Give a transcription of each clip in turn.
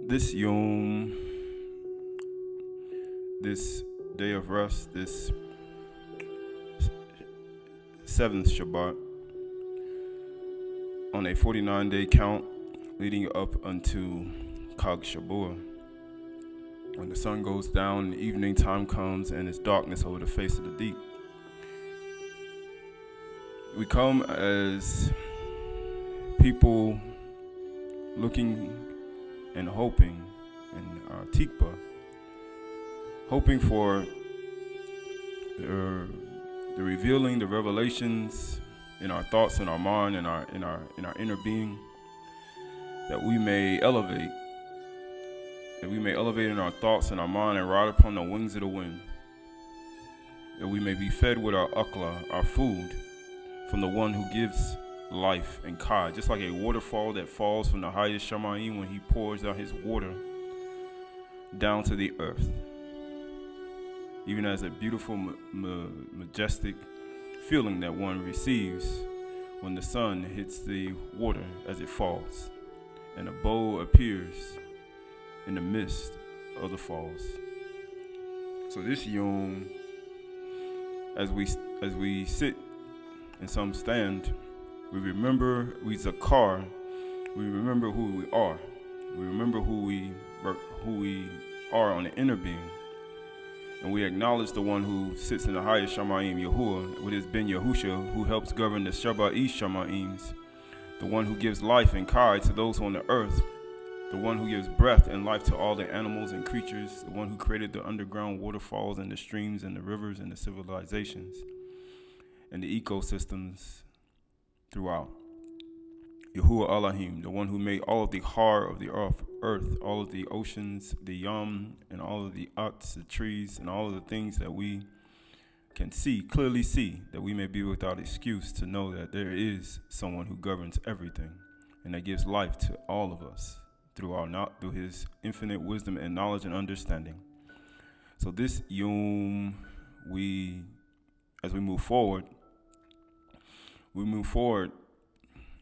This Yom, this day of rest, this seventh Shabbat, on a 49-day count leading up unto Chag Shabua. When the sun goes down, the evening time comes, and it's darkness over the face of the deep. We come as people looking and hoping in our tikva, hoping for the revealing, the revelations in our thoughts, in our mind, in our inner being, that we may elevate in our thoughts and our mind and ride upon the wings of the wind, that we may be fed with our akla, our food, from the one who gives life and Chay, just like a waterfall that falls from the highest Shamayim when he pours out his water down to the earth. Even as a beautiful, majestic feeling that one receives when the sun hits the water as it falls, and a bow appears in the midst of the falls. So this Yom, as we sit and some stand, we remember, we zakar, we remember who we are. We remember who we are on the inner being. And we acknowledge the one who sits in the highest Shamayim, Yahuwah, with his Ben Yahusha, who helps govern the Shaba'i Shama'ims, the one who gives life and Chay to those on the earth, the one who gives breath and life to all the animals and creatures, the one who created the underground waterfalls and the streams and the rivers and the civilizations and the ecosystems throughout. Yahuwah Elohim, the one who made all of the har of the earth, all of the oceans, the yum, and all of the uts, the trees, and all of the things that we can clearly see, that we may be without excuse to know that there is someone who governs everything and that gives life to all of us through his infinite wisdom and knowledge and understanding. So this Yom, as we move forward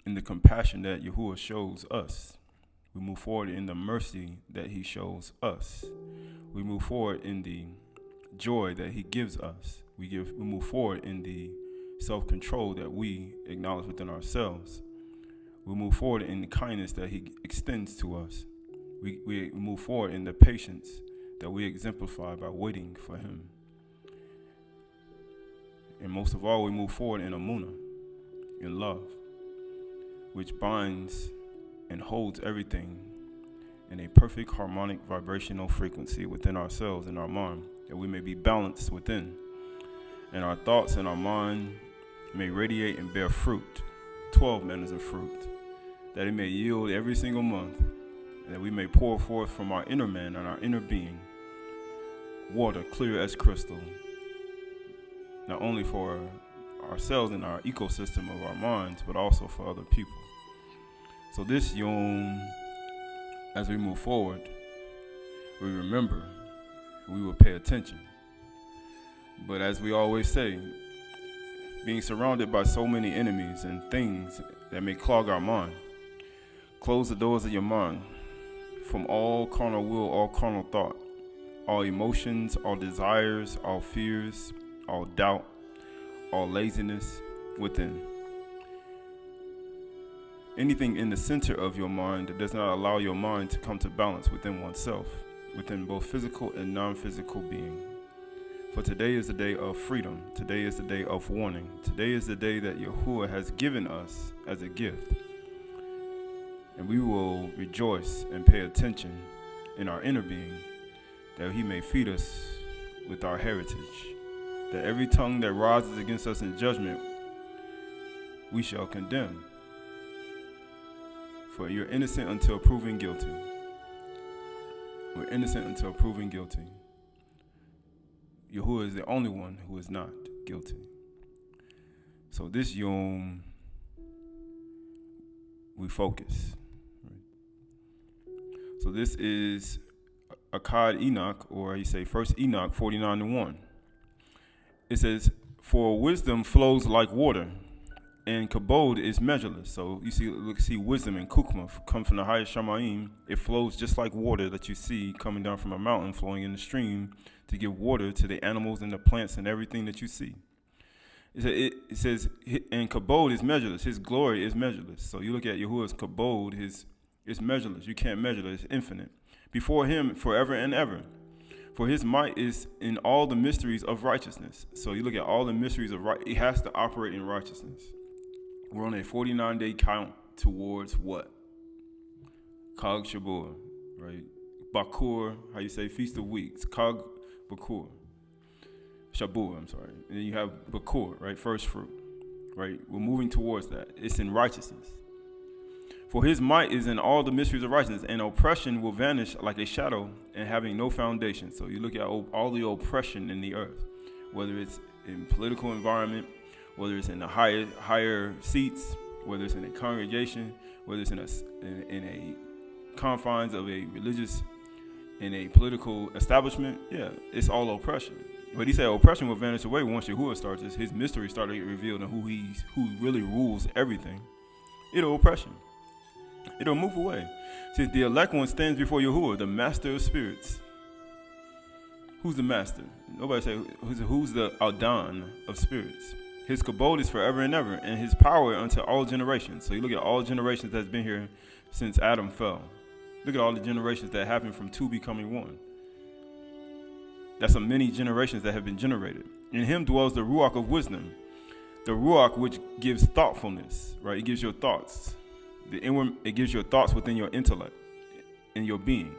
in the compassion that Yahuwah shows us. We move forward in the mercy that he shows us. We move forward in the joy that he gives us. We move forward in the self-control that we acknowledge within ourselves. We move forward in the kindness that he extends to us. We move forward in the patience that we exemplify by waiting for him. And most of all, we move forward in Amunah, in love, which binds and holds everything in a perfect harmonic vibrational frequency within ourselves and our mind, that we may be balanced within, and our thoughts and our mind may radiate and bear fruit, 12 manners of fruit, that it may yield every single month, and that we may pour forth from our inner man and our inner being water clear as crystal, not only for ourselves and our ecosystem of our minds, but also for other people. So this Yom, as we move forward, we remember, we will pay attention. But as we always say, being surrounded by so many enemies and things that may clog our mind, close the doors of your mind from all carnal will, all carnal thought, all emotions, all desires, all fears, all doubt, all laziness within. Anything in the center of your mind that does not allow your mind to come to balance within oneself, within both physical and non-physical being. For today is the day of freedom. Today is the day of warning. Today is the day that Yahuwah has given us as a gift. And we will rejoice and pay attention in our inner being, that he may feed us with our heritage. That every tongue that rises against us in judgment, we shall condemn. For you're innocent until proven guilty. We're innocent until proven guilty. Yahuwah is the only one who is not guilty. So this Yom, we focus. So this is Akkad Enoch, or you say First Enoch 49:1. It says, "For wisdom flows like water, And kabod is measureless. So you see wisdom and kukma come from the highest shamayim. It flows just like water that you see coming down from a mountain, flowing in the stream to give water to the animals and the plants and everything that you see. It says, and kabod is measureless. His glory is measureless. So you look at Yahuwah's kabod, it's measureless. You can't measure it. It's infinite. Before him, forever and ever. For his might is in all the mysteries of righteousness. So you look at all the mysteries of right. It has to operate in righteousness. We're on a 49-day count towards what? Chag Shabua, right? Bakur, how you say, Feast of Weeks. Chag Bakur. Shabua, I'm sorry. And then you have Bakur, right? First fruit, right? We're moving towards that. It's in righteousness. For his might is in all the mysteries of righteousness, and oppression will vanish like a shadow and having no foundation. So you look at all the oppression in the earth, whether it's in political environment, whether it's in the higher seats, whether it's in a congregation, whether it's in a confines of a religious, in a political establishment, it's all oppression. But he said oppression will vanish away once Yahuwah starts. His mystery started to get revealed and who really rules everything. It'll oppression. It'll move away. Since the elect one stands before Yahuwah, the master of spirits. Who's the master? Nobody say who's the Adon of spirits. His kabod is forever and ever, and his power unto all generations. So you look at all generations that's been here since Adam fell. Look at all the generations that happened from two becoming one. That's a many generations that have been generated. In him dwells the Ruach of wisdom. The Ruach which gives thoughtfulness, right? It gives your thoughts. It gives your thoughts within your intellect, in your being.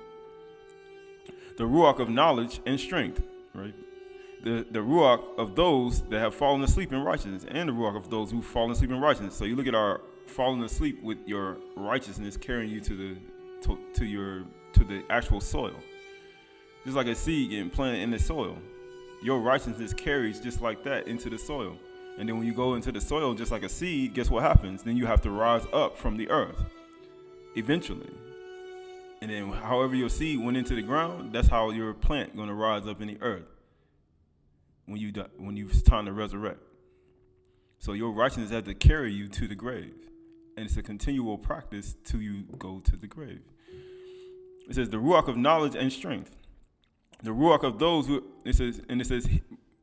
The Ruach of knowledge and strength, right? The Ruach of those that have fallen asleep in righteousness, and the Ruach of those who fallen asleep in righteousness. So you look at our falling asleep with your righteousness carrying you to the actual soil. Just like a seed getting planted in the soil. Your righteousness carries just like that into the soil. And then when you go into the soil just like a seed, guess what happens? Then you have to rise up from the earth eventually. And then however your seed went into the ground, that's how your plant going to rise up in the earth when it's time to resurrect. So your righteousness has to carry you to the grave. And it's a continual practice till you go to the grave. It says the Ruach of knowledge and strength. The Ruach of those who, it says, here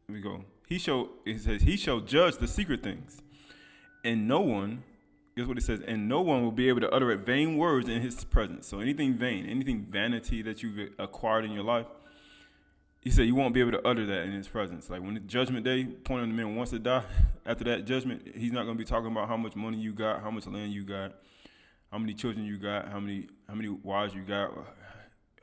we go. He shall judge the secret things. And no one, guess what it says? And no one will be able to utter vain words in his presence. So anything vain, anything vanity that you've acquired in your life, he said you won't be able to utter that in his presence. Like when the judgment day, point on the man wants to die, after that judgment, he's not going to be talking about how much money you got, how much land you got, how many children you got, how many wives you got,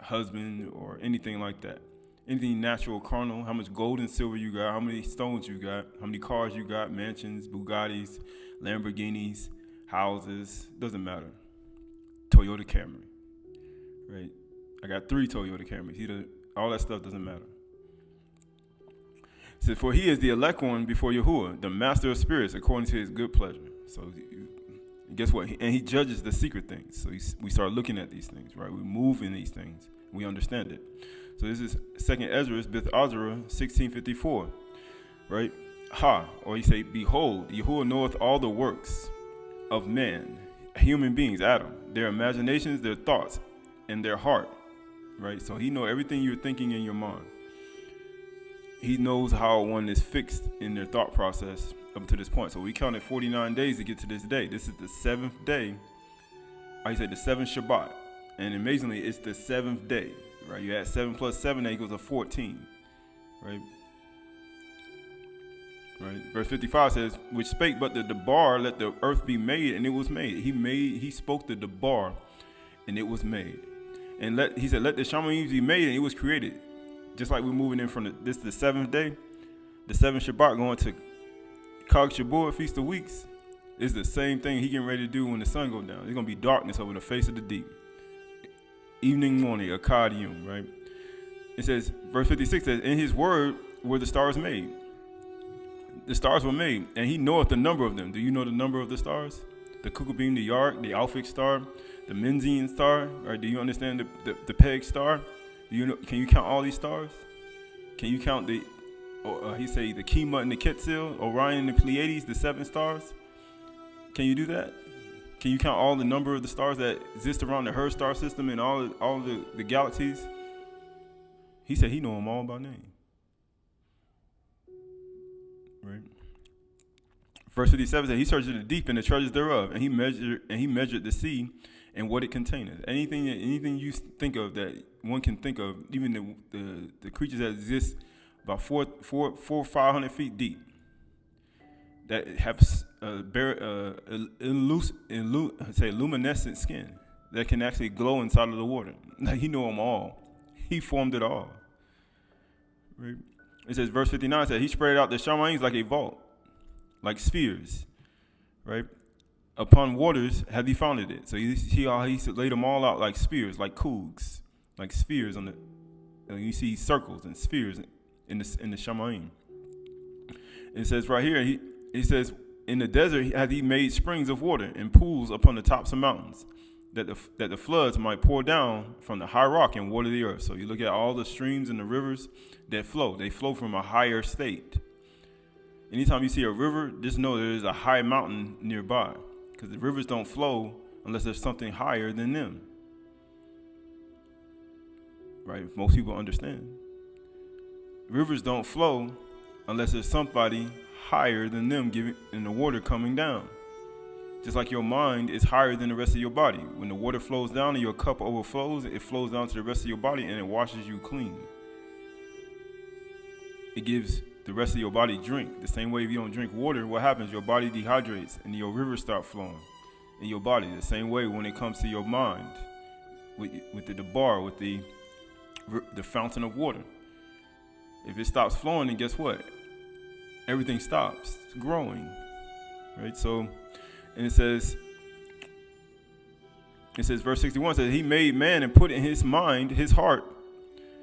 husband, or anything like that. Anything natural, carnal, how much gold and silver you got, how many stones you got, how many cars you got, mansions, Bugattis, Lamborghinis, houses, doesn't matter. Toyota Camry, right? I got 3 Toyota Camrys. All that stuff doesn't matter. It says, for he is the elect one before Yahuwah, the master of spirits, according to his good pleasure. So guess what? And he judges the secret things. So we start looking at these things, right? We move in these things. We understand it. So this is 2 Ezra, Beth Azra, 1654, right? Or he say, behold, Yahuwah knoweth all the works of men, human beings, Adam, their imaginations, their thoughts, and their heart, right? So he knows everything you're thinking in your mind. He knows how one is fixed in their thought process up to this point. So we counted 49 days to get to this day. This is the 7th day. I say the 7th Shabbat. And amazingly, it's the 7th day, right? You add 7 plus 7, that equals 14, right? Right. Verse 55 says, which spake but the debar, let the earth be made, and it was made. He spoke the debar, and it was made. And he said, let the Shamayim be made, and it was created. Just like we're moving in from this is the 7th day, the 7th Shabbat going to Chag Shabua, Feast of Weeks, is the same thing he getting ready to do when the sun goes down. There's going to be darkness over the face of the deep. Evening, morning, Akkadium, right? It says, verse 56 says, in his word were the stars made. The stars were made, and he knoweth the number of them. Do you know the number of the stars? The Kukabim, the Yark, the Alphic star, the Menzian star, or do you understand the Peg star? Do you know? Can you count all these stars? Can you count he say the Kima and the Quetzal, Orion and the Pleiades, the 7 stars? Can you do that? Can you count all the number of the stars that exist around the her star system and all the galaxies? He said he know them all by name. Right. Verse 57 says he searched the deep and the treasures thereof, and he measured the sea and what it containeth. Anything you think of that one can think of, even the creatures that exist about 500 feet deep, that have luminescent skin that can actually glow inside of the water. He knew them all. He formed it all. Right? It says, verse 59 says, he spread out the Shamayim like a vault, like spheres, right? Upon waters have he founded it. So he laid them all out like spears, like cougs, like spheres on the. And you see circles and spheres in the Shamayim. It says right here, he says, in the desert hath he made springs of water and pools upon the tops of mountains, that the floods might pour down from the high rock and water the earth. So you look at all the streams and the rivers that flow. They flow from a higher state. Anytime you see a river, just know there is a high mountain nearby, because the rivers don't flow unless there's something higher than them. Right? Most people understand. Rivers don't flow unless there's somebody higher than them giving and the water coming down. Just like your mind is higher than the rest of your body. When the water flows down and your cup overflows, it flows down to the rest of your body and it washes you clean. It gives the rest of your body drink. The same way if you don't drink water, what happens? Your body dehydrates and your rivers start flowing in your body. The same way when it comes to your mind, with the bar, with the fountain of water. If it stops flowing, then guess what? Everything stops growing. Right? So, and it says, verse 61 says, he made man and put in his mind, his heart,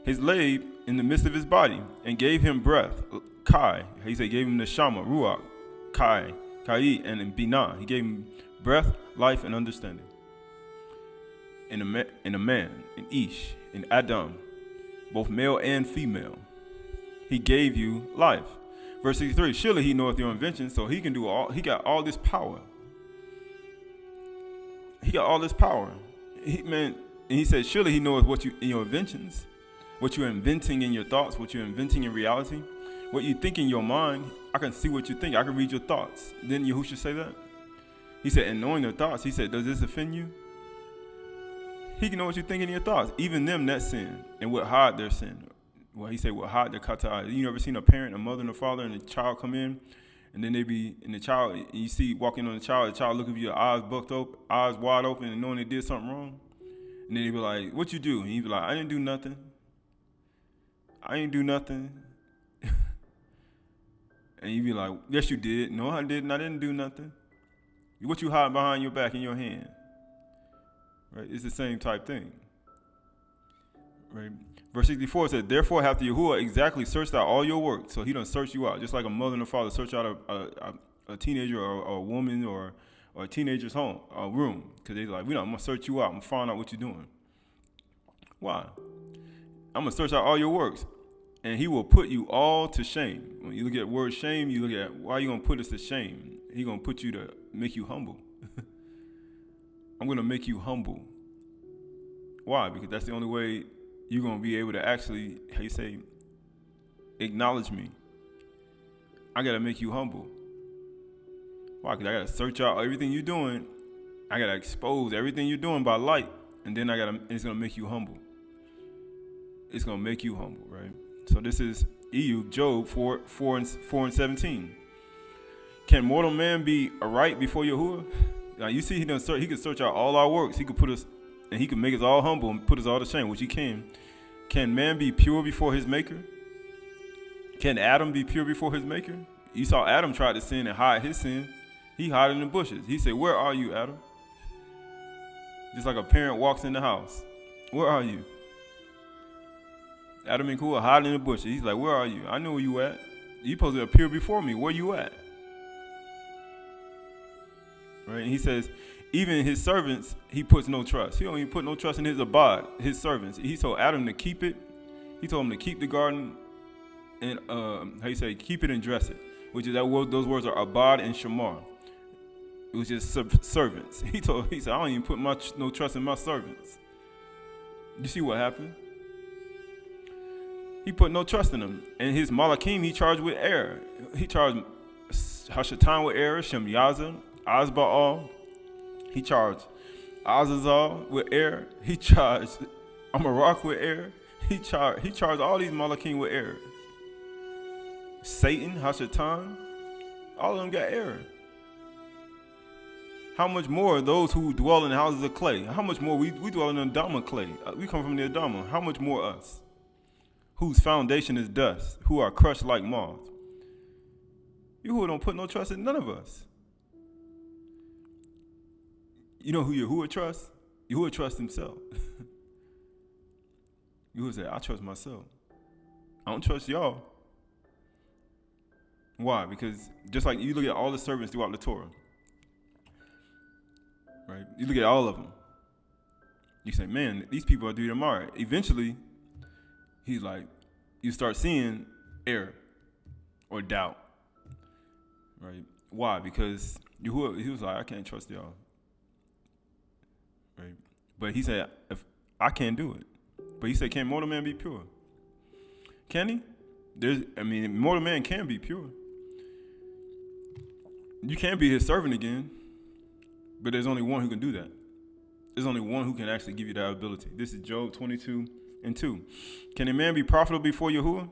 his lab in the midst of his body, and gave him breath, Kai. He said, gave him the Shama, Ruach, Kai, and Binah. He gave him breath, life, and understanding. In a man, in Ish, in Adam, both male and female. He gave you life. Verse 63, surely he knoweth your invention, so he can do all, he got all this power. He got all this power. And he said, surely he knows what you in your inventions, what you're inventing in your thoughts, what you're inventing in reality, what you think in your mind. I can see what you think. I can read your thoughts. Didn't Yahushua say that? He said, and knowing their thoughts, he said, does this offend you? He can know what you think in your thoughts, even them that sin, and what hide their sin. Well, he said, what hide their kata. You ever seen a parent, a mother and a father, and a child come in, and then they be, and the child, and you see walking on the child look at you, eyes bucked open, eyes wide open, and knowing they did something wrong. And then they be like, what you do? And he be like, I didn't do nothing. And you be like, yes, you did. No, I didn't. I didn't do nothing. What you hide behind your back in your hand? Right? It's the same type thing. Right? Verse 64 said, therefore hath Yahuwah exactly searched out all your work. So he done search you out, just like a mother and a father search out a teenager or a woman or a teenager's home, a room. Because they're like, I'm going to search you out. I'm going to find out what you're doing. Why? I'm going to search out all your works. And he will put you all to shame. When you look at the word shame, you look at why are you going to put us to shame? He's going to put you to make you humble. I'm going to make you humble. Why? Because that's the only way you're going to be able to actually, how you say, acknowledge me. I got to make you humble. Why? Because I got to search out everything you're doing. I got to expose everything you're doing by light. And then it's going to make you humble. It's going to make you humble, right? So this is Job 4 and 17. Can mortal man be aright before Yahuwah? Now you see, he can search out all our works. He could put us, and he can make us all humble and put us all to shame, which he can. Can man be pure before his maker? Can Adam be pure before his maker? You saw Adam try to sin and hide his sin. He hid in the bushes. He said, where are you, Adam? Just like a parent walks in the house. Where are you? Adam and Kuah hiding in the bushes. He's like, where are you? I know where you at. You supposed to appear before me. Where you at? Right? And he says, even his servants, he puts no trust. He don't even put no trust in his abad, his servants. He told Adam to keep it. He told him to keep the garden and, keep it and dress it. Which is those words are abad and shamar. It was just servants. He said, I don't even put no trust in my servants. You see what happened? He put no trust in them. And his Malakim, he charged with error. He charged Hashatan with error, Shem Yazan, Azba'al. He charged Azazal with error. He charged Amarach with error. He charged all these Malakim with error. Satan, Hashatan, all of them got error. How much more those who dwell in houses of clay? How much more we dwell in Adama clay? We come from the Adama. How much more us? Whose foundation is dust, who are crushed like moth. You who don't put no trust in none of us. You know who Yahuwah trusts? Yahuwah trusts himself. Yahuwah said, I trust myself. I don't trust y'all. Why? Because just like you look at all the servants throughout the Torah, right? You look at all of them. You say, man, these people are doing them all right. Eventually, he's like, you start seeing error or doubt, right? Why? Because he was like, I can't trust y'all, right? But he said, if I can't do it. But he said, can mortal man be pure? Can he? Mortal man can be pure. You can't be his servant again, but there's only one who can do that. There's only one who can actually give you that ability. This is Job 22:2. Can a man be profitable before Yahuwah?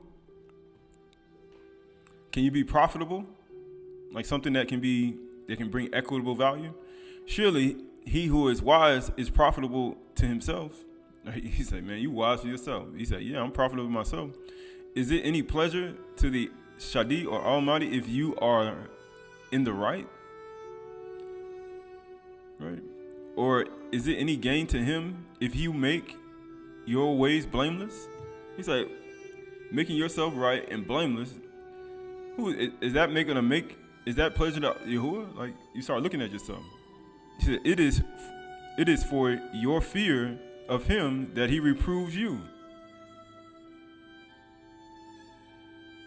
Can you be profitable? Like something that can bring equitable value? Surely he who is wise is profitable to himself. He said, man, you wise for yourself. He said, yeah, I'm profitable myself. Is it any pleasure to the Shadi or Almighty if you are in the right? Right? Or is it any gain to him if you make your ways blameless? He's like, making yourself right and blameless. Who is that is that pleasure to Yahuwah? Like, you start looking at yourself. He said, it is for your fear of him that he reproves you.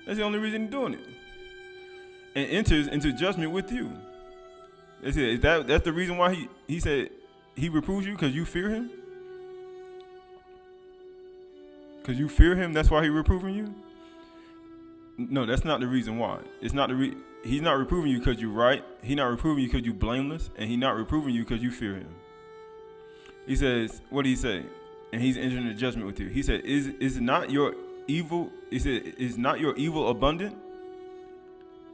That's the only reason he's doing it. And enters into judgment with you. That's the reason why he said he reproves you, because you fear him? Because you fear him, that's why he's reproving you? No, that's not the reason why. It's not he's not reproving you because you're right. He's not reproving you because you're blameless. And he's not reproving you because you fear him. He says, what did he say? And he's entering the judgment with you. He said, is not your evil, he said, is not your evil abundant?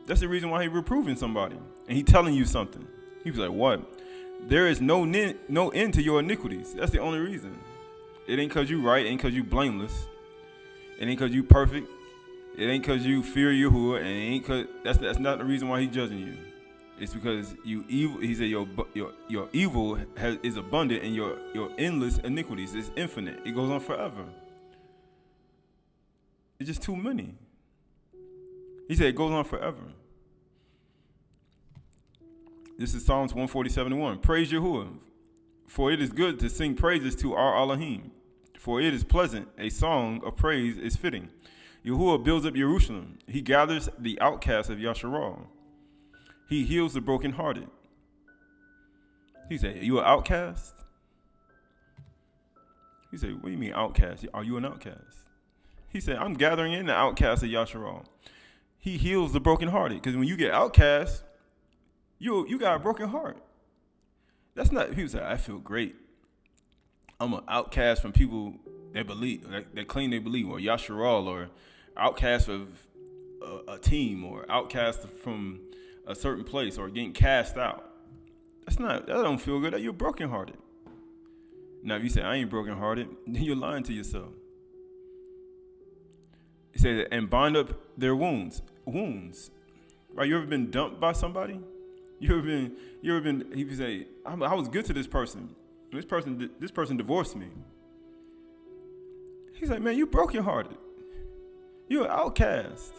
That's the reason why he's reproving somebody. And he's telling you something. He was like, what? There is no end to your iniquities. That's the only reason. It ain't because you right. It ain't because you blameless. It ain't because you perfect. It ain't because you fear Yahuwah. And it ain't because that's not the reason why he's judging you. It's because you evil. He said your evil is abundant, and your endless iniquities is infinite. It goes on forever. It's just too many. He said it goes on forever. This is Psalms 147:1. Praise Yahuwah, for it is good to sing praises to our Elohim. For it is pleasant, a song of praise is fitting. Yahuwah builds up Jerusalem. He gathers the outcasts of Yasharal. He heals the brokenhearted. He said, you an outcast? He said, what do you mean outcast? Are you an outcast? He said, I'm gathering in the outcasts of Yasharal. He heals the brokenhearted. Because when you get outcast, you got a broken heart. That's not, people say, I feel great. I'm an outcast from people that believe, that claim they believe, or Yasharal, or outcast of a team, or outcast from a certain place, or getting cast out. That don't feel good. You're brokenhearted. Now, if you say, I ain't brokenhearted, then you're lying to yourself. He said, and bind up their wounds. Wounds. Right? You ever been dumped by somebody? You ever been, he would say, I was good to this person. This person divorced me. He's like, man, you brokenhearted. You're an outcast.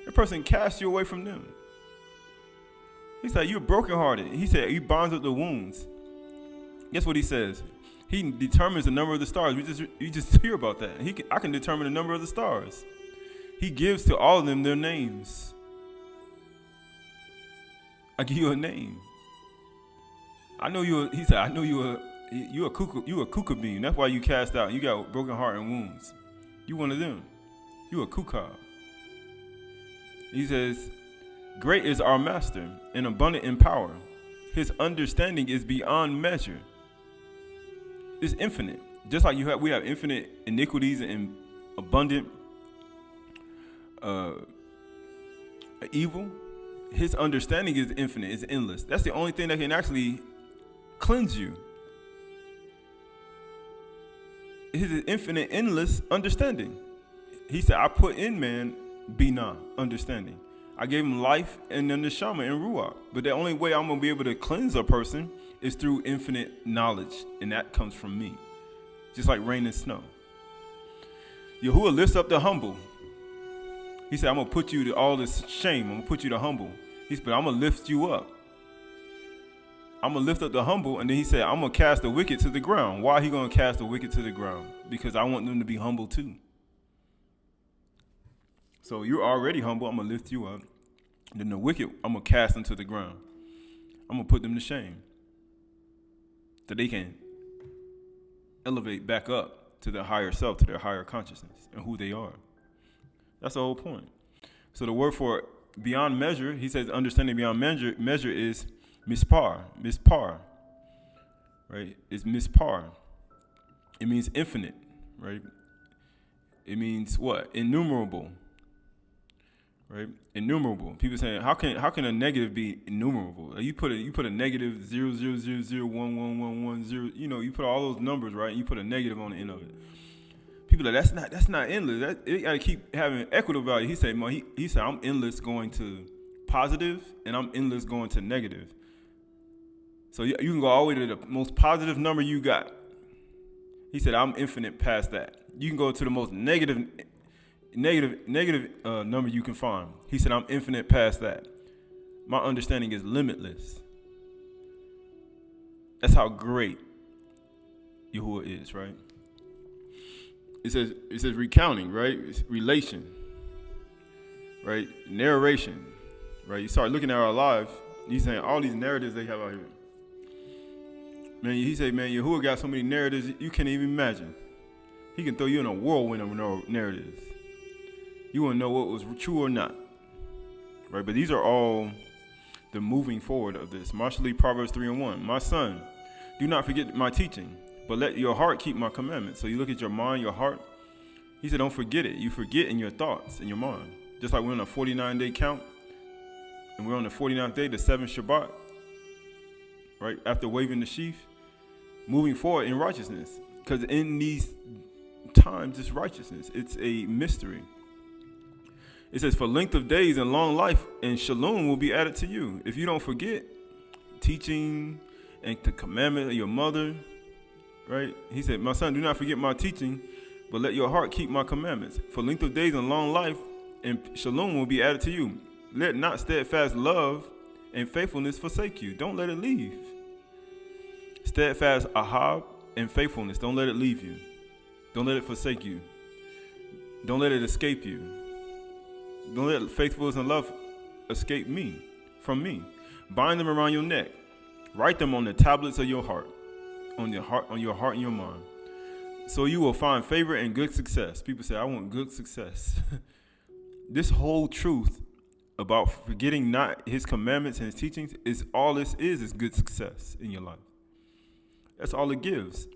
That person cast you away from them. He said, you're brokenhearted. He said, he binds up the wounds. Guess what he says? He determines the number of the stars. You just hear about that. I can determine the number of the stars. He gives to all of them their names. I give you a name. I know you. He said, I know you a kuka bean. That's why you cast out. You got broken heart and wounds. You one of them. You a kuka. He says, great is our master and abundant in power. His understanding is beyond measure. It's infinite. Just like we have infinite iniquities and abundant evil. His understanding is infinite. It's endless. That's the only thing that can actually cleanse you. His infinite, endless understanding. He said, I put in man Binah, understanding. I gave him life and then the Neshama and Ruach. But the only way I'm going to be able to cleanse a person is through infinite knowledge. And that comes from me. Just like rain and snow. Yahuwah lifts up the humble. He said, I'm going to put you to all this shame. I'm going to put you to humble. He said, I'm going to lift you up. I'm going to lift up the humble. And then he said, I'm going to cast the wicked to the ground. Why he going to cast the wicked to the ground? Because I want them to be humble too. So you're already humble. I'm going to lift you up. And then the wicked, I'm going to cast them to the ground. I'm going to put them to shame. So they can elevate back up to their higher self, to their higher consciousness and who they are. That's the whole point. So the word for beyond measure, he says understanding beyond measure is mispar, right? It's mispar. It means infinite, right? It means what? Innumerable, right? Innumerable. People saying, how can a negative be innumerable? You put a negative 0.000111110. You know, you put all those numbers, right? And you put a negative on the end of it. People are like, that's not endless. It gotta keep having equitable value. He said, I'm endless going to positive, and I'm endless going to negative. So you can go all the way to the most positive number you got. He said, I'm infinite past that. You can go to the most negative number you can find. He said, I'm infinite past that. My understanding is limitless. That's how great Yahuwah is, right? It says recounting, right? It's relation, right? Narration, right? You start looking at our lives, he's saying all these narratives they have out here. Man, he said, man, Yahuwah got so many narratives you can't even imagine. He can throw you in a whirlwind of narratives. You wouldn't know what was true or not, right? But these are all the moving forward of this. Marshally, Proverbs 3:1. My son, do not forget my teaching, but let your heart keep my commandments. So you look at your mind, your heart. He said, don't forget it. You forget in your thoughts, in your mind. Just like we're on a 49-day count, and we're on the 49th day, the 7th Shabbat, right? After waving the sheaf, moving forward in righteousness. Because in these times, it's righteousness. It's a mystery. It says, for length of days and long life and shalom will be added to you. If you don't forget teaching and the commandment of your mother, right? He said, my son, do not forget my teaching, but let your heart keep my commandments. For length of days and long life and shalom will be added to you. Let not steadfast love and faithfulness forsake you. Don't let it leave. Steadfast ahab and faithfulness. Don't let it leave you. Don't let it forsake you. Don't let it escape you. Don't let faithfulness and love escape from me. Bind them around your neck. Write them on the tablets of your heart. On your heart and your mind. So you will find favor and good success. People say, I want good success. This whole truth about forgetting not his commandments and his teachings is all this is good success in your life. That's all it gives.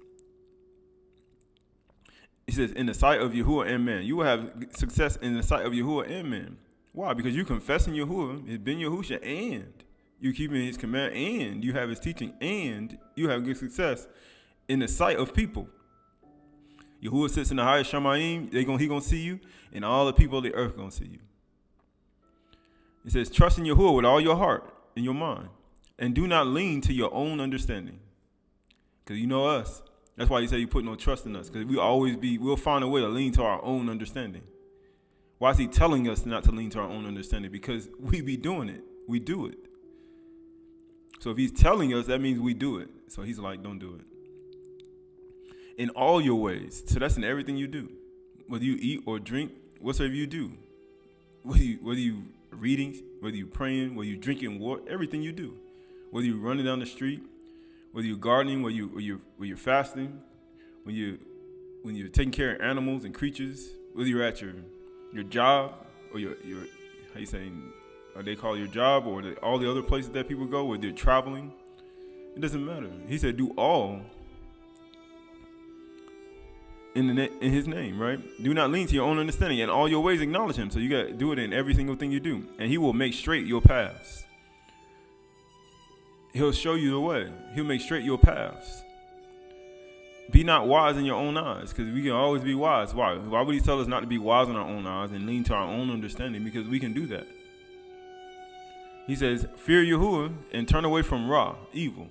He says, in the sight of Yahuwah and man. You will have success in the sight of Yahuwah and man. Why? Because you confessing Yahuwah, his Ben Yahusha, and you keeping his command, and you have his teaching, and you have good success in the sight of people. Yahuwah sits in the highest Shamayim. He gonna see you, and all the people of the earth gonna see you. It says, trust in Yahuwah with all your heart and your mind, and do not lean to your own understanding. Because you know us. That's why he said you put no trust in us. Because we'll find a way to lean to our own understanding. Why is he telling us not to lean to our own understanding? Because we be doing it. We do it. So if he's telling us, that means we do it. So he's like, don't do it. In all your ways. So that's in everything you do. Whether you eat or drink, whatsoever you do. Whether you reading, whether you praying, whether you drinking water, everything you do. Whether you running down the street, Whether you're gardening, whether you're fasting, when you're taking care of animals and creatures, whether you're at your job or your how you saying, or they call your job, or all the other places that people go, whether they're traveling, it doesn't matter. He said, do all in His name, right? Do not lean to your own understanding. In all your ways acknowledge Him. So you got to do it in every single thing you do, and He will make straight your paths. He'll show you the way. He'll make straight your paths. Be not wise in your own eyes, because we can always be wise. Why? Why would He tell us not to be wise in our own eyes and lean to our own understanding? Because we can do that. He says, fear Yahuwah and turn away from Ra, evil.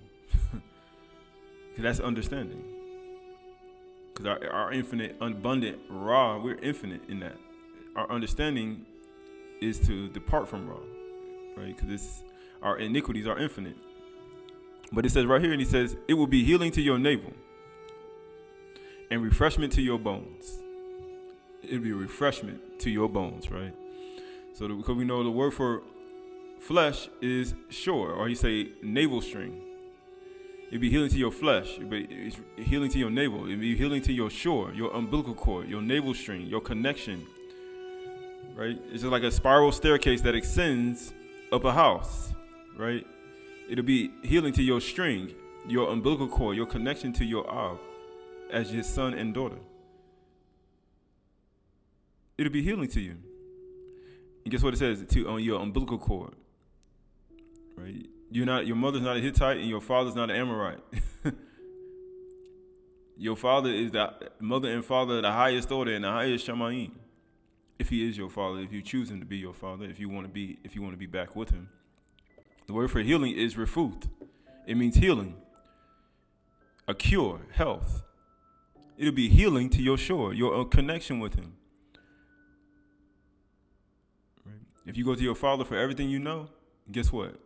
Because that's understanding. Because our infinite, abundant Ra, we're infinite in that. Our understanding is to depart from Ra, right? Because our iniquities are infinite. But it says right here, and He says, it will be healing to your navel and refreshment to your bones. It'll be a refreshment to your bones, right? So because we know the word for flesh is shore, or He say navel string. It'll be healing to your flesh, but it's healing to your navel. It'll be healing to your shore, your umbilical cord, your navel string, your connection, right? It's just like a spiral staircase that extends up a house, right? It'll be healing to your string, your umbilical cord, your connection to your Ab as your son and daughter. It'll be healing to you. And guess what it says? On your umbilical cord, right? Your mother's not a Hittite and your father's not an Amorite. Your father is the mother and father of the highest order and the highest Shamayim. If he is your father, if you choose him to be your father, if you want to be back with him. The word for healing is refuth. It means healing, a cure, health. It'll be healing to your shore, your connection with him. Right? If you go to your father for everything you know, guess what?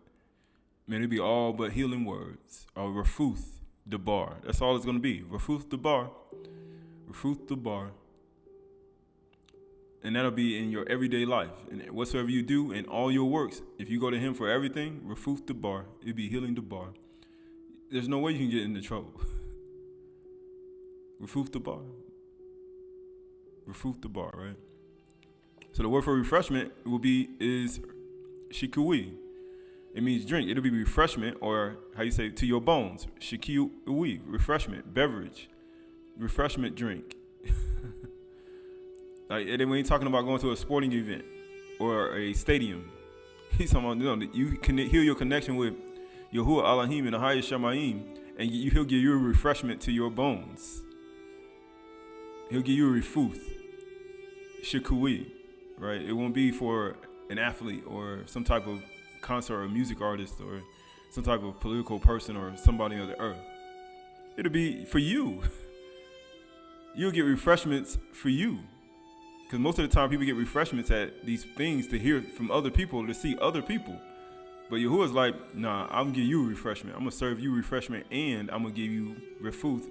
Man, it'll be all but healing words. Or refuth the bar. That's all it's going to be. Refuth the bar. Refuth the bar. And that'll be in your everyday life. And whatsoever you do in all your works, if you go to him for everything, refuth the bar. It'll be healing the bar. There's no way you can get into trouble. Refuth the bar. Refuth the bar, right? So the word for refreshment is shikui. It means drink. It'll be refreshment, or how you say, to your bones. Shikui, refreshment, beverage, refreshment drink. Like, and then when he's talking about going to a sporting event or a stadium, he's talking about, you can heal your connection with Yahuwah Elohim and the highest Shamayim, and he'll give you a refreshment to your bones. He'll give you a refuth, shikui, right? It won't be for an athlete or some type of concert or music artist or some type of political person or somebody on the earth. It'll be for you. You'll get refreshments for you. Because most of the time people get refreshments at these things to hear from other people, to see other people. But Yahuwah's like, nah, I'm going to give you refreshment. I'm going to serve you refreshment, and I'm going to give you refuth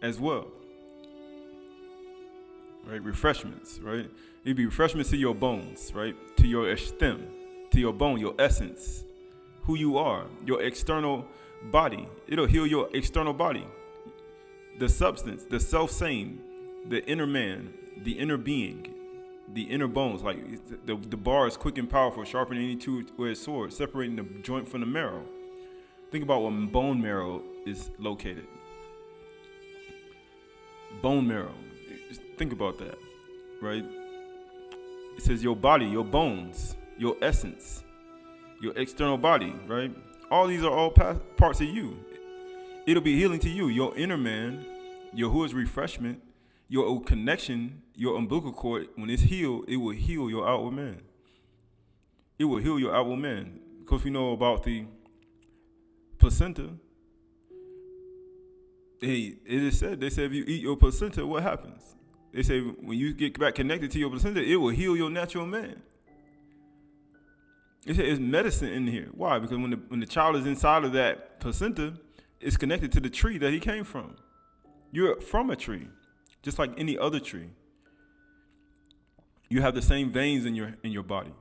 as well. Right? Refreshments, right? It'd be refreshments to your bones, right? To your stem, to your bone, your essence, who you are, your external body. It'll heal your external body. The substance, the self-same, the inner man, the inner being, the inner bones. Like the bar is quick and powerful, sharper than any two-edged sword, separating the joint from the marrow. Think about where bone marrow is located. Bone marrow. Just think about that, right? It says your body, your bones, your essence, your external body, right? All these are all parts of you. It'll be healing to you, your inner man, Yahuwah's refreshment, your connection, your umbilical cord. When it's healed, it will heal your outward man. It will heal your outward man. Because we know about the placenta. It is said, they say if you eat your placenta, what happens? They say when you get back connected to your placenta, it will heal your natural man. They say it's medicine in here. Why? Because when the child is inside of that placenta, it's connected to the tree that he came from. You're from a tree, just like any other tree. You have the same veins in your body.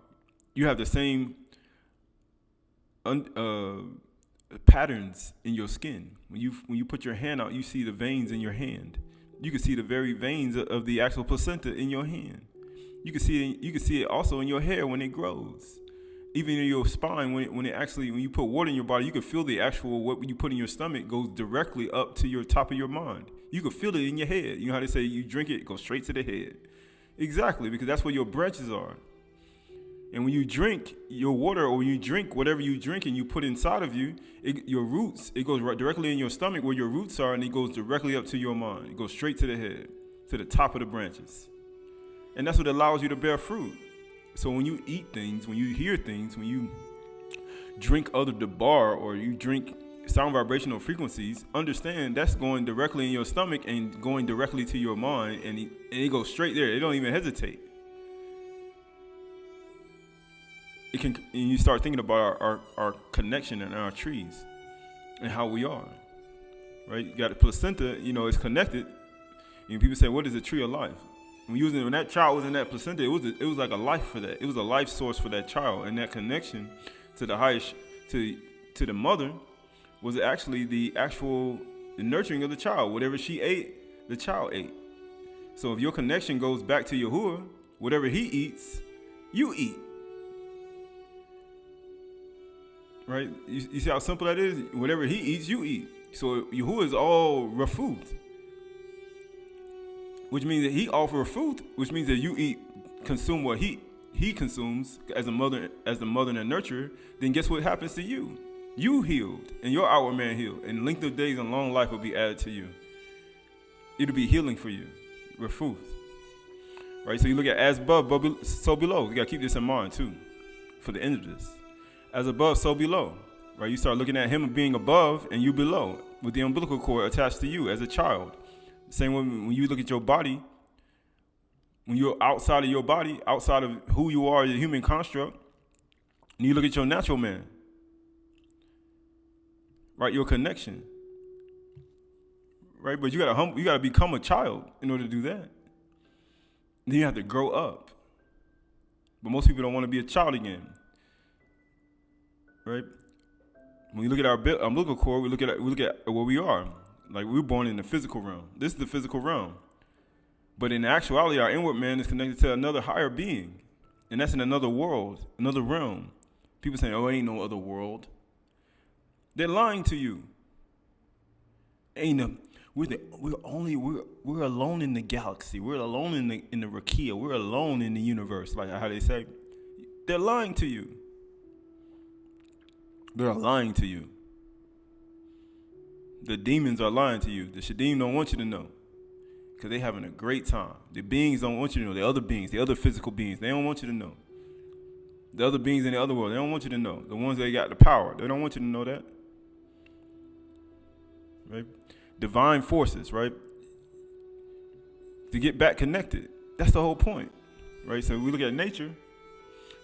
You have the same patterns in your skin. When you put your hand out, you see the veins in your hand. You can see the very veins of the actual placenta in your hand. You can see it also in your hair when it grows. Even in your spine, when you put water in your body, you can feel the actual what you put in your stomach goes directly up to your top of your mind. You can feel it in your head. You know how they say you drink it goes straight to the head. Exactly, because that's where your branches are. And when you drink your water, or when you drink whatever you drink and you put inside of you, your roots, it goes right directly in your stomach where your roots are, and it goes directly up to your mind. It goes straight to the head, to the top of the branches. And that's what allows you to bear fruit. So when you eat things, when you hear things, when you drink other debar, or you drink sound vibrational frequencies, understand that's going directly in your stomach and going directly to your mind, and it goes straight there. It don't even hesitate. And you start thinking about our connection and our trees and how we are, right? You got the placenta, it's connected. And people say, what is a tree of life? When that child was in that placenta, it was like a life for that. It was a life source for that child, and that connection to the highest, to the mother, was actually the nurturing of the child. Whatever she ate, the child ate. So if your connection goes back to Yahuwah, whatever he eats, you eat. Right? You see how simple that is? Whatever he eats, you eat. So Yahuwah is all rafuth, which means that he offers food, which means that you consume what he consumes as the mother and nurturer. Then guess what happens to you? You healed, and your outward man healed, and length of days and long life will be added to you. It'll be healing for you. Rafuth. Right? So you look at as above, so below. You gotta keep this in mind too, for the end of this. As above, so below, right? You start looking at him being above and you below, with the umbilical cord attached to you as a child. Same way when you look at your body, when you're outside of your body, outside of who you are, the human construct, and you look at your natural man, right? Your connection, right? But you gotta become a child in order to do that. Then you have to grow up. But most people don't want to be a child again. Right? When we look at our umbilical cord, we look at where we are. Like, we're born in the physical realm. This is the physical realm. But in actuality, our inward man is connected to another higher being. And that's in another world, another realm. People saying, oh, ain't no other world. They're lying to you. We're alone in the galaxy. We're alone in the Rakia. We're alone in the universe, like how they say. They're lying to you. They're lying to you. The demons are lying to you. The Shadim don't want you to know, because they're having a great time. The beings don't want you to know. The other beings, the other physical beings, they don't want you to know. The other beings in the other world, they don't want you to know. The ones that got the power, they don't want you to know that. Right? Divine forces, right? To get back connected. That's the whole point. Right? So we look at nature,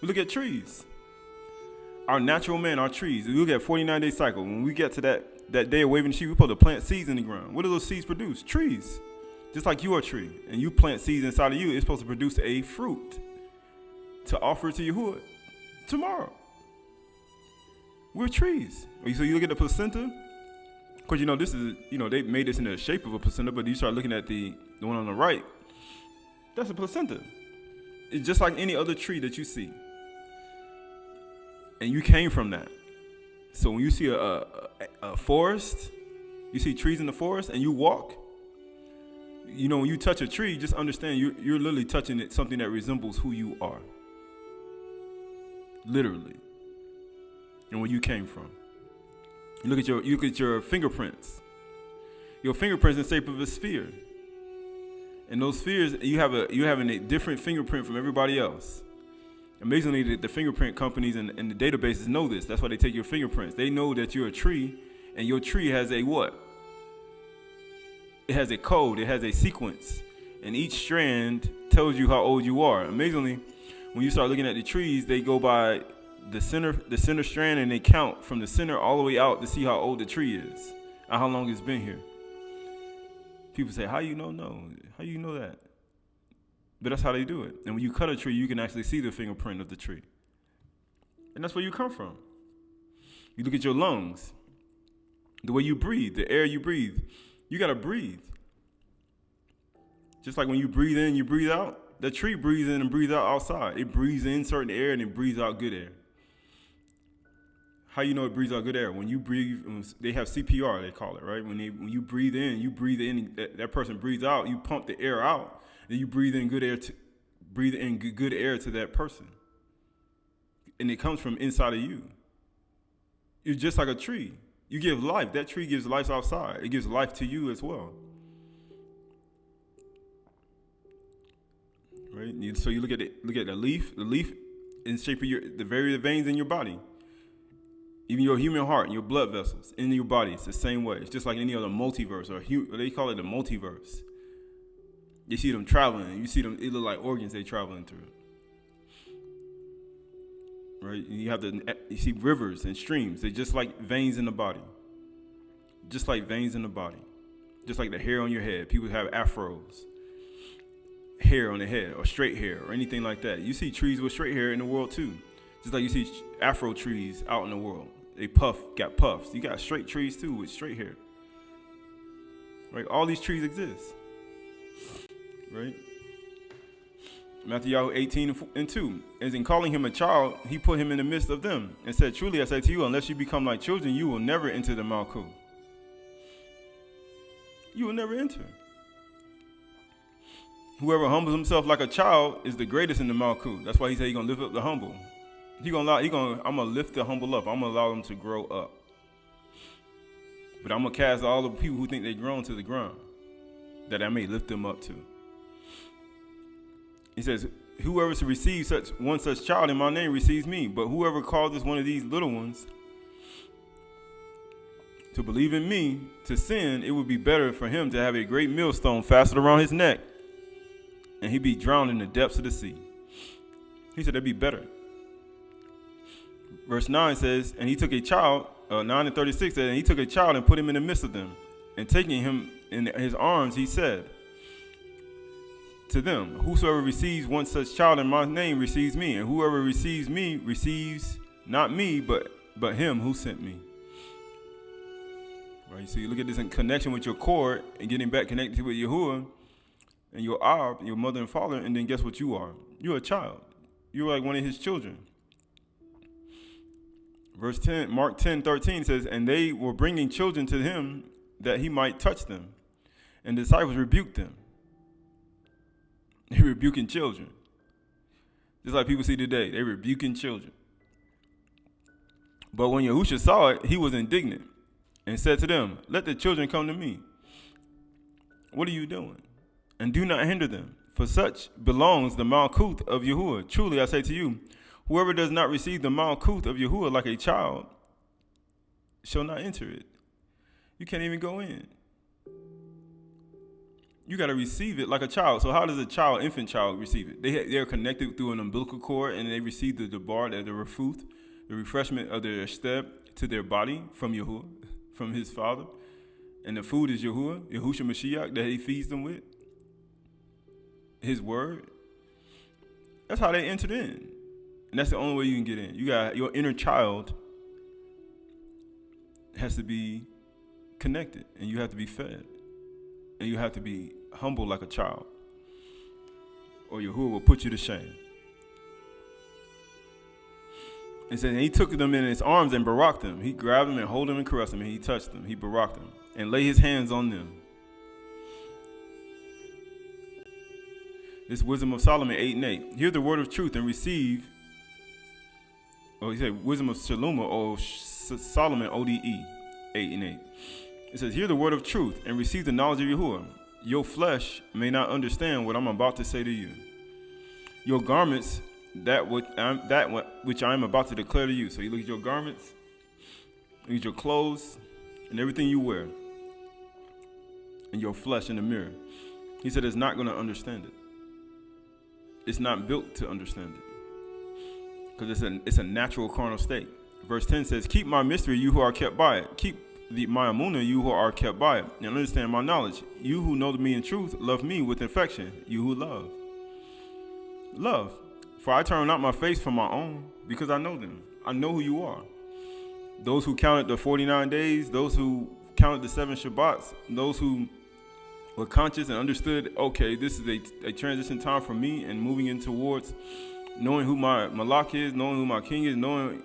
we look at trees. Our natural man, our trees. We look at 49-day cycle. When we get to that day of waving the sheep, we're supposed to plant seeds in the ground. What do those seeds produce? Trees. Just like you are a tree. And you plant seeds inside of you, it's supposed to produce a fruit to offer to Yahuwah tomorrow. We're trees. So you look at the placenta. Of course, this is, they made this in the shape of a placenta, but you start looking at the one on the right. That's a placenta. It's just like any other tree that you see. And you came from that. So when you see a forest, you see trees in the forest, and you walk, when you touch a tree, just understand you're literally touching something that resembles who you are. Literally. And where you came from. You look at your fingerprints. Your fingerprints in the shape of a sphere. And those spheres, you're having a different fingerprint from everybody else. Amazingly, the fingerprint companies and the databases know this. That's why they take your fingerprints. They know that you're a tree, and your tree has a what? It has a code. It has a sequence. And each strand tells you how old you are. Amazingly, when you start looking at the trees, they go by the center strand, and they count from the center all the way out to see how old the tree is and how long it's been here. People say, how you know? No. How you know that? But that's how they do it. And when you cut a tree, you can actually see the fingerprint of the tree. And that's where you come from. You look at your lungs. The way you breathe, the air you breathe, you got to breathe. Just like when you breathe in, you breathe out. The tree breathes in and breathes out outside. It breathes in certain air and it breathes out good air. How you know it breathes out good air? When you breathe, they have CPR, they call it, right? When you breathe in, that person breathes out, you pump the air out, then you breathe in good air to that person. And it comes from inside of you. You're just like a tree. You give life. That tree gives life outside. It gives life to you as well. Right? So you look at the leaf. The leaf in shape of the very veins in your body. Even your human heart and your blood vessels in your body, it's the same way. It's just like any other multiverse, or they call it the multiverse. You see them traveling. You see them, it look like organs they traveling through. Right? You see rivers and streams. They're just like veins in the body. Just like veins in the body. Just like the hair on your head. People have afros. Hair on the head, or straight hair, or anything like that. You see trees with straight hair in the world too. Just like you see afro trees out in the world. They got puffs. You got straight trees too with straight hair. Right? All these trees exist. Right? Matthew 18:2. As in calling him a child, he put him in the midst of them and said, truly I say to you, unless you become like children, you will never enter the Malkut. You will never enter. Whoever humbles himself like a child is the greatest in the Malkut. That's why he said he's going to lift up the humble. I'm going to lift the humble up. I'm going to allow them to grow up. But I'm going to cast all the people who think they've grown to the ground, that I may lift them up too. He says, whoever receives such child in my name receives me. But whoever causes one of these little ones to believe in me, to sin, it would be better for him to have a great millstone fastened around his neck, and he'd be drowned in the depths of the sea. He said that'd be better. Verse 9 says, and he took a child, 9:36 says, and he took a child and put him in the midst of them. And taking him in his arms, he said to them, whosoever receives one such child in my name receives me. And whoever receives me receives not me, but him who sent me. Right? So you look at this in connection with your cord and getting back connected with Yahuwah and your Ab, your mother and father, and then guess what you are? You're a child. You're like one of his children. Verse 10, Mark 10:13 says, and they were bringing children to him that he might touch them. And the disciples rebuked them. They're rebuking children. Just like people see today. They're rebuking children. But when Yahushua saw it, he was indignant and said to them, let the children come to me. What are you doing? And do not hinder them, for such belongs the Malkut of Yahuwah. Truly I say to you, whoever does not receive the Malkut of Yahuwah like a child shall not enter it. You can't even go in. You got to receive it like a child. So how does infant child receive it? They're connected through an umbilical cord, and they receive the debar, the refuth, the refreshment of their step to their body from Yahuwah, from his father. And the food is Yahuwah, Yahushua Mashiach, that he feeds them with. His word. That's how they entered in. And that's the only way you can get in. You got your inner child has to be connected, and you have to be fed. And you have to be humble like a child, or Yahuwah will put you to shame. And said, and he took them in his arms and baraked them. He grabbed them and hold them and caressed them, and he touched them. He baraked them and laid his hands on them. This wisdom of Solomon 8:8. Hear the word of truth and receive. Oh, he said wisdom of Shaloma or Solomon ODE 8:8. It says, hear the word of truth and receive the knowledge of Yahuwah. Your flesh may not understand what I'm about to say to you. Your garments, that which I am about to declare to you. So you look at your garments, look at your clothes, and everything you wear, and your flesh in the mirror. He said it's not going to understand it. It's not built to understand it. Because it's a natural carnal state. Verse 10 says, keep my mystery, you who are kept by it. Keep my amunah, you who are kept by it, and understand my knowledge. You who know me in truth, love me with affection. You who love. Love. For I turn not my face from my own, because I know them. I know who you are. those who counted the 49 days, those who counted the 7 Shabbats, those who were conscious and understood, okay, this is a transition time for me and moving in towards knowing who my Malak is, knowing who my king is, knowing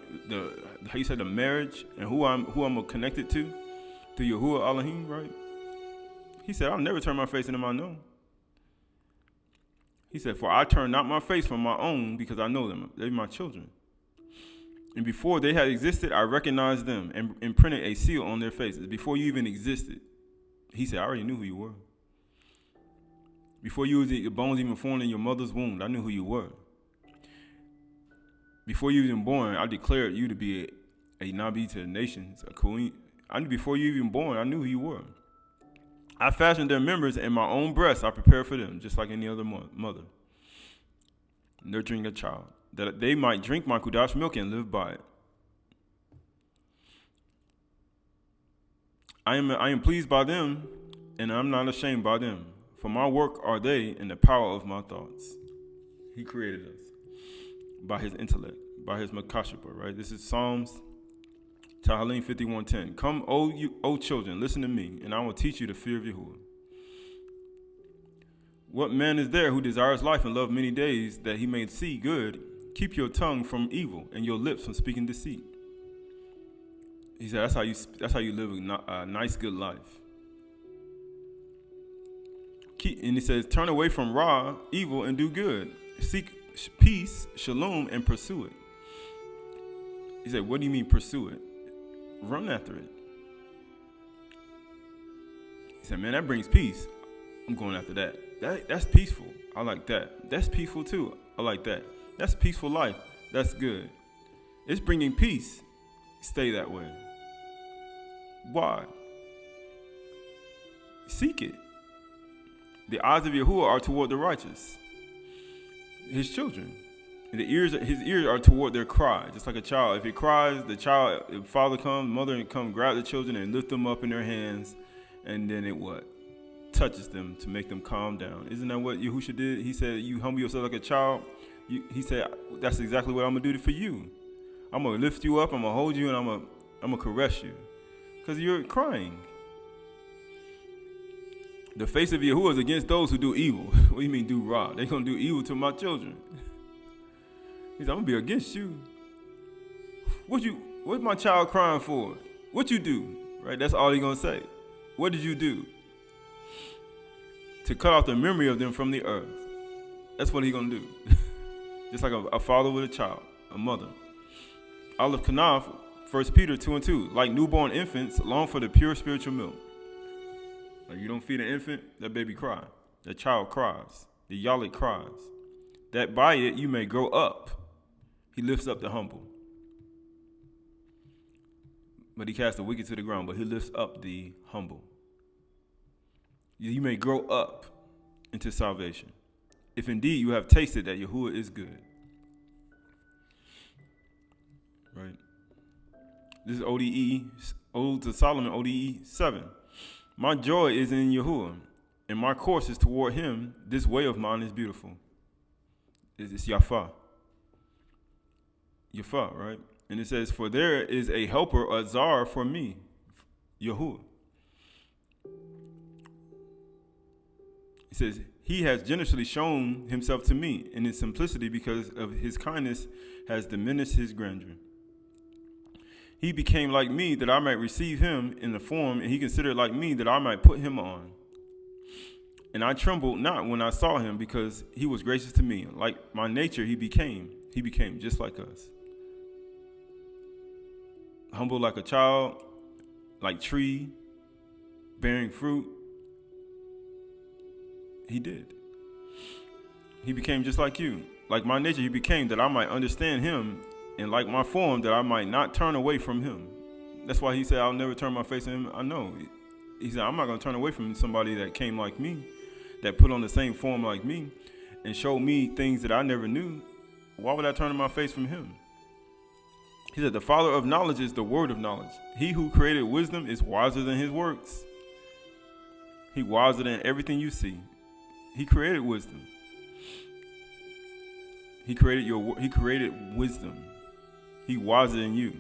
how you said the marriage and who I'm connected to Yahuwah Elohim, right? He said, I'll never turn my face into my own. He said, for I turn not my face from my own because I know them. They're my children. And before they had existed, I recognized them and imprinted a seal on their faces. Before you even existed, he said, I already knew who you were. Before your bones even formed in your mother's womb, I knew who you were. Before you were even born, I declared you to be a Nabi to the nations, a Queen. Before you even born, I knew who you were. I fashioned their members in my own breast. I prepared for them, just like any other mother, nurturing a child, that they might drink my Kudash milk and live by it. I am pleased by them, and I'm not ashamed by them. For my work are they in the power of my thoughts. He created us by his intellect, by his makashapa, right? This is Psalms Tehillim 51:10. Come, O children, listen to me, and I will teach you the fear of Yahuwah. What man is there who desires life and love many days, that he may see good? Keep your tongue from evil and your lips from speaking deceit. He said, that's how you live a nice, good life. And he says, turn away from evil, and do good. Seek peace, shalom, and pursue it. He said, what do you mean pursue it? Run after it. He said, man, that brings peace. I'm going after that. That's peaceful. I like that. That's peaceful too. I like that. That's peaceful life. That's good. It's bringing peace. Stay that way. Why? Seek it. The eyes of Yahuwah are toward the righteous, his children. And his ears are toward their cry, just like a child. If it cries, if father comes, mother come, grab the children and lift them up in their hands, and then it what? Touches them to make them calm down. Isn't that what Yahusha did? He said, you humble yourself like a child. He said, that's exactly what I'm going to do for you. I'm going to lift you up, I'm going to hold you, and I'm going to caress you. Because you're crying. The face of Yahuwah is against those who do evil. What do you mean do ra? They're going to do evil to my children. He said, I'm going to be against you. What's my child crying for? What you do? Right? That's all he's going to say. What did you do? To cut off the memory of them from the earth. That's what he's going to do. Just like a father with a child, a mother. Aleph Kanaf, 1 Peter 2:2. Like newborn infants, long for the pure spiritual milk. Like you don't feed an infant, that baby cries. That child cries. The Yalik cries. That by it you may grow up. He lifts up the humble. But he casts the wicked to the ground, but he lifts up the humble. You may grow up into salvation. If indeed you have tasted that Yahuwah is good. Right? This is Ode to Solomon, ODE 7. My joy is in Yahuwah, and my course is toward him. This way of mine is beautiful. It's Yafa. Yafa, right? And it says, for there is a helper, a czar for me, Yahuwah. It says, he has generously shown himself to me in his simplicity, because of his kindness has diminished his grandeur. He became like me that I might receive him in the form, and he considered like me that I might put him on. And I trembled not when I saw him, because he was gracious to me. Like my nature he became just like us. Humble like a child, like tree, bearing fruit. He did. He became just like you. Like my nature he became, that I might understand him, and like my form, that I might not turn away from him. That's why he said, I'll never turn my face on him. I know. He said, I'm not going to turn away from somebody that came like me, that put on the same form like me, and showed me things that I never knew. Why would I turn my face from him? He said, the father of knowledge is the word of knowledge. He who created wisdom is wiser than his works. He wiser than everything you see. He created wisdom. He created wisdom. He wiser than you.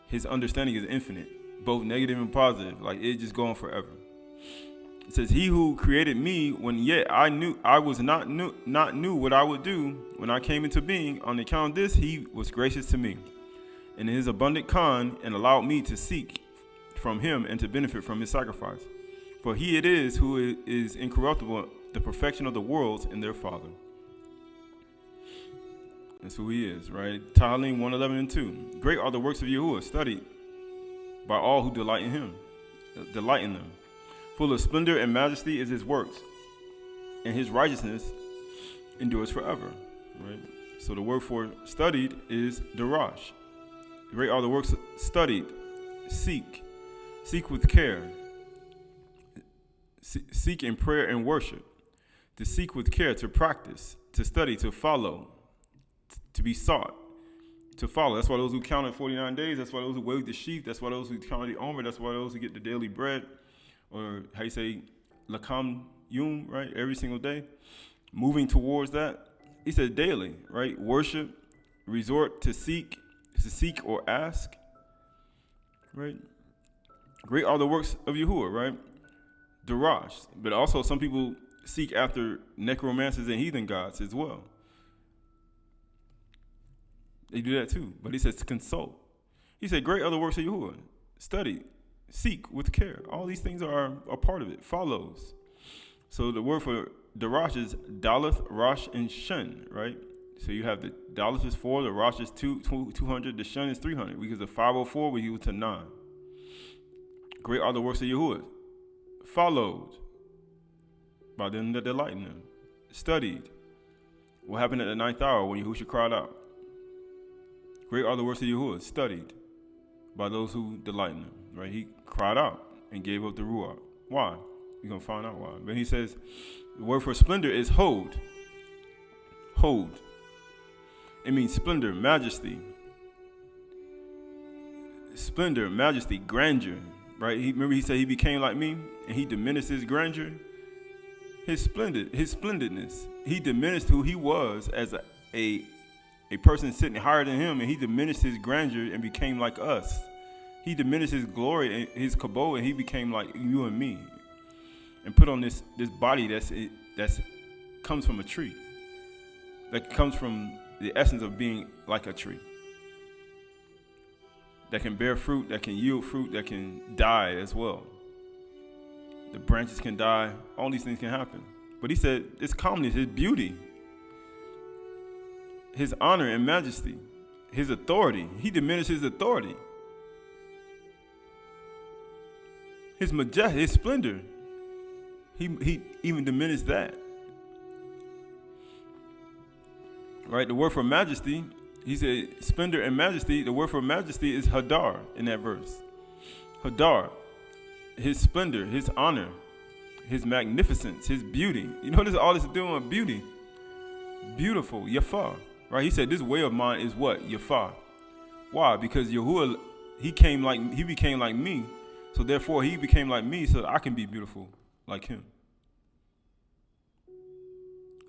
His understanding is infinite, both negative and positive. Like it just going forever. It says, he who created me when yet I was not knew what I would do when I came into being. On account of this, he was gracious to me and in his abundant kind, and allowed me to seek from him and to benefit from his sacrifice. For he it is who is incorruptible, the perfection of the worlds and their father. That's who he is, right? Tehillim 1:11 and 2. Great are the works of Yahuwah, studied by all who delight in him, delight in them. Full of splendor and majesty is his works, and his righteousness endures forever. Right? So the word for studied is darash. Great are the works studied, seek with care, seek in prayer and worship, to seek with care, to practice, to study, to follow, to be sought, to follow. That's why those who counted 49 days, that's why those who wave the sheep, that's why those who counted the omer, that's why those who get the daily bread, or how you say, lakam yum, right? Every single day, moving towards that. He said daily, right? Worship, resort to seek or ask, right? Great are the works of Yahuwah, right? Darash. But also some people seek after necromancers and heathen gods as well. They do that too. But he says to consult. He said, great are the works of Yahuwah. Study. Seek with care. All these things are a part of it. Follows. So the word for darash is daleth, rosh, and shun, right? So you have the daleth is 4, the rosh is 200, the shun is 300. Because the 504 we use to 9. Great are the works of Yahuwah. Followed by them that delight in them. Studied. What happened at the 9th hour when Yahushua cried out? Great are the works of Yahuwah. Studied by those who delight in them. Right? He cried out and gave up the ruach. Why? We're going to find out why. But he says the word for splendor is hold. Hold. It means splendor, majesty. Splendor, majesty, grandeur. Right? Remember he said he became like me and he diminished his grandeur. His splendidness. He diminished who he was as a person sitting higher than him, and he diminished his grandeur and became like us. He diminished his glory and his kabod, and he became like you and me, and put on this body that's comes from a tree, that comes from the essence of being like a tree, that can bear fruit, that can yield fruit, that can die as well. The branches can die. All these things can happen. But he said his calmness, his beauty, his honor and majesty, his authority. He diminished his authority. His majesty, his splendor. He even diminished that. Right? The word for majesty, he said splendor and majesty. The word for majesty is hadar in that verse. Hadar. His splendor, his honor, his magnificence, his beauty. You know, all this is doing with beauty. Beautiful, yafah. Right? He said this way of mine is what? Yafah. Why? Because Yahuwah, he became like me. So therefore he became like me so that I can be beautiful like him.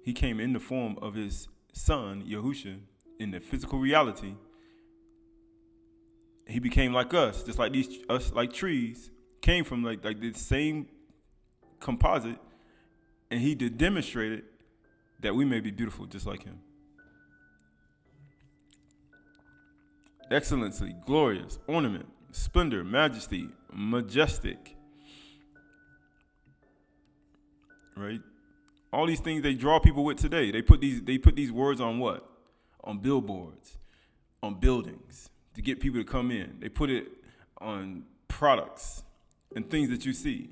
He came in the form of his son, Yahushua, in the physical reality. He became like us, just like us like trees, came from like the same composite, and he demonstrated that we may be beautiful just like him. Excellency, glorious, ornament, splendor, majesty, majestic. Right? All these things they draw people with today. They put these words on what? On billboards, on buildings to get people to come in. They put it on products and things that you see.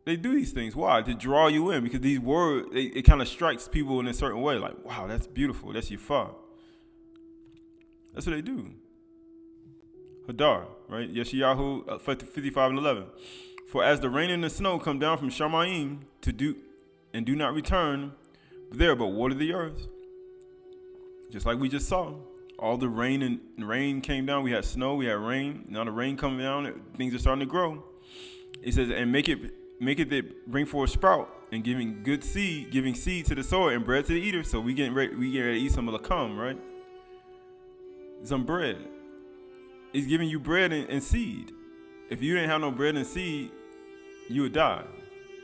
They do these things. Why? To draw you in, because these words, it kind of strikes people in a certain way. Like, wow, that's beautiful. That's yafah. That's what they do. Hadar, right? Yeshayahu 55:11. For as the rain and the snow come down from Shamayim do not return there, but water the earth. Just like we just saw. All the rain came down. We had snow, we had rain. Now the rain coming down, things are starting to grow. It says, and make it that bring forth sprout, and giving seed to the sower and bread to the eater. So we get ready to eat some of the lakam, right? Some bread. is giving you bread and seed. If you didn't have no bread and seed, you would die.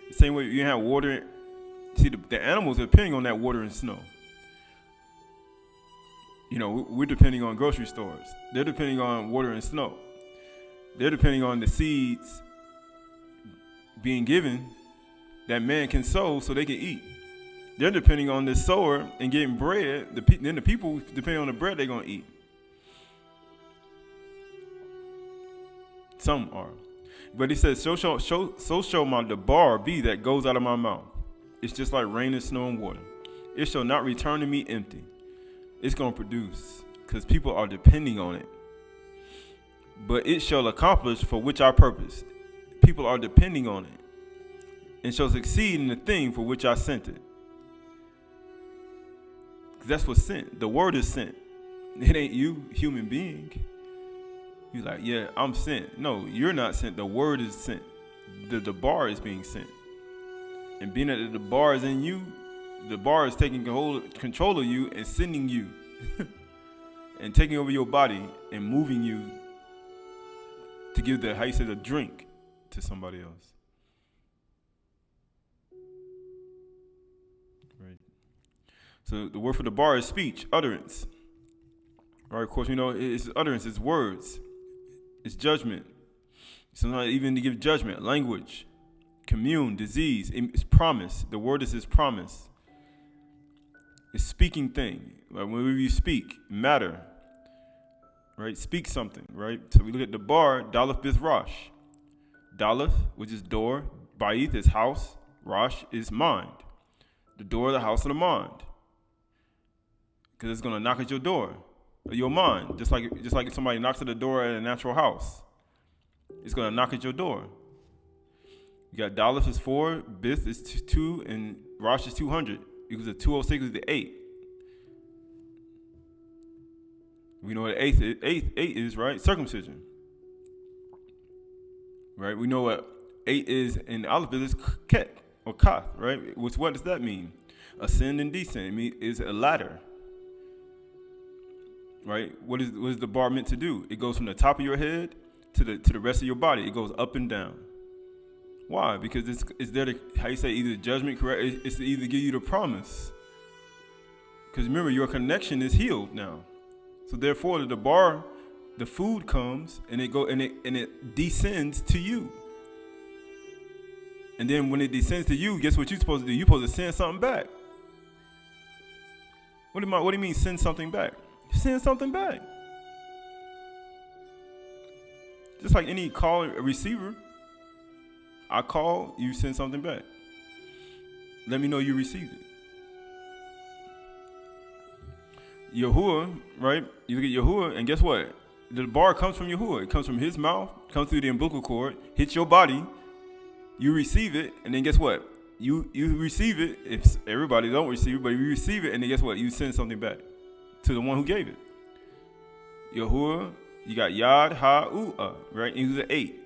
The same way you didn't have water. See, the animals are depending on that water and snow. We're depending on grocery stores. They're depending on water and snow. They're depending on the seeds being given that man can sow so they can eat. They're depending on the sower and getting bread. Then the people, depending on the bread, they're going to eat. Some are. But he says, so shall my debar be that goes out of my mouth. It's just like rain and snow and water. It shall not return to me empty. It's going to produce because people are depending on it. But it shall accomplish for which I purpose. People are depending on it. And shall succeed in the thing for which I sent it. Because that's what's sent. The word is sent. It ain't you, human being. You're like, yeah, I'm sent. No, you're not sent. The word is sent. The bar is being sent. And being that the bar is in you, the bar is taking control of you and sending you. And taking over your body and moving you to give the drink to somebody else. Right. So the word for the bar is speech, utterance. Right, of course, it's utterance, it's words, it's judgment. Sometimes even to give judgment, language, commune, disease, it's promise. The word is his promise. It's speaking thing. Right? Whenever you speak, matter. Right? Speak something, right? So we look at the bar, Daleth Bith Rosh. Daleth, which is door, Ba'ith is house, Rosh is mind. The door of the house of the mind. Because it's going to knock at your door. Your mind, just like if somebody knocks at the door at a natural house, it's going to knock at your door. You got Daleth is 4, Bith is 2, and Rosh is 200. Equals to 206 is the 8. We know what eight is, right? Circumcision. Right? We know what 8 is in Aleph is ket or kath, right? What does that mean? Ascend and descend. It means it's a ladder. Right? What is the bar meant to do? It goes from the top of your head to the rest of your body. It goes up and down. Why? Because it's there to, either judgment, correct? It's to either give you the promise. Because remember, your connection is healed now. So therefore, the bar, the food comes and it descends to you. And then when it descends to you, guess what you're supposed to do? You're supposed to send something back. What do you mean send something back? Send something back. Just like any call a receiver. I call, you send something back. Let me know you received it. Yahuwah, right? You look at Yahuwah, and guess what? The bar comes from Yahuwah. It comes from his mouth, comes through the umbilical cord, hits your body. You receive it, and then guess what? You receive it. If everybody don't receive it, but you receive it, and then guess what? You send something back to the one who gave it. Yahuwah, you got Yad Ha-U-Ah, right? It was an 8.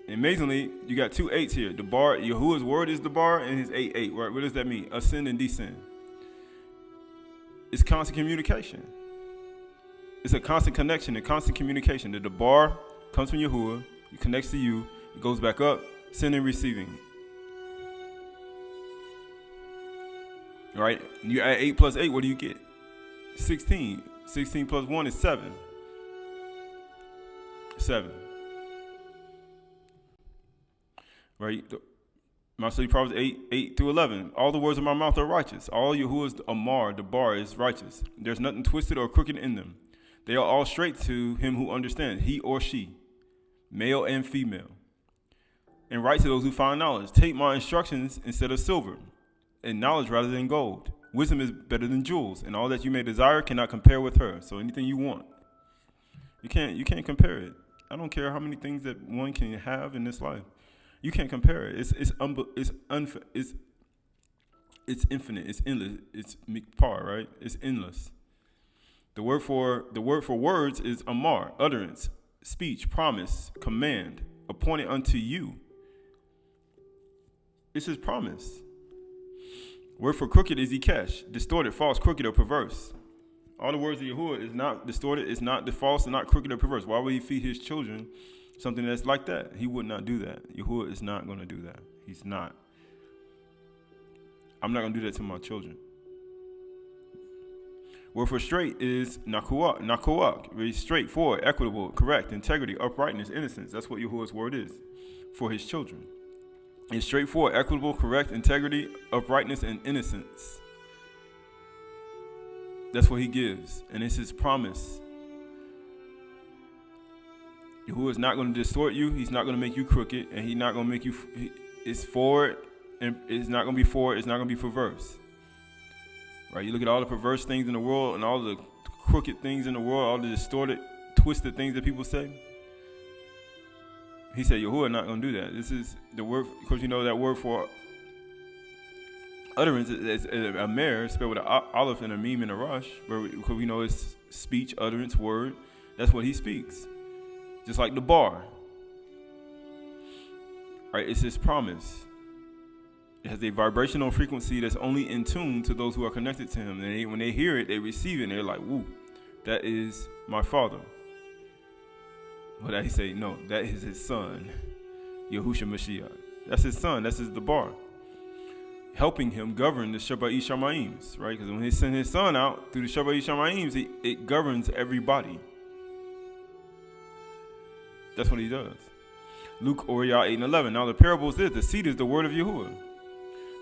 Amazingly, you got 2 8s here. The bar, Yahuwah's word is the bar, and his 8, right? What does that mean? Ascend and descend. It's constant communication. It's a constant connection, a constant communication. The bar comes from Yahuwah, it connects to you, it goes back up, sending and receiving. Right? You add 8 plus 8, what do you get? 16. 16 plus 1 is 7. 7. Right? Matthew Proverbs 8 through 11. All the words of my mouth are righteous. All Yahuwah's Amar, the bar, is righteous. There's nothing twisted or crooked in them. They are all straight to him who understands, he or she, male and female. And write to those who find knowledge. Take my instructions instead of silver, and knowledge rather than gold. Wisdom is better than jewels, and all that you may desire cannot compare with her. So anything you want, you can't compare it. I don't care how many things that one can have in this life. You can't compare it. It's infinite. It's endless. It's mikpar, right? It's endless. The word for words is amar, utterance, speech, promise, command, appointed unto you. It's his promise. Word for crooked is ikesh, distorted, false, crooked, or perverse. All the words of Yahuwah is not distorted, it's not false, it's not crooked or perverse. Why would he feed his children something that's like that? He would not do that. Yahuwah is not going to do that. He's not. I'm not going to do that to my children. Word for straight is nakuak, very straightforward, equitable, correct, integrity, uprightness, innocence. That's what Yahuwah's word is for his children. It's straightforward, equitable, correct, integrity, uprightness, and innocence. That's what he gives, and it's his promise. Yahuwah is not going to distort you. He's not going to make you crooked, and he's not going to make you. It's forward, and it's not going to be forward. It's not going to be perverse. Right? You look at all the perverse things in the world, and all the crooked things in the world, all the distorted, twisted things that people say. He said, Yahuwah not going to do that. This is the word, because you know that word for utterance is a mer, spelled with an aleph and a meme and a rush, because we know it's speech, utterance, word. That's what he speaks. Just like the bar. Right? It's his promise. It has a vibrational frequency that's only in tune to those who are connected to him. And when they hear it, they receive it, and they're like, woo, that is my father. But he say, no, that is his son, Yahushua Mashiach. That's his son. That's his Debar. Helping him govern the Shabbat Shamayim, right? Because when he sent his son out through the Shabbat Shamayim, it governs everybody. That's what he does. Luke 8:11. Now the parable is this: the seed is the word of Yahuwah.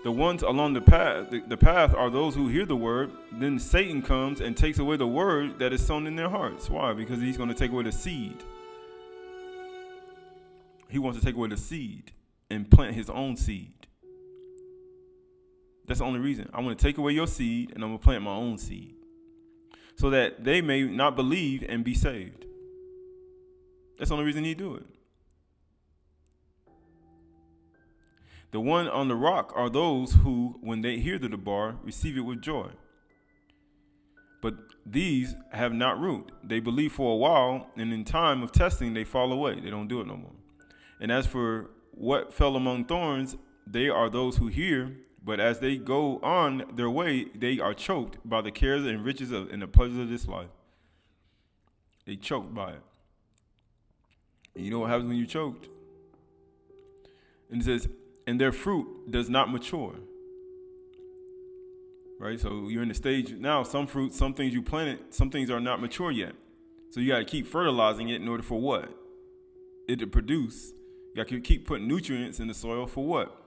The ones along the path are those who hear the word. Then Satan comes and takes away the word that is sown in their hearts. Why? Because he's going to take away the seed. He wants to take away the seed and plant his own seed. That's the only reason. I want to take away your seed, and I'm going to plant my own seed, so that they may not believe and be saved. That's the only reason he do it. The one on the rock are those who, when they hear the Debar, receive it with joy. But these have not root. They believe for a while, and in time of testing, they fall away. They don't do it no more. And as for what fell among thorns, they are those who hear, but as they go on their way, they are choked by the cares and riches and the pleasures of this life. They choked by it. And you know what happens when you choked? And it says, and their fruit does not mature. Right? So you're in the stage now, some fruits, some things you planted, some things are not mature yet. So you got to keep fertilizing it in order for what? It to produce. You got to keep putting nutrients in the soil for what?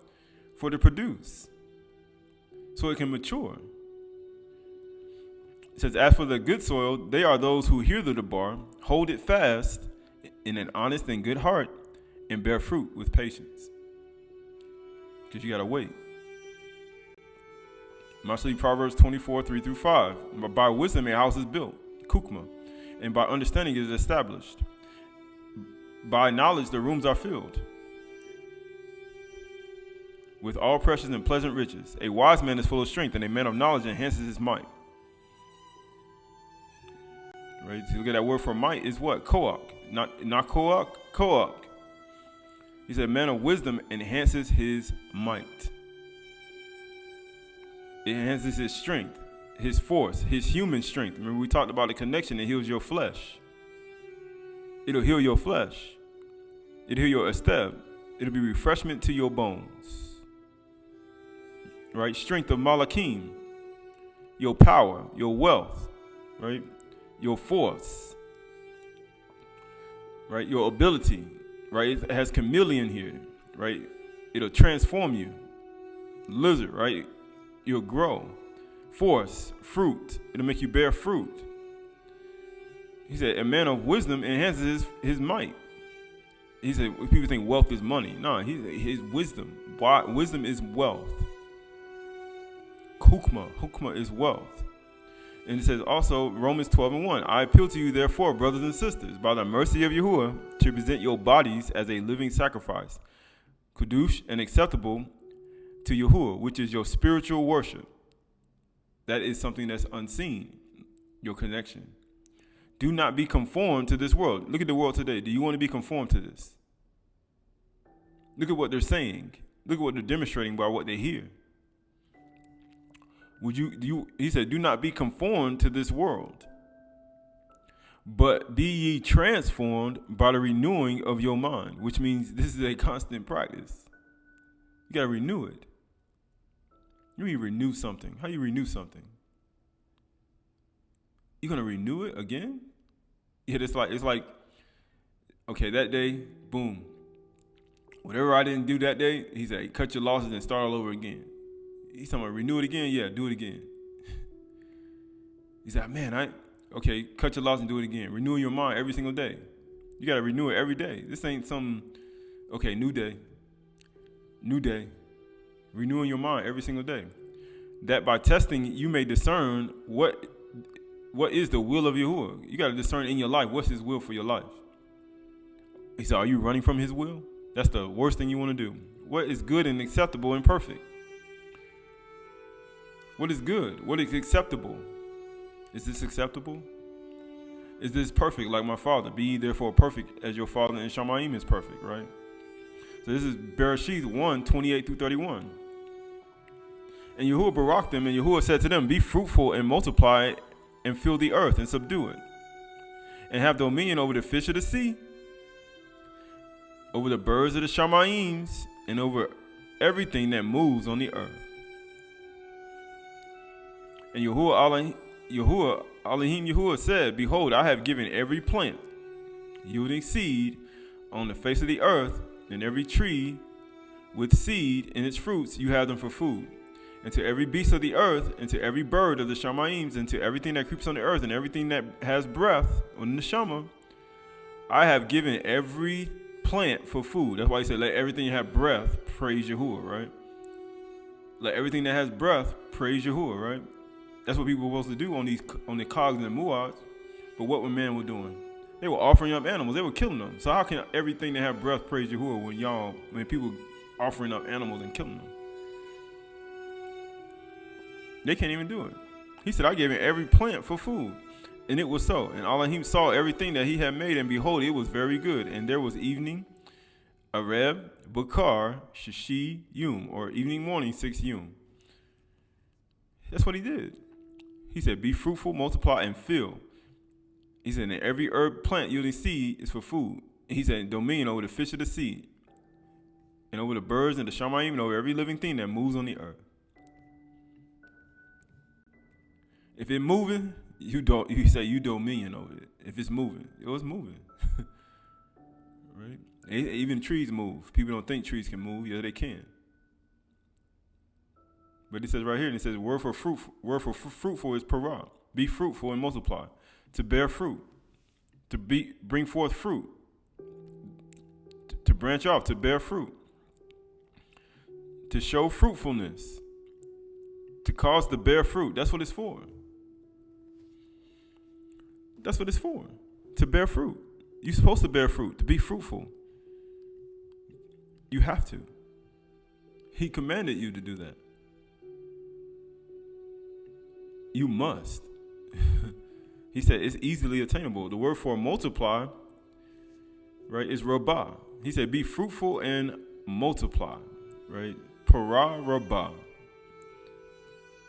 For it to produce. So it can mature. It says, as for the good soil, they are those who hear the Debar, hold it fast in an honest and good heart, and bear fruit with patience. Because you got to wait. Mostly Proverbs 24:3-5. By wisdom a house is built, kukma, and by understanding it is established. By knowledge the rooms are filled with all precious and pleasant riches. A wise man is full of strength, and a man of knowledge enhances his might. Right? So look at that word for might is what? Koach. Not koach, koach. He said, man of wisdom enhances his might. It enhances his strength, his force, his human strength. Remember we talked about the connection that heals your flesh. It'll heal your flesh. It'll heal your esteb. It'll be refreshment to your bones. Right? Strength of Malachim. Your power, your wealth, right? Your force, right? Your ability, right? It has chameleon here, right? It'll transform you. Lizard, right? You'll grow. Force, fruit. It'll make you bear fruit. He said, a man of wisdom enhances his might. He said, people think wealth is money. No, his wisdom. Wisdom is wealth. Hukmah is wealth. And it says also, Romans 12:1, I appeal to you, therefore, brothers and sisters, by the mercy of Yahuwah, to present your bodies as a living sacrifice, kudush and acceptable to Yahuwah, which is your spiritual worship. That is something that's unseen, your connection. Do not be conformed to this world. Look at the world today. Do you want to be conformed to this? Look at what they're saying. Look at what they're demonstrating by what they hear. He said, do not be conformed to this world, but be ye transformed by the renewing of your mind, which means this is a constant practice. You got to renew it. You renew something. How you renew something? You're going to renew it again? Yeah, it's like, okay, that day, boom. Whatever I didn't do that day, he said, cut your losses and start all over again. He's talking about renew it again? Yeah, do it again. He said, man, okay, cut your losses and do it again. Renew your mind every single day. You got to renew it every day. This ain't some, okay, new day. Renewing your mind every single day. That by testing, you may discern what is the will of Yahuwah. You got to discern in your life what's his will for your life. He said, are you running from his will? That's the worst thing you want to do. What is good and acceptable and perfect? What is good? What is acceptable? Is this acceptable? Is this perfect like my Father? Be ye therefore perfect as your Father in Shamayim is perfect, right? So this is Bereshit 1:28-31. And Yahuwah baraked them, and Yahuwah said to them, be fruitful and multiply and fill the earth and subdue it, and have dominion over the fish of the sea, over the birds of the Shamayims, and over everything that moves on the earth. And Yahuwah said, behold, I have given every plant yielding seed on the face of the earth, and every tree with seed in its fruits, you have them for food. And to every beast of the earth, and to every bird of the Shamayims, and to everything that creeps on the earth, and everything that has breath on the Shama, I have given every plant for food. That's why he said, let everything have breath praise Yahuwah, right? Let everything that has breath praise Yahuwah, right? That's what people were supposed to do on the Chags and the Muads. But what were men were doing? They were offering up animals. They were killing them. So how can everything that have breath praise Yahuwah when people offering up animals and killing them? They can't even do it. He said, I gave him every plant for food. And it was so. And Elohim saw everything that he had made, and behold, it was very good. And there was evening, Areb, Bakar, Shashi, Yum, or evening, morning, 6 Yum. That's what he did. He said, be fruitful, multiply, and fill. He said, and every herb plant yielding seed is for food. And he said, dominion over the fish of the sea, and over the birds and the shamayim, and over every living thing that moves on the earth. If it's moving, you say you dominion over it. If it's moving, it was moving. Right? Even trees move. People don't think trees can move. Yeah, they can. But it says right here, and it says, word for fruitful is Parach. Be fruitful and multiply. To bear fruit. To bring forth fruit. To branch off, to bear fruit. To show fruitfulness. To cause to bear fruit. That's what it's for. That's what it's for. To bear fruit. You're supposed to bear fruit. To be fruitful. You have to. He commanded you to do that. You must. He said it's easily attainable. The word for multiply, right, is rabah. He said be fruitful and multiply, right? Parah rabah.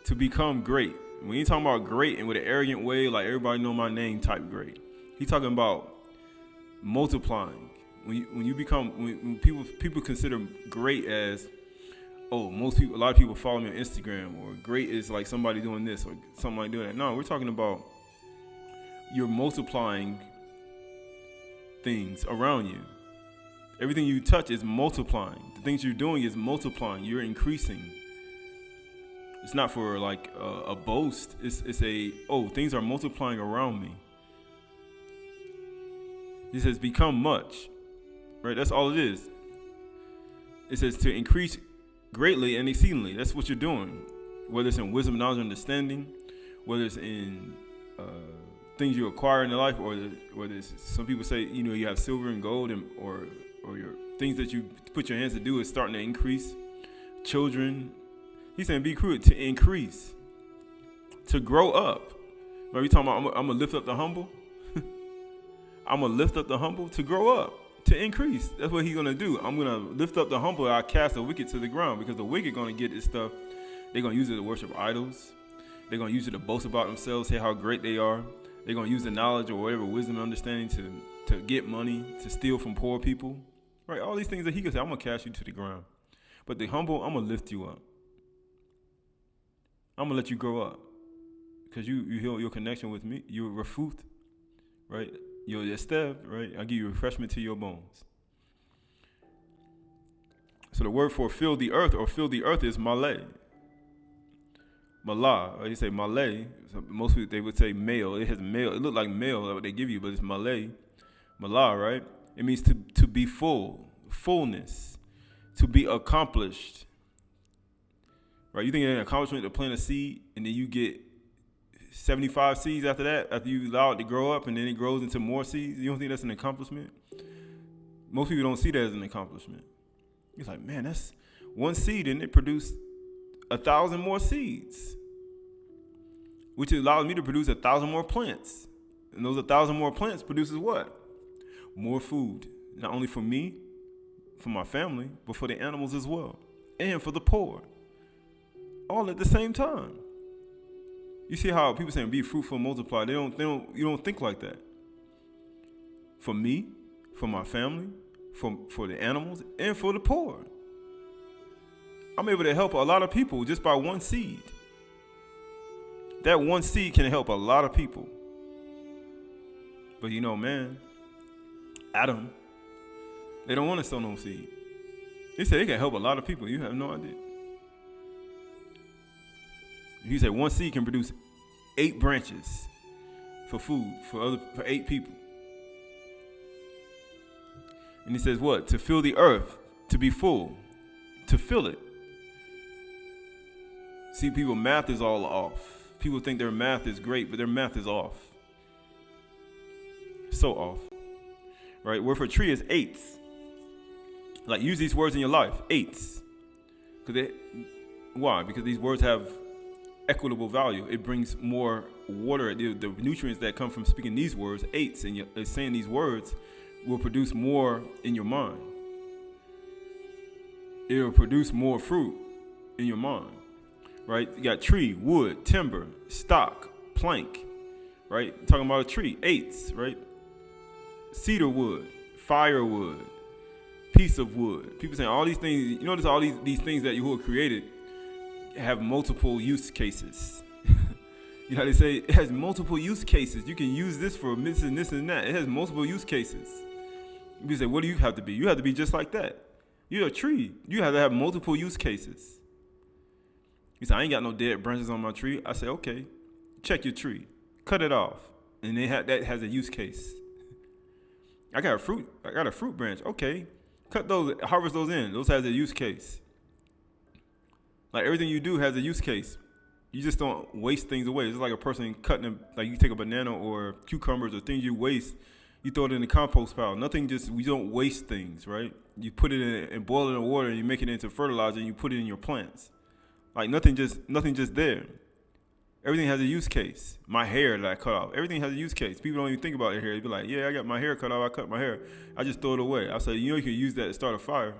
To become great. When you're talking about great and with an arrogant way, like everybody know my name type great. He's talking about multiplying. When people consider great as, a lot of people follow me on Instagram, or great is like somebody doing this or somebody doing that. No, we're talking about you're multiplying things around you. Everything you touch is multiplying. The things you're doing is multiplying. You're increasing. It's not for like a boast. It's things are multiplying around me. He says become much. Right? That's all it is. It says to increase greatly and exceedingly. That's what you're doing. Whether it's in wisdom, knowledge, understanding, whether it's in things you acquire in your life, or whether it's, some people say, you have silver and gold, or your things that you put your hands to do is starting to increase. Children, he's saying be crude, to increase, to grow up. Are you talking about I'm gonna lift up the humble? I'm gonna lift up the humble to grow up. To increase. That's what he's going to do. I'm going to lift up the humble. I cast the wicked to the ground, because the wicked going to get this stuff. They're going to use it to worship idols. They're going to use it to boast about themselves, say how great they are. They're going to use the knowledge or whatever wisdom and understanding to get money, to steal from poor people. Right? All these things that he can say, I'm going to cast you to the ground. But the humble, I'm going to lift you up. I'm going to let you grow up. Because you heal your connection with me. You're refuth, right? You're estev, right? I'll give you refreshment to your bones. So the word for fill the earth or fill the earth is malay. Malah, or you say malay. So most people, they would say male. It has male. It looked like male, what they give you, but it's malay. Malah, right? It means to be full, fullness, to be accomplished. Right? You think an accomplishment to plant a seed and then you get 75 seeds after that, after you allow it to grow up and then it grows into more seeds? You don't think that's an accomplishment? Most people don't see that as an accomplishment. It's like, man, that's one seed and it produced 1,000 more seeds, which allows me to produce 1,000 more plants. And those 1,000 more plants produces what? More food, not only for me, for my family, but for the animals as well, and for the poor, all at the same time. You see how people saying be fruitful and multiply. You don't think like that. For me, for my family, for the animals, and for the poor. I'm able to help a lot of people just by one seed. That one seed can help a lot of people. But man, Adam, they don't want to sow no seed. They say they can help a lot of people. You have no idea. He said one seed can produce 8 branches for food for 8 people. And he says what? To fill the earth, to be full, to fill it. See, people, math is all off. People think their math is great, but their math is off. So off. Right? Word for tree is 8ths. Like, use these words in your life. 8ths. Why? Because these words have equitable value. It brings more water. The nutrients that come from speaking these words, 8ths, and saying these words will produce more in your mind. It will produce more fruit in your mind. Right? You got tree, wood, timber, stock, plank. Right? Talking about a tree, 8ths, right? Cedar wood, firewood, piece of wood. People saying all these things. You notice all these things that Yahuwah created have multiple use cases. You know how they say it has multiple use cases. You can use this for this and this and that. It has multiple use cases. You say, what do you have to be? You have to be just like that. You're a tree. You have to have multiple use cases. You say, I ain't got no dead branches on my tree. I say, okay, check your tree. Cut it off. And that has a use case. I got a fruit branch. Okay. Cut those, harvest those in. Those has a use case. Like everything you do has a use case. You just don't waste things away. It's like a person cutting them, like you take a banana or cucumbers or things you waste, you throw it in the compost pile. We don't waste things, right? You put it in and boil it in water and you make it into fertilizer and you put it in your plants. Like nothing just there. Everything has a use case. My hair that I cut off, everything has a use case. People don't even think about their hair. They be like, yeah, I got my hair cut off. I cut my hair. I just throw it away. I say, you can use that to start a fire.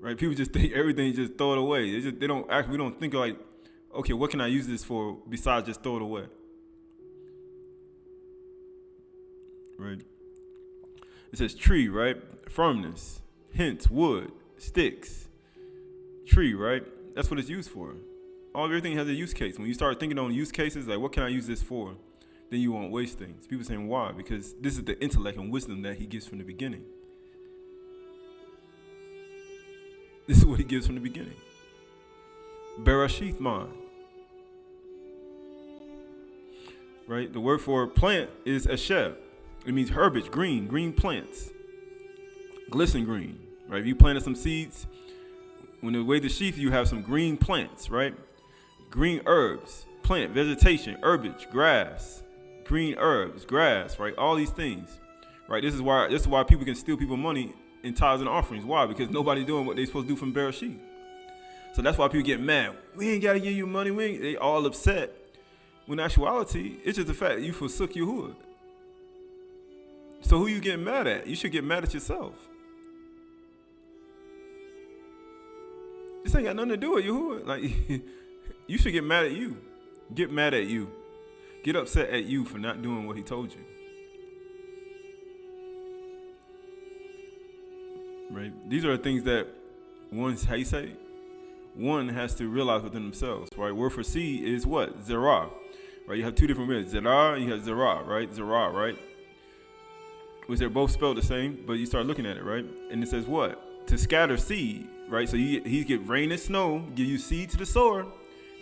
Right? People just think everything, just throw it away. We don't think like, okay, what can I use this for besides just throw it away? Right? It says tree, right? Firmness, hence, wood, sticks, tree, right? That's what it's used for. Everything has a use case. When you start thinking on use cases, like what can I use this for? Then you won't waste things. People saying why? Because this is the intellect and wisdom that he gives from the beginning. This is what he gives from the beginning. Bereshith mind. Right? The word for plant is eshev. It means herbage, green plants. Glisten green. Right? If you planted some seeds, when they weigh the sheath, you have some green plants, right? Green herbs, plant, vegetation, herbage, grass, green herbs, grass, right? All these things, right? This is why people can steal people money in tithes and offerings. Why? Because nobody's doing what they're supposed to do from Bereshith. So that's why people get mad. We ain't got to give you money. They all upset. When in actuality, it's just the fact that you forsook Yahuwah. So who you getting mad at? You should get mad at yourself. This ain't got nothing to do with Yahuwah. Like, you should get mad at you. Get mad at you. Get upset at you for not doing what he told you. Right? These are the things that one has to realize within themselves, right? Word for seed is what? Zerah. Right? You have two different words. Zerah, you have Zerah, right? Zerah, right? Which they're both spelled the same, but you start looking at it, right? And it says what? To scatter seed, right? So he get rain and snow, give you seed to the sower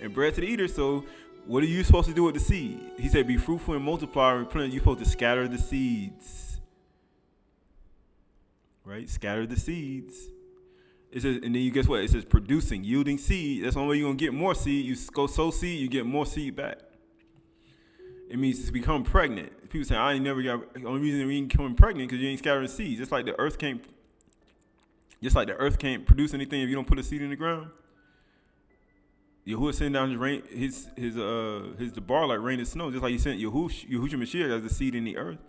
and bread to the eater. So what are you supposed to do with the seed? He said, be fruitful and multiply and replenish. You're supposed to scatter the seeds. Right? Scatter the seeds. It says, and then you guess what? It says producing, yielding seed. That's the only way you're going to get more seed. You go sow seed, you get more seed back. It means to become pregnant. People say, I ain't never got, the only reason we ain't becoming pregnant because you ain't scattering seeds. Just like the earth can't produce anything if you don't put a seed in the ground. Yahuwah sent down the bar like rain and snow, just like he sent Yahushua Mashiach as the seed in the earth,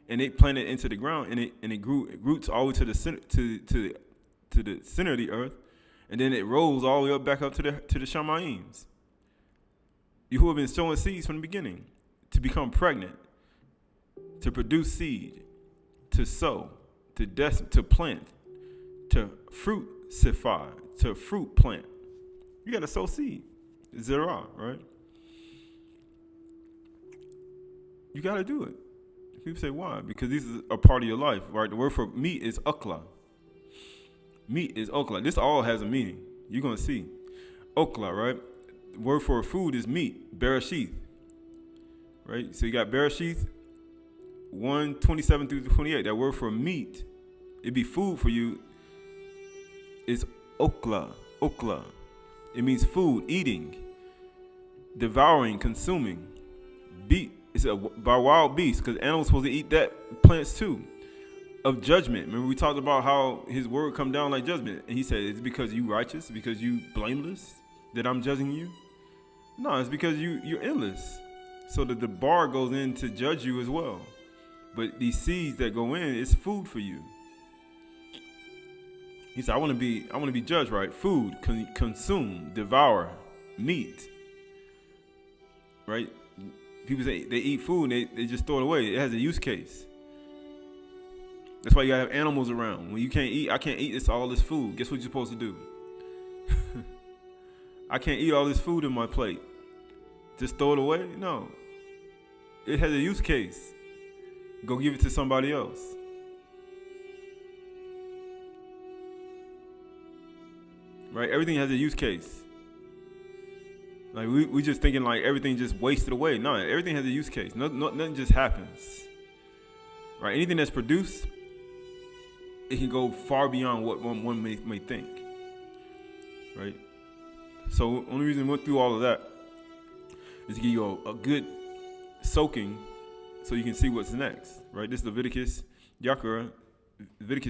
and it planted into the ground, and it grew roots all the way to the center to the center of the earth, and then it rolls all the way up back up to the Shamayims. Yahuwah been sowing seeds from the beginning to become pregnant, to produce seed, to sow, to plant, to fruitify, to fruit plant. You got to sow seed. Zerah, right? You got to do it. People say, why? Because this is a part of your life, right? The word for meat is okla. Meat is okla. This all has a meaning. You're going to see. Okla, right? The word for food is meat, bereshith. Right? So you got bereshith 1:27 through 28. That word for meat, it'd be food for you, is okla. Okla. It means food, eating, devouring, consuming. It's by wild beasts, because animals supposed to eat that, plants too. Of judgment. Remember we talked about how his word come down like judgment. And he said, it's because you righteous, because you blameless, that I'm judging you? No, it's because you're endless. So that the bar goes in to judge you as well. But these seeds that go in, it's food for you. He said, I want to be judged, right? Food, consume, devour, meat. Right? People say they eat food and they just throw it away. It has a use case. That's why you gotta have animals around. When you can't eat, I can't eat all this food. Guess what you're supposed to do? I can't eat all this food in my plate. Just throw it away? No. It has a use case. Go give it to somebody else. Right? Everything has a use case. Like we just thinking like everything just wasted away. No, everything has a use case. Nothing just happens. Right? Anything that's produced, it can go far beyond what one may think. Right? So only reason we went through all of that is to give you a good soaking so you can see what's next. Right? This is Leviticus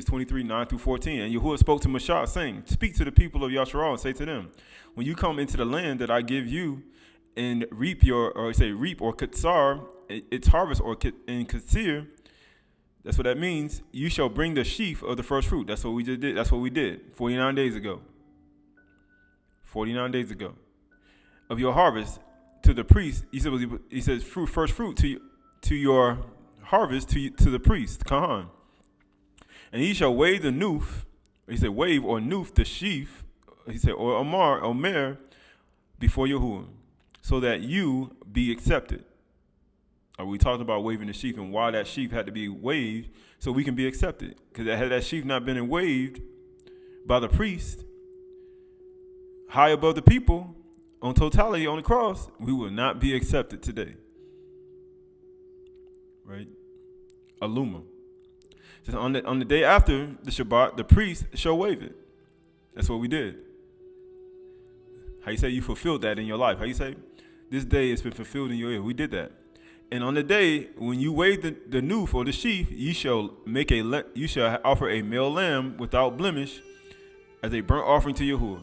23, 9 through 14. And Yahuwah spoke to Mashah, saying, speak to the people of Yasharal and say to them, when you come into the land that I give you and reap or katsar, its harvest, or in katsir, that's what that means. You shall bring the sheaf of the first fruit. That's what we just did. That's what we did 49 days ago. 49 days ago. Of your harvest to the priest. He says first fruit to your harvest to the priest, Kahan. And he shall wave the noof. He said wave or noof the sheaf. He said or omer before Yahuwah, so that you be accepted. We talked about waving the sheaf and why that sheaf had to be waved so we can be accepted. Because had that sheaf not been waved by the priest high above the people on totality on the cross, we will not be accepted today. Right? Aluma. So on the day after the Shabbat, the priest shall wave it. That's what we did. How you say you fulfilled that in your life? How you say this day has been fulfilled in your ear? We did that. And on the day when you wave the noof or the sheaf, you shall offer a male lamb without blemish as a burnt offering to Yahuwah.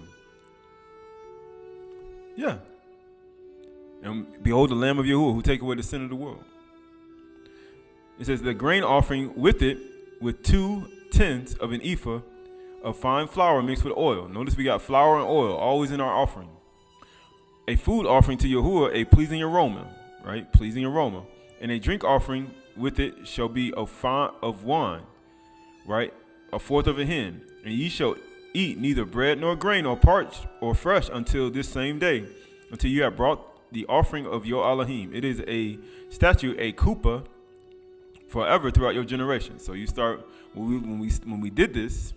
Yeah. And behold the Lamb of Yahuwah who take away the sin of the world. It says the grain offering with it, with 2/10 of an ephah of fine flour mixed with oil. Notice we got flour and oil always in our offering. a food offering to Yahuwah, a pleasing aroma, right? Pleasing aroma. And a drink offering with it shall be of wine, right? A fourth of a hin. And ye shall eat neither bread nor grain or parched or fresh until this same day, until you have brought the offering of your Elohim. It is a statute, a kuppah, forever throughout your generations. So you start, when we did this,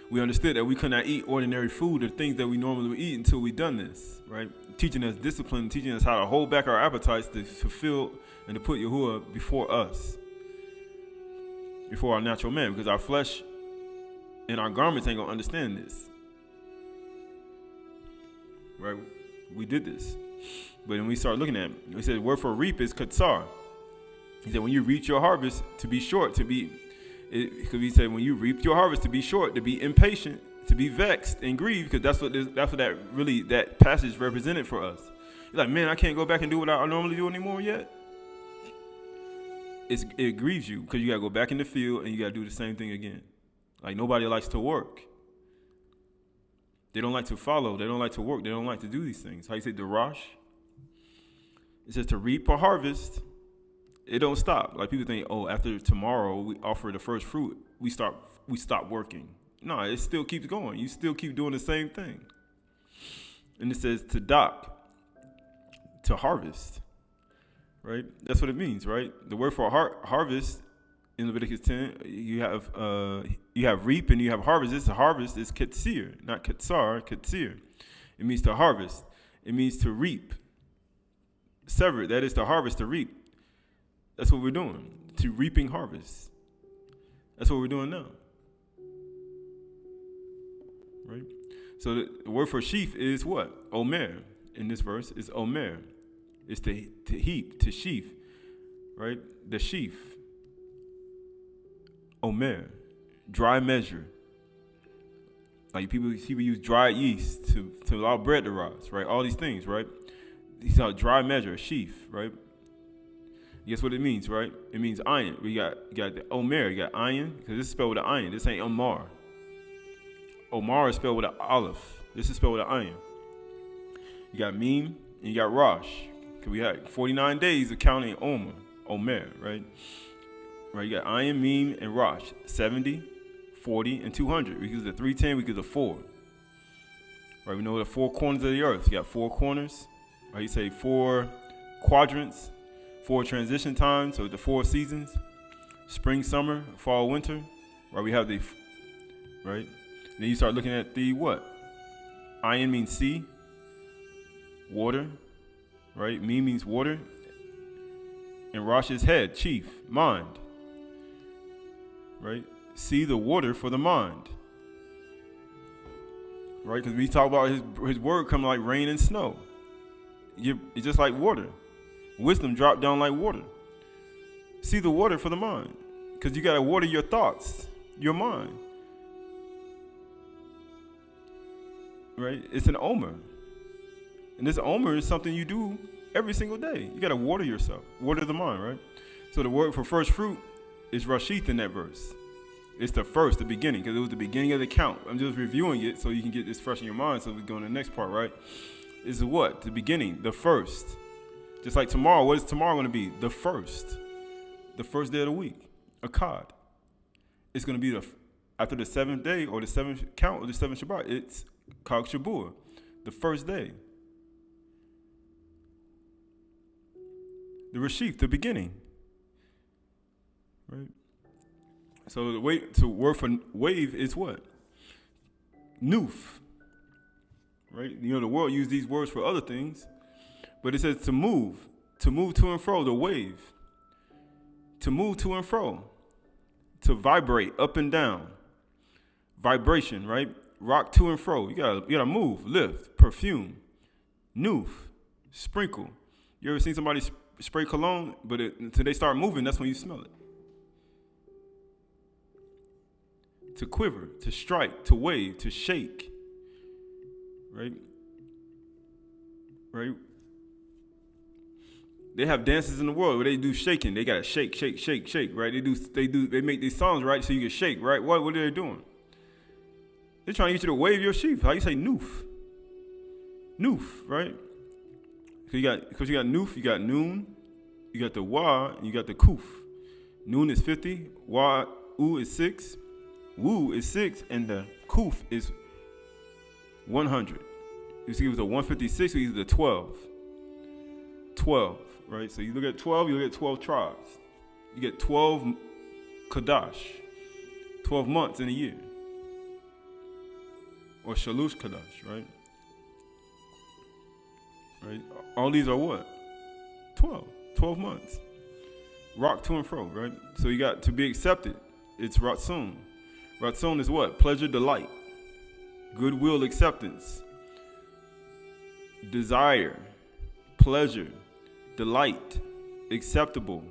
we understood that we could not eat ordinary food or things that we normally would eat until we done this, right? Teaching us discipline, teaching us how to hold back our appetites to fulfill and to put Yahuwah before us, before our natural man, because our flesh and our garments ain't gonna understand this, right? We did this, but when we start looking at it, we said the word for reap is katsar. He said when you reap your harvest, to be short, to be, because he said when you reap your harvest, to be short, to be impatient, to be vexed and grieved, because that's what that passage represented for us. It's like, man, I can't go back and do what I normally do anymore yet. It grieves you because you got to go back in the field and you got to do the same thing again. Like, nobody likes to work. They don't like to follow. They don't like to work. They don't like to do these things. How you say darash? It says to reap or harvest. It don't stop. Like, people think, oh, after tomorrow we offer the first fruit, we stop working. No, it still keeps going. You still keep doing the same thing. And it says to dock, to harvest. Right? That's what it means, right? The word for harvest in Leviticus 10, you have reap and you have harvest. This harvest is katsir, not katsar, katsir. It means to harvest. It means to reap. Sever, that is to harvest, to reap. That's what we're doing. To reaping harvest. That's what we're doing now. Right? So the word for sheaf is what? Omer. In this verse is Omer. It's to heap, to sheaf, right? The sheaf. Omer, dry measure. Like people use dry yeast to allow bread to rise, right? All these things, right? These are dry measure, sheaf, right? Guess what it means, right? It means iron. You got the Omer, you got iron, because this is spelled with an iron. This ain't Omar. Omar is spelled with an olive. This is spelled with an iron. You got Meme and you got Rosh. Because we had 49 days of counting Omer, right? Right, you got Ayin, Meme, and Rosh. 70, 40, and 200. We use the 310, we use the 4. Right, we know the 4 corners of the earth. You got 4 corners. Right, you say 4 quadrants, 4 transition times, so the 4 seasons. Spring, summer, fall, winter. Right, we have the, right? Then you start looking at the what? Ayin means sea, water. Right? Meme means water. And Rosh is head, chief, mind. Right? See the water for the mind. Right? Because we talk about his word coming like rain and snow. It's just like water. Wisdom drop down like water. See the water for the mind. Because you got to water your thoughts, your mind. Right? It's an omer. And this omer is something you do every single day. You got to water yourself, water the mind, right? So the word for first fruit is rashith in that verse. It's the first, the beginning, because it was the beginning of the count. I'm just reviewing it so you can get this fresh in your mind so we go to the next part, right? Is what? The beginning, the first. Just like tomorrow, what is tomorrow going to be? The first day of the week, a cod. It's going to be after the 7th day or the 7th count or the 7th Shabbat. It's Chag Shabua, the first day. The Rashif, the beginning. Right? So the word for wave is what? Nuf. Right? You know, the world uses these words for other things, but it says to move to and fro, the wave. To move to and fro. To vibrate up and down. Vibration, right? Rock to and fro. You gotta move, lift, perfume, nuf, sprinkle. You ever seen somebody spray cologne, but until they start moving, that's when you smell it. To quiver, to strike, to wave, to shake. Right? Right? They have dances in the world where they do shaking. They gotta shake, shake, shake, shake, right? They make these songs, right, so you can shake, right? What are they doing? They're trying to get you to wave your sheaf. How you say noof? Noof, right? Because you got Nuf, you got Noon, you got the Wa, and you got the Kuf. Noon is 50, Wa, U is 6, Wu is 6, and the Kuf is 100. You see, it was a 156, so he's the 12. 12, right? So you look at 12, you look at 12 tribes. You get 12 Chdash, 12 months in a year. Or Shaly'shy Chdash, right? Right? All these are what? 12 months. Rock to and fro, right? So you got to be accepted. It's Ratzon. Ratzon is what? Pleasure, delight. Goodwill, acceptance. Desire, pleasure, delight, acceptable,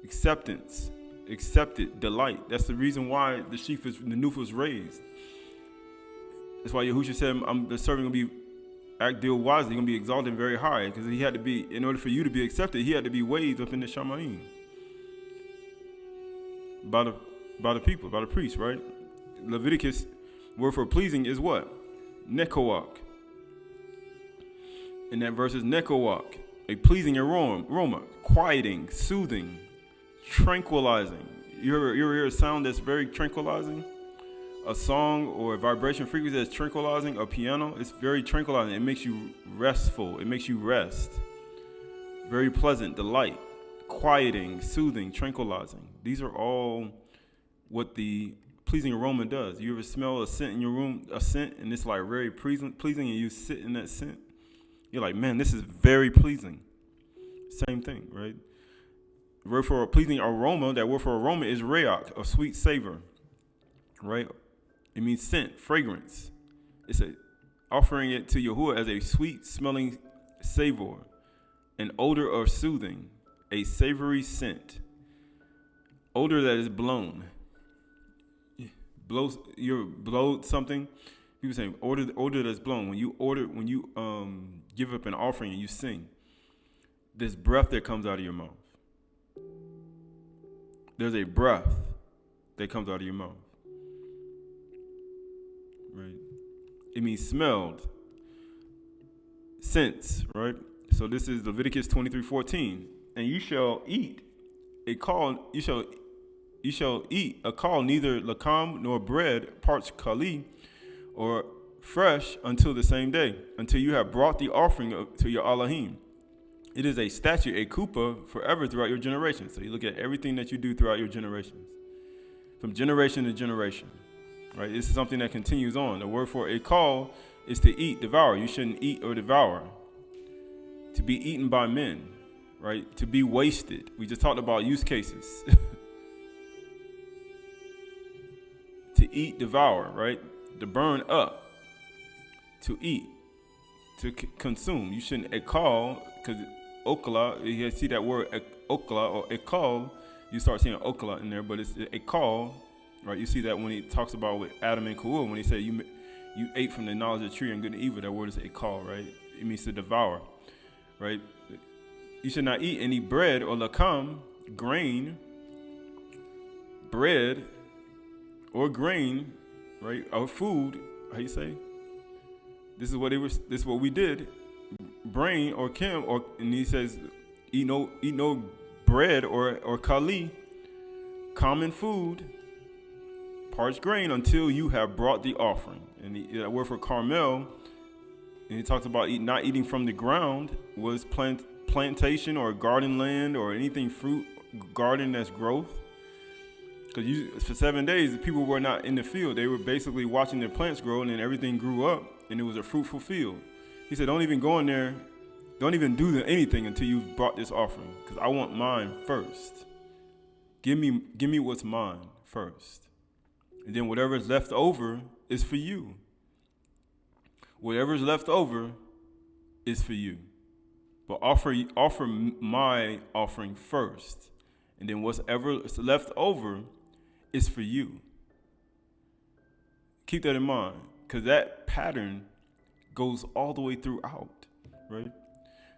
acceptance, accepted, delight. That's the reason why the Nuf was raised. That's why Yahushua said, the servant going to be act deal wisely, going to be exalted very high, because he had to be, in order for you to be accepted, he had to be raised up in the Shamayim by the people, by the priests, right? Leviticus, word for pleasing is what? Nekowak. And that verse is nekowak, a pleasing aroma, quieting, soothing, tranquilizing. You ever hear a sound that's very tranquilizing? A song or a vibration frequency that's tranquilizing, a piano, it's very tranquilizing. It makes you restful. It makes you rest. Very pleasant, delight, quieting, soothing, tranquilizing. These are all what the pleasing aroma does. You ever smell a scent in your room, a scent, and it's like very pleasing, and you sit in that scent? You're like, man, this is very pleasing. Same thing, right? The word for a pleasing aroma, that word for aroma is reach, a sweet savor, right? It means scent, fragrance. It's offering it to Yahuwah as a sweet smelling savor, an odor of soothing, a savory scent, odor that is blown. You blow something. People say odor that's blown. When you give up an offering and you sing, there's breath that comes out of your mouth. There's a breath that comes out of your mouth. Right? It means smelled. Sense, right? So this is Leviticus 23:14. And you shall eat a call, you shall eat a call, neither lakam nor bread, parched kali, or fresh until the same day, until you have brought the offering to your Elohim. It is a statute, a kuppah, forever throughout your generations. So you look at everything that you do throughout your generations, from generation to generation. Right? This is something that continues on. The word for a call is to eat, devour. You shouldn't eat or devour. To be eaten by men, right? To be wasted. We just talked about use cases. To eat, devour, right? To burn up. To eat. To consume. You shouldn't ekal, because okla, you see that word okla or ekal, you start seeing okla in there, but it's ekal, right? You see that when he talks about with Adam and Ka'ul, when he said you ate from the knowledge of the tree and good and evil, that word is ekal, right? It means to devour, right? You should not eat any bread or lakam, grain, bread or grain, right? Or food, how you say? This is what we did. Brain or kim, and he says, eat no bread or kali, common food, parched grain, until you have brought the offering. And that word for carmel, and he talks about not eating from the ground, was plantation or garden land or anything fruit garden that's growth. Because for 7 days, the people were not in the field. They were basically watching their plants grow, and then everything grew up, and it was a fruitful field. He said, don't even go in there. Don't even do anything until you've brought this offering, because I want mine first. Give me what's mine first. And then whatever is left over is for you. Whatever is left over is for you. But offer my offering first. And then whatever is left over is for you. Keep that in mind, because that pattern goes all the way throughout, right?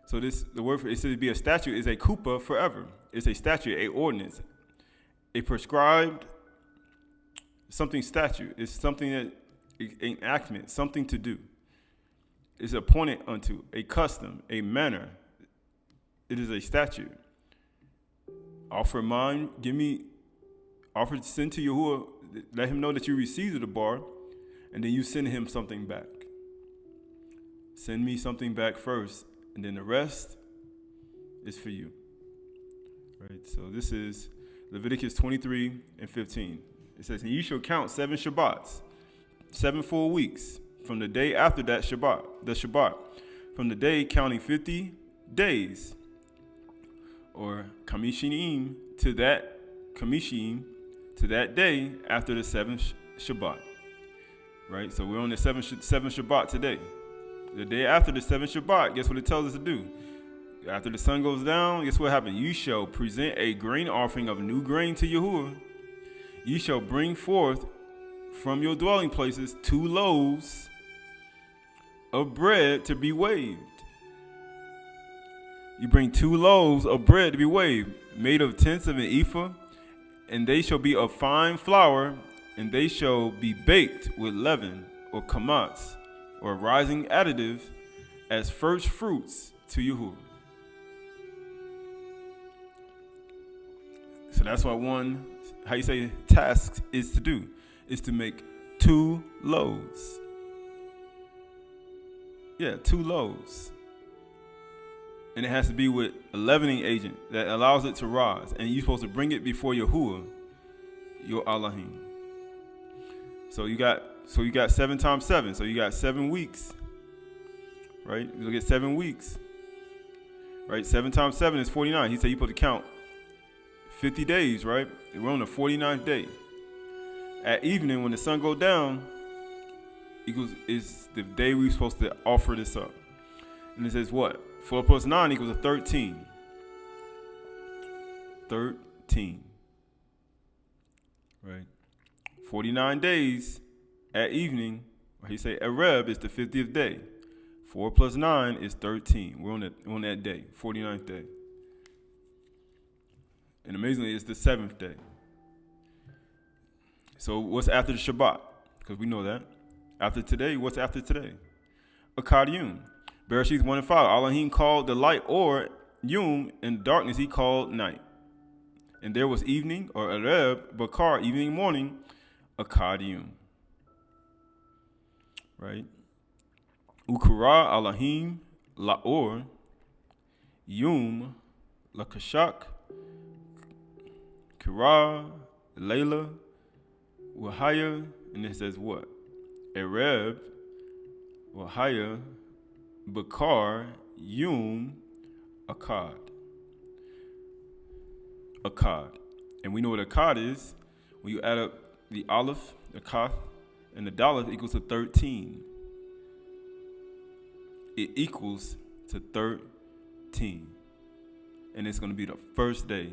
So the word for it says to be a statute is a kuppah forever. It's a statute, a ordinance, a prescribed statute. It's something that enactment, something to do. It's appointed unto a custom, a manner, it is a statute. Offer send to Yahuwah, let him know that you received the bar, and then you send him something back. Send me something back first, and then the rest is for you. Right? So this is Leviticus 23 and 15. It says, and you shall count 7 Shabbats, 7 full weeks, from the day after that Shabbat, from the day counting 50 days, or kamishim to that day after the 7th Shabbat. Right? So we're on the 7th Shabbat today. The day after the 7th Shabbat, guess what it tells us to do? After the sun goes down, guess what happened? You shall present a grain offering of new grain to Yahuwah. You shall bring forth from your dwelling places 2 loaves of bread to be waved. You bring 2 loaves of bread to be waved, made of 1/10 of an ephah, and they shall be of fine flour, and they shall be baked with leaven, or kamatz, or rising additive, as first fruits to Yahuwah. So that's what one, task is to do, is to make 2 loaves. Yeah, 2 loaves. And it has to be with a leavening agent that allows it to rise. And you're supposed to bring it before Yahuwah, your Elohim. So you got 7 times 7. So you got 7 weeks. Right? You look at 7 weeks. Right? 7 times 7 is 49. He said you're supposed to count 50 days, right? We're on the 49th day. At evening, when the sun goes down, is the day we're supposed to offer this up. And it says what? 4 plus 9 equals 13. 13. Right? 49 days at evening, or he say Areb is the 50th day. 4 plus 9 is 13. We're on that day, 49th day. And amazingly, it's the 7th day. So what's after the Shabbat? Because we know that. After today, what's after today? Akkad. Bereshith 1 and 5. Elohim called the light, or Yum, and darkness he called night. And there was evening, or Areb, Bakar, evening, morning, Akkad. Right? Ukara Elohim, Laor, Yum, Lakashak, Kira, Layla, Wahaya, and it says what? Areb, Wahaya, Bakar, Yum, Akkad. Akkad. And we know what Akkad is. When you add up the Aleph, the Kaf, and the Dalet, it equals to 13. It equals to 13. And it's going to be the first day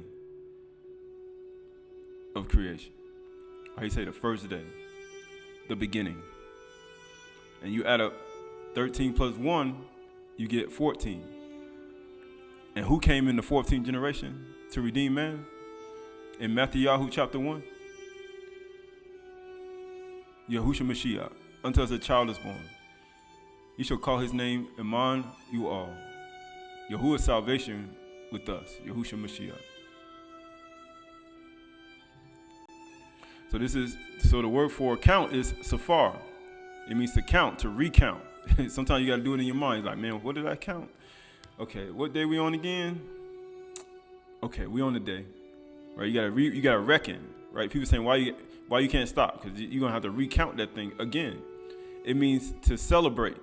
of creation. Or you say the first day, the beginning. And you add up 13 plus 1, you get 14. And who came in the 14th generation to redeem man? In Matthew chapter 1. Yahushua Mashiach. Unto us a child is born. You shall call his name Emmanuel. Yahuwah's salvation with us. Yahushua Mashiach. So the word for count is safar. It means to count, to recount. Sometimes you got to do it in your mind. It's like, man, what did I count? Okay, what day we on again? Okay, we on the day. Right? You gotta reckon. Right? People saying why you can't stop, because you're gonna have to recount that thing again. It means to celebrate.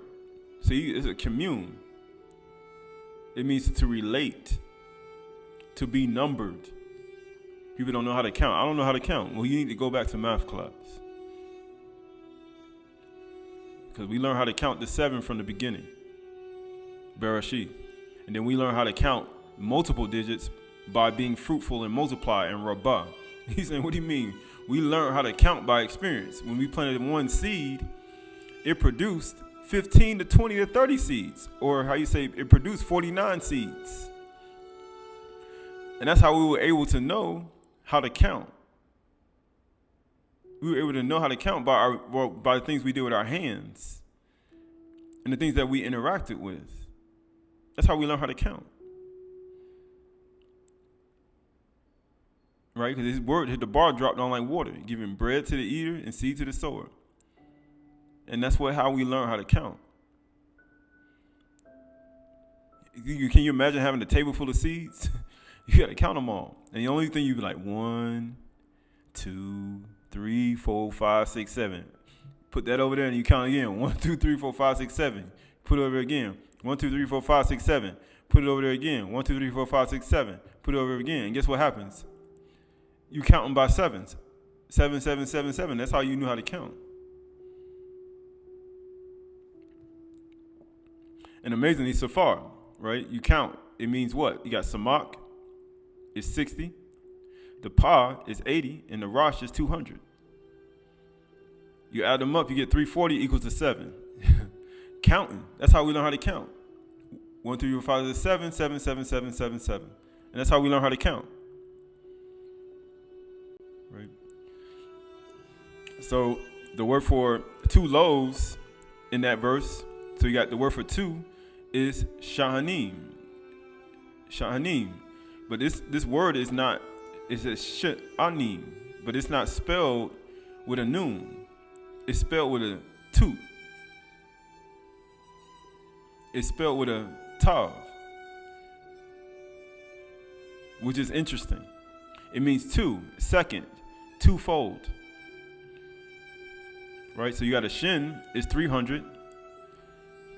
See, it's a commune. It means to relate, to be numbered. People don't know how to count. I don't know how to count. Well, you need to go back to math class. Because we learn how to count the 7 from the beginning. Bereshith. And then we learn how to count multiple digits by being fruitful and multiply and rabbah. He's saying, what do you mean? We learn how to count by experience. When we planted 1 seed, it produced 15 to 20 to 30 seeds. Or how you say, it produced 49 seeds. And that's how we were able to know how to count. We were able to know how to count by the things we did with our hands and the things that we interacted with. That's how we learn how to count. right? Because his word hit the bar, dropped down like water, giving bread to the eater and seed to the sower. And that's how we learn how to count. Can you imagine having a table full of seeds? You got to count them all. And the only thing you be like, 1, 2, 3, 4, 5, 6, 7. Put that over there and you count again. 1, 2, 3, 4, 5, 6, 7. Put it over there again. 1, 2, 3, 4, 5, 6, 7. Put it over there again. 1, 2, 3, 4, 5, 6, 7. Put it over there again. And guess what happens? You count them by sevens. 7, 7, 7, 7. That's how you knew how to count. And amazingly, so far, right? You count. It means what? You got Samak is 60. The Pa is 80. And the Rosh is 200. You add them up, you get 340 equals to 7. Counting. That's how we learn how to count. 1, 2, 3, 4, 5, 6, 7, 7, 7, 7, 7, 7. And that's how we learn how to count. Right? So the word for 2 loaves in that verse, so you got the word for 2 is shahanim. Shahanim. But this word is not, it's a shahanim, but it's not spelled with a noon. It's spelled with a 2. It's spelled with a tav, which is interesting. It means 2, second, twofold. Right? So you got a shin is 300.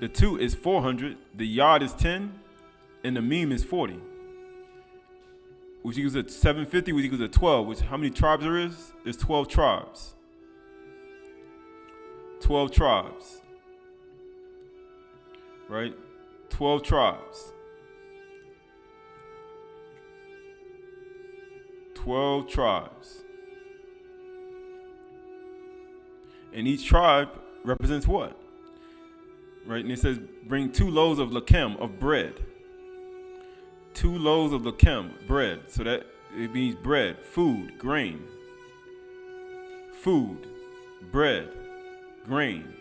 The 2 is 400. The yod is 10. And the meme is 40. Which equals to 750, which equals to 12. Which, how many tribes there is? There's 12 tribes. 12 tribes. Right? 12 tribes. 12 tribes. And each tribe represents what? Right? And it says, bring 2 loaves of lakem, of bread. 2 loaves of lakem, bread. So that it means bread, food, grain. Food, bread, grain.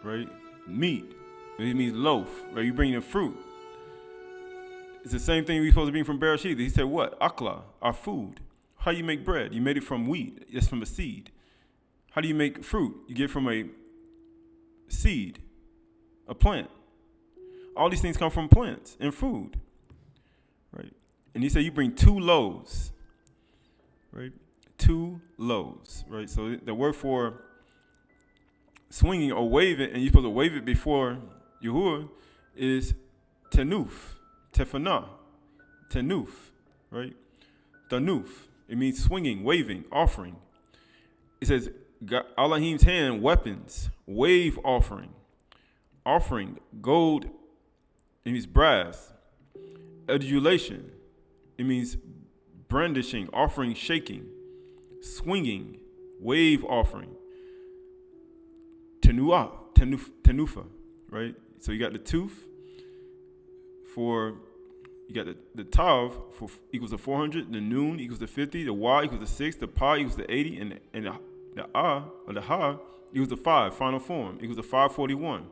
Right? Meat. It means loaf. Right? You bring the fruit. It's the same thing we're supposed to bring from Bereshit. He said what? Akla, our food. How do you make bread? You made it from wheat. It's from a seed. How do you make fruit? You get it from a seed, a plant. All these things come from plants and food. Right? And he said you bring 2 loaves. Right? 2 loaves. Right? So the word for swinging or wave it, and you're supposed to wave it before Yahuwah, is tenuf, tefanah, tenuf, right? Tanuf. It means swinging, waving, offering. It says Elohim's hand, weapons, wave offering, offering, gold. It means brass. Adulation. It means brandishing, offering, shaking, swinging, wave offering. Tenufa, right? So you got the tooth for, you got the tav for equals to 400, the noon equals to 50, the y equals to 6, the pa equals to 80, and the ah, or the ha, equals to 5, final form, equals to 541,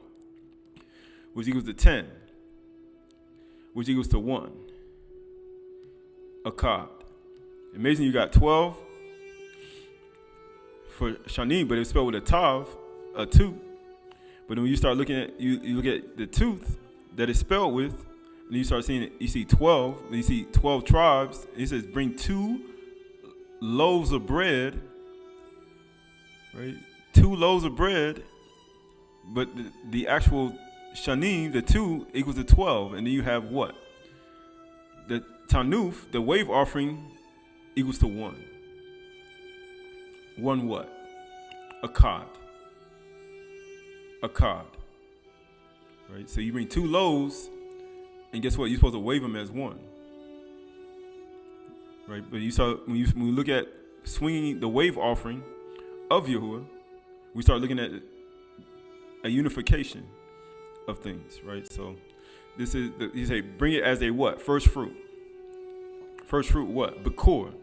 which equals to 10, which equals to 1. Akkad. Amazing, you got 12 for shanim, but it's spelled with a tav, a 2. But when you start looking at, you look at the tooth that is spelled with, and you start seeing it, you see 12, and you see 12 tribes. It says bring 2 loaves of bread, right? 2 loaves of bread, but the actual shanim, the 2 equals to 12, and then you have what? The tanuf, the wave offering, equals to 1. 1 what? Akkad. Akkad. Right? So you bring 2 loaves, and guess what? You're supposed to wave them as 1. Right? But you saw when we look at swinging the wave offering of Yahuwah, we start looking at a unification of things, right? So this is, you say, bring it as a what? First fruit. First fruit what? Bekor.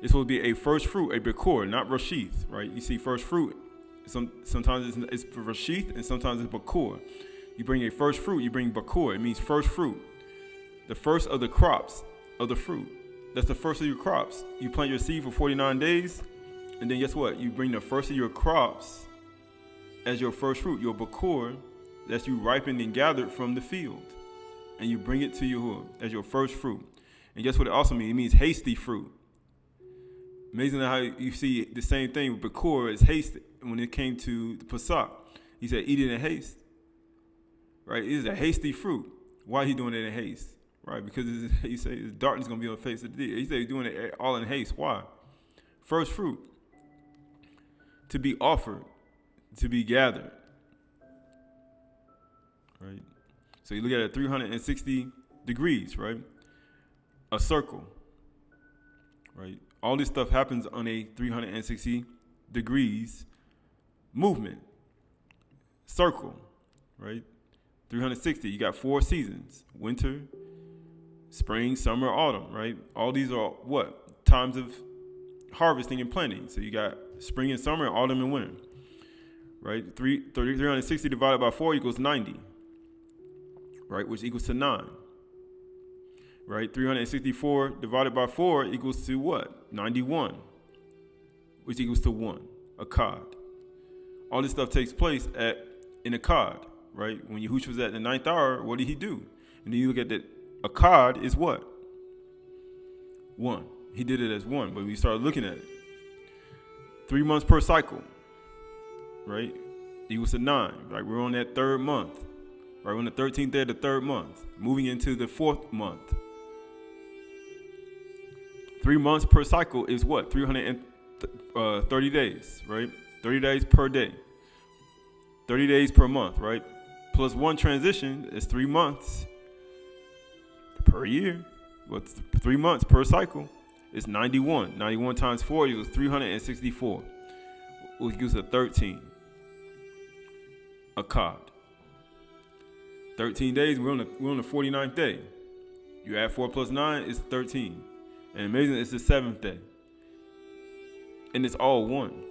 It's supposed to be a first fruit, a Bekor, not Rashith, right? You see first fruit. Sometimes it's Rashith and sometimes it's Bekor. You bring a first fruit, you bring Bekor. It means first fruit. The first of the crops of the fruit. That's the first of your crops. You plant your seed for 49 days, and then guess what? You bring the first of your crops as your first fruit, your bakor, that you ripened and gathered from the field. And you bring it to Yahuwah as your first fruit. And guess what it also means? It means hasty fruit. Amazing how you see the same thing with bakor as haste when it came to the Pesach. He said, eat it in haste. Right? It is a hasty fruit. Why are he doing it in haste? Right? Because he said darkness is going to be on the face of the day. He said he's doing it all in haste. Why? First fruit. To be offered. To be gathered. Right? So you look at it at 360 degrees, right? A circle. Right? All this stuff happens on a 360 degrees movement. Circle. Right? 360. You got 4 seasons. Winter, spring, summer, autumn, right? All these are what? Times of harvesting and planting. So you got spring and summer, autumn and winter, right? 360 divided by 4 equals 90, right? Which equals to 9, right? 364 divided by 4 equals to what? 91, which equals to 1, a Qad. All this stuff takes place in a Qad, right? When Yahushua was at the 9th hour, what did he do? And then you look at that. A Qad is what? 1. He did it as 1, but we started looking at it. 3 months per cycle, right? Equals to 9. Right? We're on that 3rd month. Right? We're on the 13th day of the 3rd month, moving into the 4th month. 3 months per cycle is what? 330 days, right? 30 days per day. 30 days per month, right? Plus 1 transition is 3 months per year. What's 3 months per cycle? It's 91. 91 times 4 equals 364, which gives a 13. A Qad. 13 days. We're on the 49th day. You add 4 plus 9 is 13. And amazing, it's the 7th day. And it's all 1.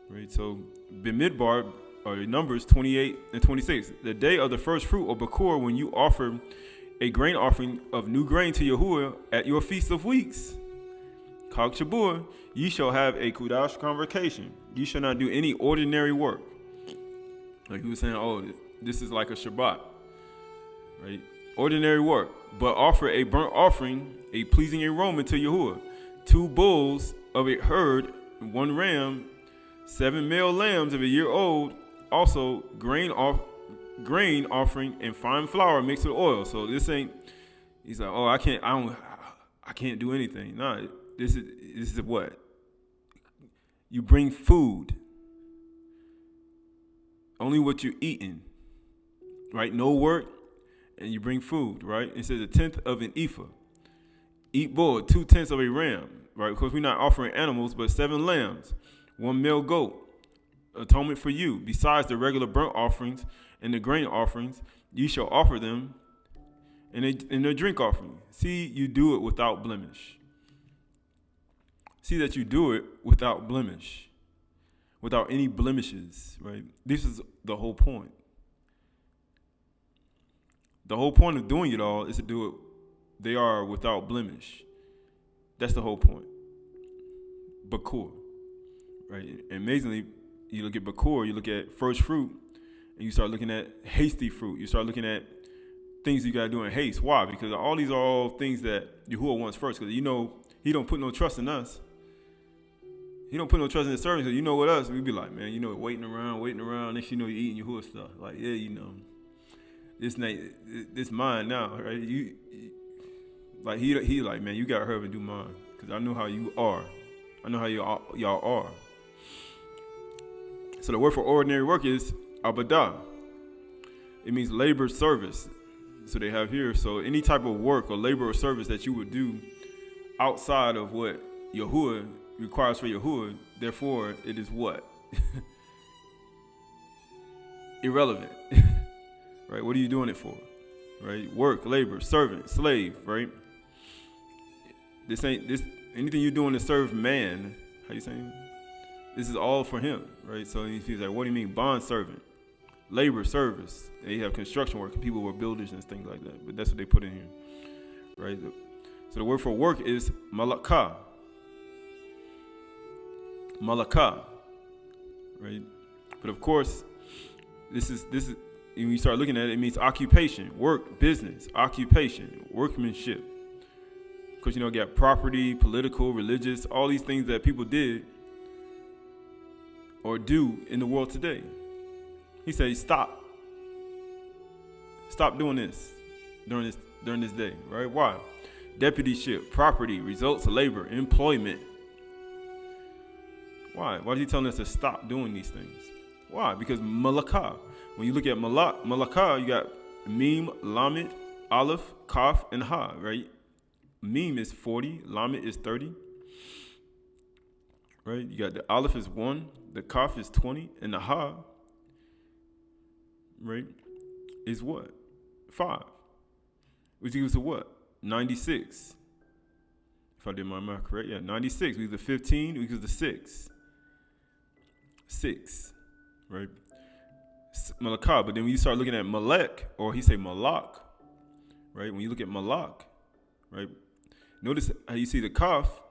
Right? So Bimidbar, or the numbers 28 and 26. The day of the first fruit or bakor, when you offer a grain offering of new grain to Yahuwah at your feast of weeks. Chag Shabua, ye shall have a Qdash convocation. Ye shall not do any ordinary work. Like he was saying, oh, this is like a Shabbat. Right? Ordinary work. But offer a burnt offering, a pleasing aroma to Yahuwah. 2 bulls of a herd, 1 ram, 7 male lambs of a year old. Also grain offering and fine flour mixed with oil. So this ain't, he's like, oh, I can't do anything. No, this is what? You bring food. Only what you're eating. Right? No work, and you bring food, right? It says 1/10 of an ephah. Eat bull, 2/10 of a ram, right? Because we're not offering animals, but 7 lambs, 1 male goat. Atonement for you. Besides the regular burnt offerings and the grain offerings, ye shall offer them in a drink offering. See, you do it without blemish. See that you do it without blemish, without any blemishes, right? This is the whole point. The whole point of doing it all is to do it, they are without blemish. That's the whole point. Bakor, right? And amazingly, you look at bakor, you look at first fruit, and you start looking at hasty fruit. You start looking at things you got to do in haste. Why? Because all these are all things that Yahuwah wants first. Because, he don't put no trust in us. He don't put no trust in his servants. Because, with us, we'd be like, man, waiting around. Next you're eating Yahuwah stuff. Like, yeah, this mine now, right? He like, man, you got to hurry and do mine. Because I know how you are. I know how y'all are. So the word for ordinary work is Aydah. It means labor, service. So they have here. So any type of work or labor or service that you would do outside of what Yahuwah requires for Yahuwah, therefore it is what? Irrelevant. Right? What are you doing it for? Right? Work, labor, servant, slave, right? This anything you're doing to serve man, how you saying? This is all for him, right? So he's like, what do you mean? Bond servant, labor, service. They have construction work. People were builders and things like that. But that's what they put in here, right? So the word for work is malakah. Malakah, right? But of course, this is when you start looking at it, it means occupation, work, business, occupation, workmanship. Because you got property, political, religious, all these things that people did or do in the world today. He says, stop doing this during this day, right? Why? Deputyship, property, results of labor, employment. Why? Why is he telling us to stop doing these things? Why? Because malakah. When you look at malakah, you got mim, lamed, aleph, kaf, and ha, right? Mim is 40, lamed is 30. Right? You got the aleph is 1, the kaf is 20, and the ha, right, is what? 5. Which equals to what? 96. If I did my math correct, 96. We use the 15, we use the 6. 6, right? Malakah. But then when you start looking at Malek, or he say Malak, right? When you look at Malak, right? Notice how you see the Kaf.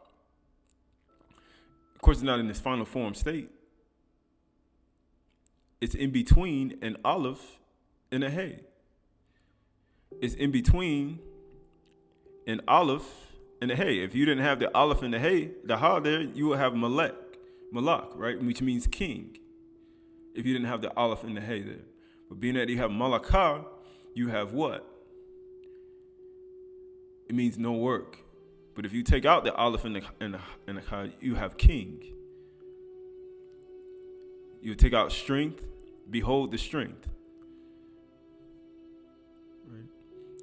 Of course, it's not in its final form state. It's in between an Aleph and a Hey. It's in between an Aleph and a Hey. If you didn't have the Aleph and the Hey, the Ha there, you would have Malak, right? Which means king. If you didn't have the Aleph and the Hey there. But being that you have Malakah, you have what? It means no work. But if you take out the Aleph and the Ha, you have king. You take out strength, behold the strength. Right?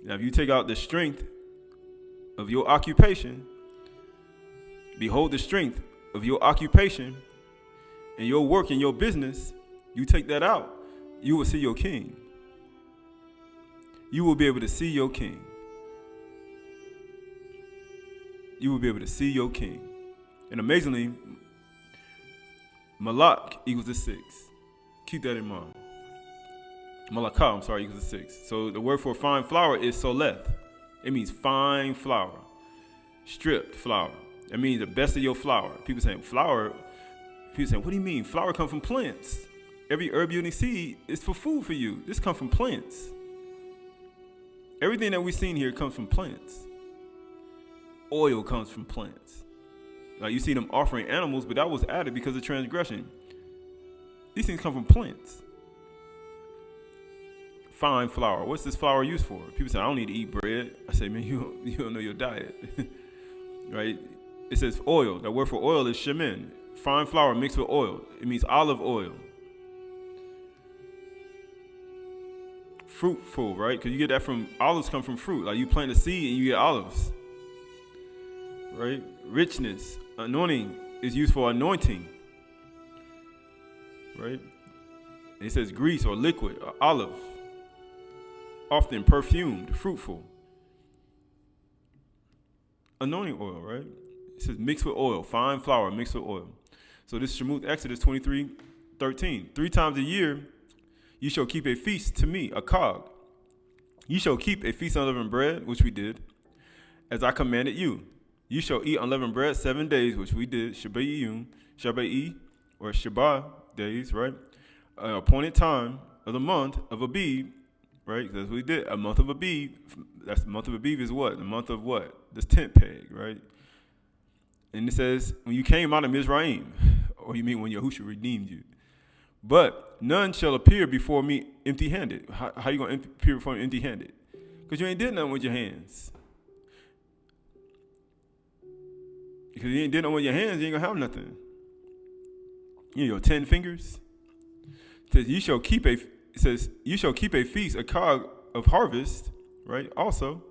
Now if you take out the strength of your occupation, behold the strength of your occupation and your work and your business, you take that out, you will see your king. You will be able to see your king. You will be able to see your king. And amazingly, Malak equals to 6. Keep that in mind. Malakah, equals to 6. So the word for fine flour is soleth. It means fine flour, stripped flour. That means the best of your flour. People saying flour. People saying, what do you mean? Flour comes from plants. Every herb you see is for food for you. This comes from plants. Everything that we've seen here comes from plants. Oil comes from plants. Like you see them offering animals, but that was added because of transgression. These things come from plants. Fine flour. What's this flour used for? People say, I don't need to eat bread. I say, man, you don't know your diet. Right? It says oil. The word for oil is shemen. Fine flour mixed with oil. It means olive oil. Fruitful, right? Because you get that from, olives come from fruit. Like you plant a seed and you get olives. Right? Richness. Anointing is used for anointing. Right? And it says grease or liquid or olive. Often perfumed, fruitful. Anointing oil, right? It says mixed with oil, fine flour mixed with oil. So this is Shemut Exodus 23:13. 3 times a year you shall keep a feast to me, a Chag. You shall keep a feast of unleavened bread, which we did, as I commanded you. You shall eat unleavened bread 7 days, which we did, Shabbai, or Shabbat days, right? Appointed time of the month of Abib, right? That's what we did. A month of Abib. That's the month of Abib is what? The month of what? This tent peg, right? And it says, when you came out of Mizraim, or you mean when Yahushua redeemed you. But none shall appear before me empty-handed. How you going to appear before me empty-handed? Because you ain't did nothing with your hands. Because you ain't did nothing with your hands, you ain't going to have nothing. Your 10 fingers. It says, you shall keep a feast, a Chag of harvest, right? Also,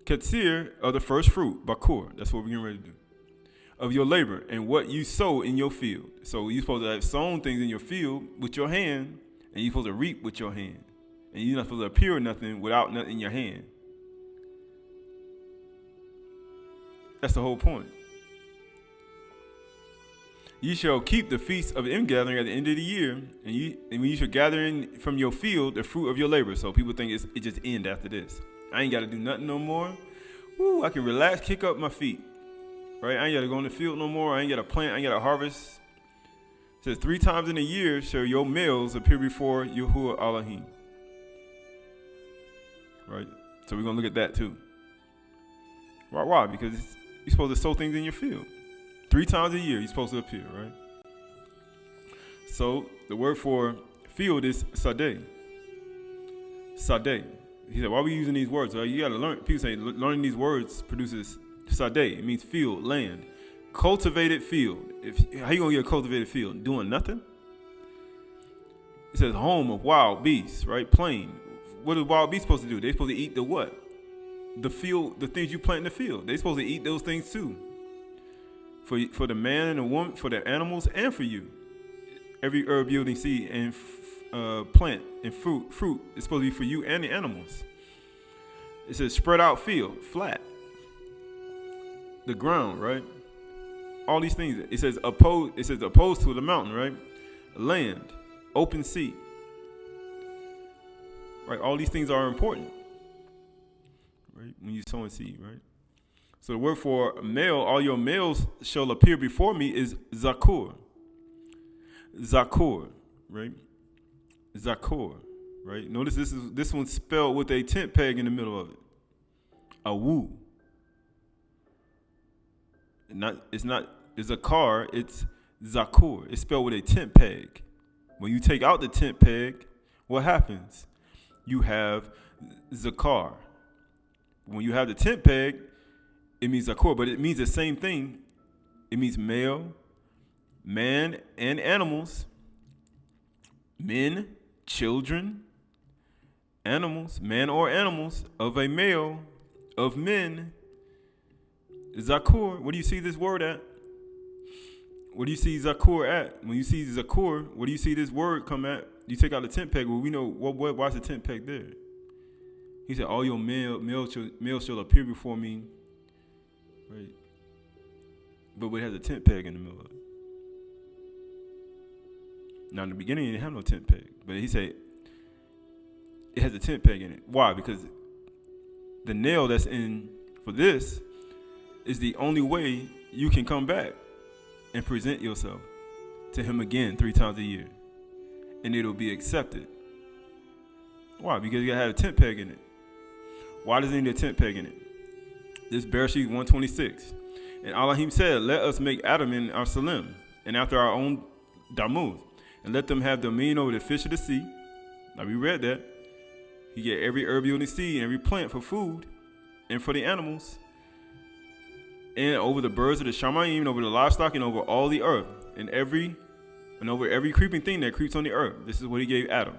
Katsir of the first fruit, Bakur. That's what we're getting ready to do. Of your labor and what you sow in your field. So you're supposed to have sown things in your field with your hand, and you're supposed to reap with your hand. And you're not supposed to appear nothing without nothing in your hand. That's the whole point. You shall keep the feast of ingathering at the end of the year, and when you shall gather in from your field the fruit of your labor. So people think it just end after this. I ain't got to do nothing no more. woo, I can relax, kick up my feet. Right? I ain't got to go in the field no more. I ain't got to plant. I ain't got to harvest. It says 3 times in a year shall your males appear before Yahuwah Elohim. Right? So we're going to look at that too. Why? Because you're supposed to sow things in your field. 3 times a year you're supposed to appear, right? So the word for field is sadeh. Sadeh. He said, why are we using these words? You got to learn. People say learning these words produces sadeh. It means field, land. Cultivated field. How you going to get a cultivated field? Doing nothing? It says home of wild beasts, right? Plain. What are wild beasts supposed to do? They're supposed to eat the what? The field, the things you plant in the field. They're supposed to eat those things too. For the man and the woman, for the animals, and for you. Every herb yielding seed and plant and fruit is supposed to be for you and the animals. It says spread out field, flat. The ground, right? All these things. It says opposed to the mountain, right? Land, open sea. Right? All these things are important. Right? When you sow and seed, right? So the word for male, all your males shall appear before me is Zakur. Zakur, right? Zakur, right? Notice this one's spelled with a tent peg in the middle of it. Awu. It's a car, it's Zakur. It's spelled with a tent peg. When you take out the tent peg, what happens? You have Zakar. When you have the tent peg, it means Zakur, but it means the same thing. It means male, man, and animals. Men, children, animals, man or animals, of a male, of men. Zakur, where do you see this word at? Where do you see Zakur at? When you see Zakur, where do you see this word come at? You take out the tent peg. Well, we know why is the tent peg there? He said, all your males shall appear before me. Right? But it has a tent peg in the middle of it. Now, in the beginning, it didn't have no tent peg. But he said, it has a tent peg in it. Why? Because the nail that's in for this is the only way you can come back and present yourself to him again 3 times a year. And it'll be accepted. Why? Because you got to have a tent peg in it. Why does it need a tent peg in it? This Bereshit 126. And Elohim said, let us make Adam in our Salim, and after our own Damuth, and let them have dominion over the fish of the sea. Now we read that. He gave every herb yielding seed and every plant for food and for the animals, and over the birds of the Shamayim, and over the livestock, and over all the earth, and over every creeping thing that creeps on the earth. This is what he gave Adam.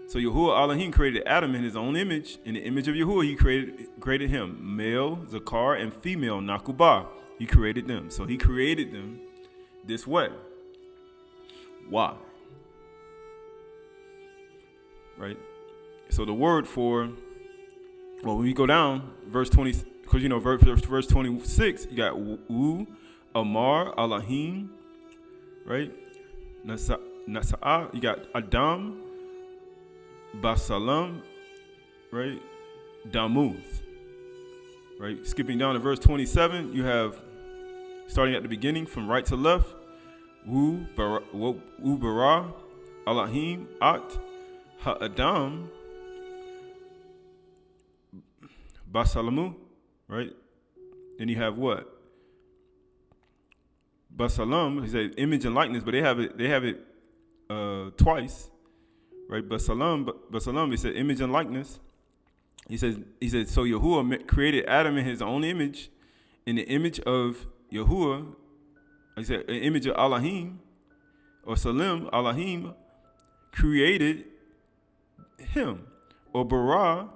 So Yahuwah Elohim created Adam in his own image. In the image of Yahuwah, he created him. Male, Zakar, and female, Nakubah. He created them. So he created them this way. Why? Right? So the word for, when we go down, verse 20, because verse 26, you got U, Amar, Elohim, right? Nasa'ah, you got Adam, Basalam, right? Damuth, right? Skipping down to verse 27, you have, starting at the beginning from right to left, Wu bara, Elohim, At, Ha'adam, Basalamu, right? Then you have what? Basalam, he said image and likeness, but they have it twice. Right, Basalam, he said image and likeness. He said, so Yahuwah created Adam in his own image, in the image of Yahuwah. He said, an image of Elohim, or Salim, Elohim, created him. Or bara,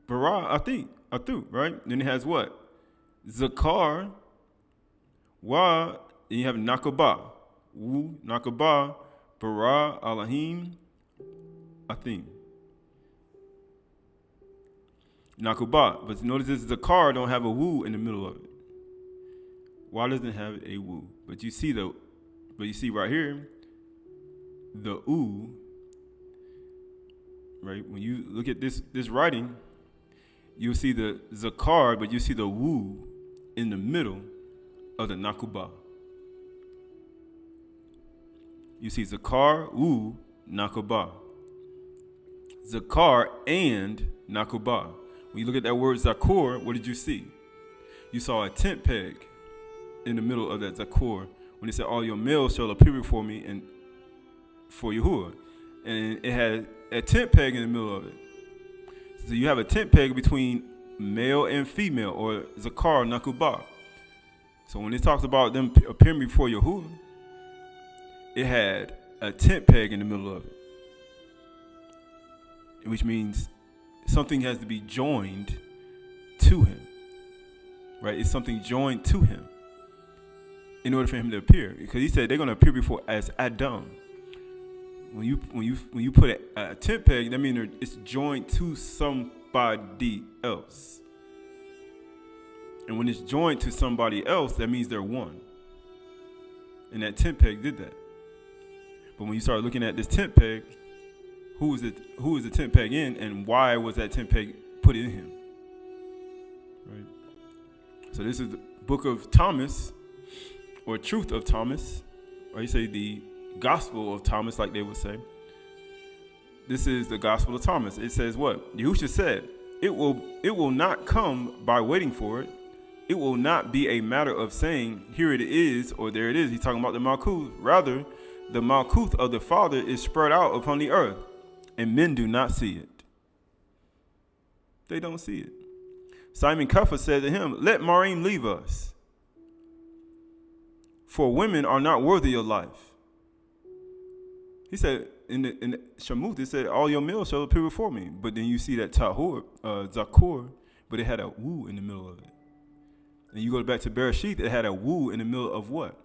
Atu, right? Then it has what? Zakar, Wa, and you have Nakabah. Wu, Nakabah, Bara, Elohim, Athim. Nakubah. But notice this Zakar don't have a Wu in the middle of it. Why doesn't it have a Wu? But you see right here, the U, right? When you look at this writing, you'll see the zakar, but you see the woo in the middle of the nakubah. You see zakar, woo, nakubah. Zakar and nakubah. When you look at that word zakor, what did you see? You saw a tent peg in the middle of that zakor when it said, all your males shall appear before me and for Yahuwah. And it had a tent peg in the middle of it. So you have a tent peg between male and female, or zakar, nakubah. So when it talks about them appearing before Yahuwah, it had a tent peg in the middle of it, which means something has to be joined to him, right? It's something joined to him in order for him to appear, because he said they're going to appear before as Adam. When you put a tent peg, that means it's joined to somebody else. And when it's joined to somebody else, that means they're one. And that tent peg did that. But when you start looking at this tent peg, who is the tent peg in, and why was that tent peg put in him? Right. So this is the book of Thomas, or truth of Thomas, or you say the gospel of Thomas, like they would say. This is the gospel of Thomas. It says what? Yahushua said, it will not come by waiting for it. It will not be a matter of saying, here it is, or there it is. He's talking about the Malkuth. Rather, the Malkuth of the Father is spread out upon the earth, and men do not see it. They don't see it. Simon Kepha said to him, let Marim leave us, for women are not worthy of life. He said, in the Shamuth, it said, all your males shall appear before me. But then you see that Zakor, but it had a woo in the middle of it. And you go back to Bereshith, it had a woo in the middle of what?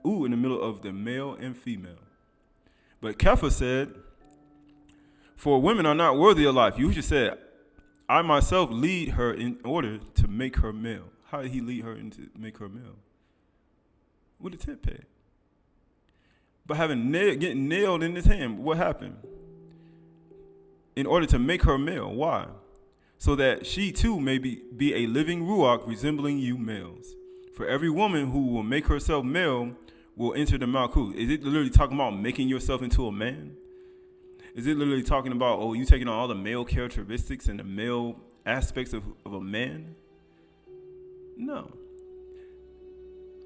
Ooh, in the middle of the male and female. But Kepha said, for women are not worthy of life. You just said, I myself lead her in order to make her male. How did he lead her into make her male? With a tent peg. But getting nailed in his hand, what happened? In order to make her male. Why? So that she too may be a living ruach resembling you males. For every woman who will make herself male will enter the Malkuth. Is it literally talking about making yourself into a man? Is it literally talking about, you taking on all the male characteristics and the male aspects of a man? No.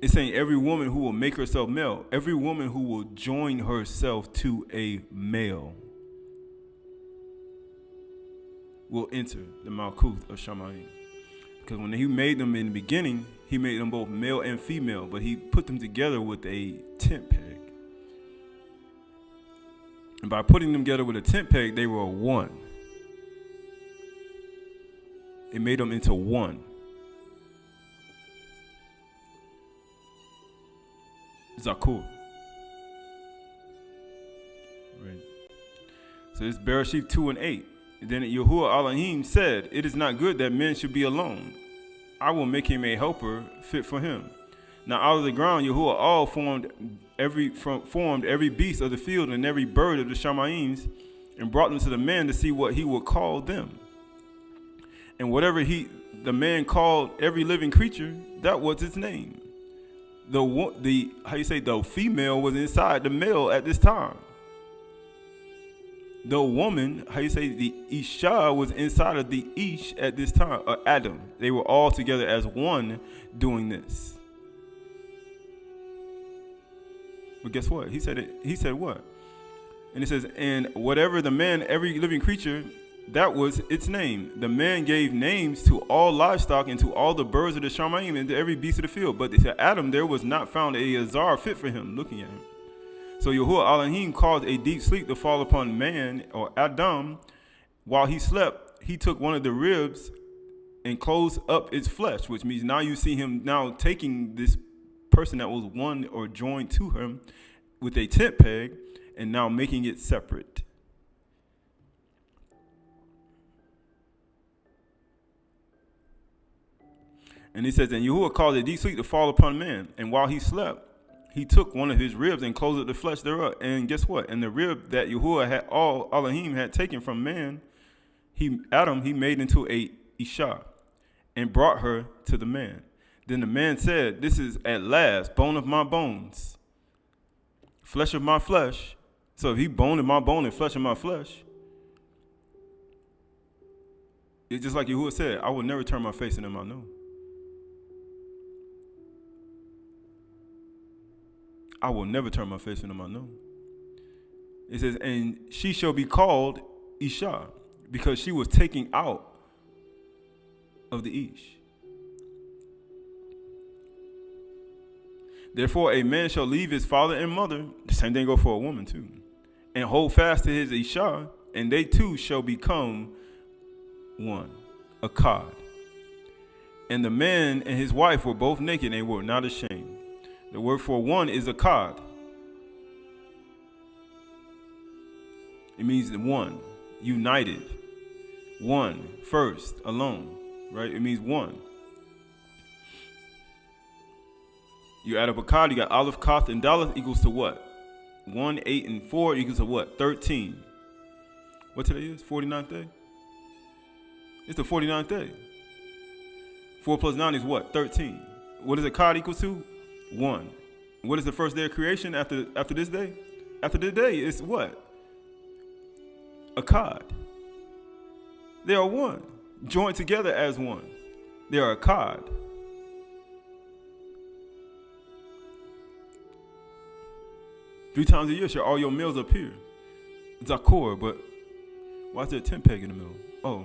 It's saying every woman who will make herself male, every woman who will join herself to a male will enter the Malkuth of Shamayim. Because when he made them in the beginning, he made them both male and female, but he put them together with a tent peg. And by putting them together with a tent peg, they were one. It made them into one. Zakur. Right. So it's Bereshith 2 and 8. Then Yahuwah Elohim said, it is not good that men should be alone. I will make him a helper fit for him. Now out of the ground Yahuwah all formed every beast of the field and every bird of the Shamayims, and brought them to the man to see what he would call them. And whatever the man called every living creature, that was its name. The female was inside the male at this time. The woman, the Isha was inside of the Ish at this time, or Adam. They were all together as one doing this. But guess what? He said what? And it says, and whatever the man, every living creature, that was its name. The man gave names to all livestock and to all the birds of the Shamayim and to every beast of the field. But to Adam there was not found a Azar fit for him, looking at him. So Yahuwah Elohim caused a deep sleep to fall upon man, or Adam. While he slept, he took one of the ribs and closed up its flesh, which means now you see him now taking this person that was one or joined to him with a tent peg and now making it separate. And he says, and Yahuwah caused a deep sleep to fall upon man, and while he slept, he took one of his ribs and closed up the flesh thereof. And guess what? And the rib that Yahuwah had Elohim had taken from man, Adam he made into a Isha and brought her to the man. Then the man said, this is at last bone of my bones, flesh of my flesh. So if he bone of my bone and flesh of my flesh, it's just like Yahuwah said, I will never turn my face in him, I know. I will never turn my face in him, I know. It says, and she shall be called Isha, because she was taken out of the Ish. Therefore, a man shall leave his father and mother, the same thing go for a woman too, and hold fast to his Isha, and they two shall become one, a Chag. And the man and his wife were both naked and were not ashamed. The word for one is a Chag. It means one, united, one, first, alone, right? It means one. You add up a Chag, you got Aleph, Koth, and Daleth equals to what? 1, 8, and 4 equals to what? 13. What today is? 49th day? It's the 49th day. 4 plus 9 is what? 13. What is a Chag equal to? 1. What is the first day of creation after this day? After this day, it's what? A Chag. They are one, joined together as one. They are a Chag. Three times a year shall all your males appear. Zakor, but why is there a 10 peg in the middle? Oh,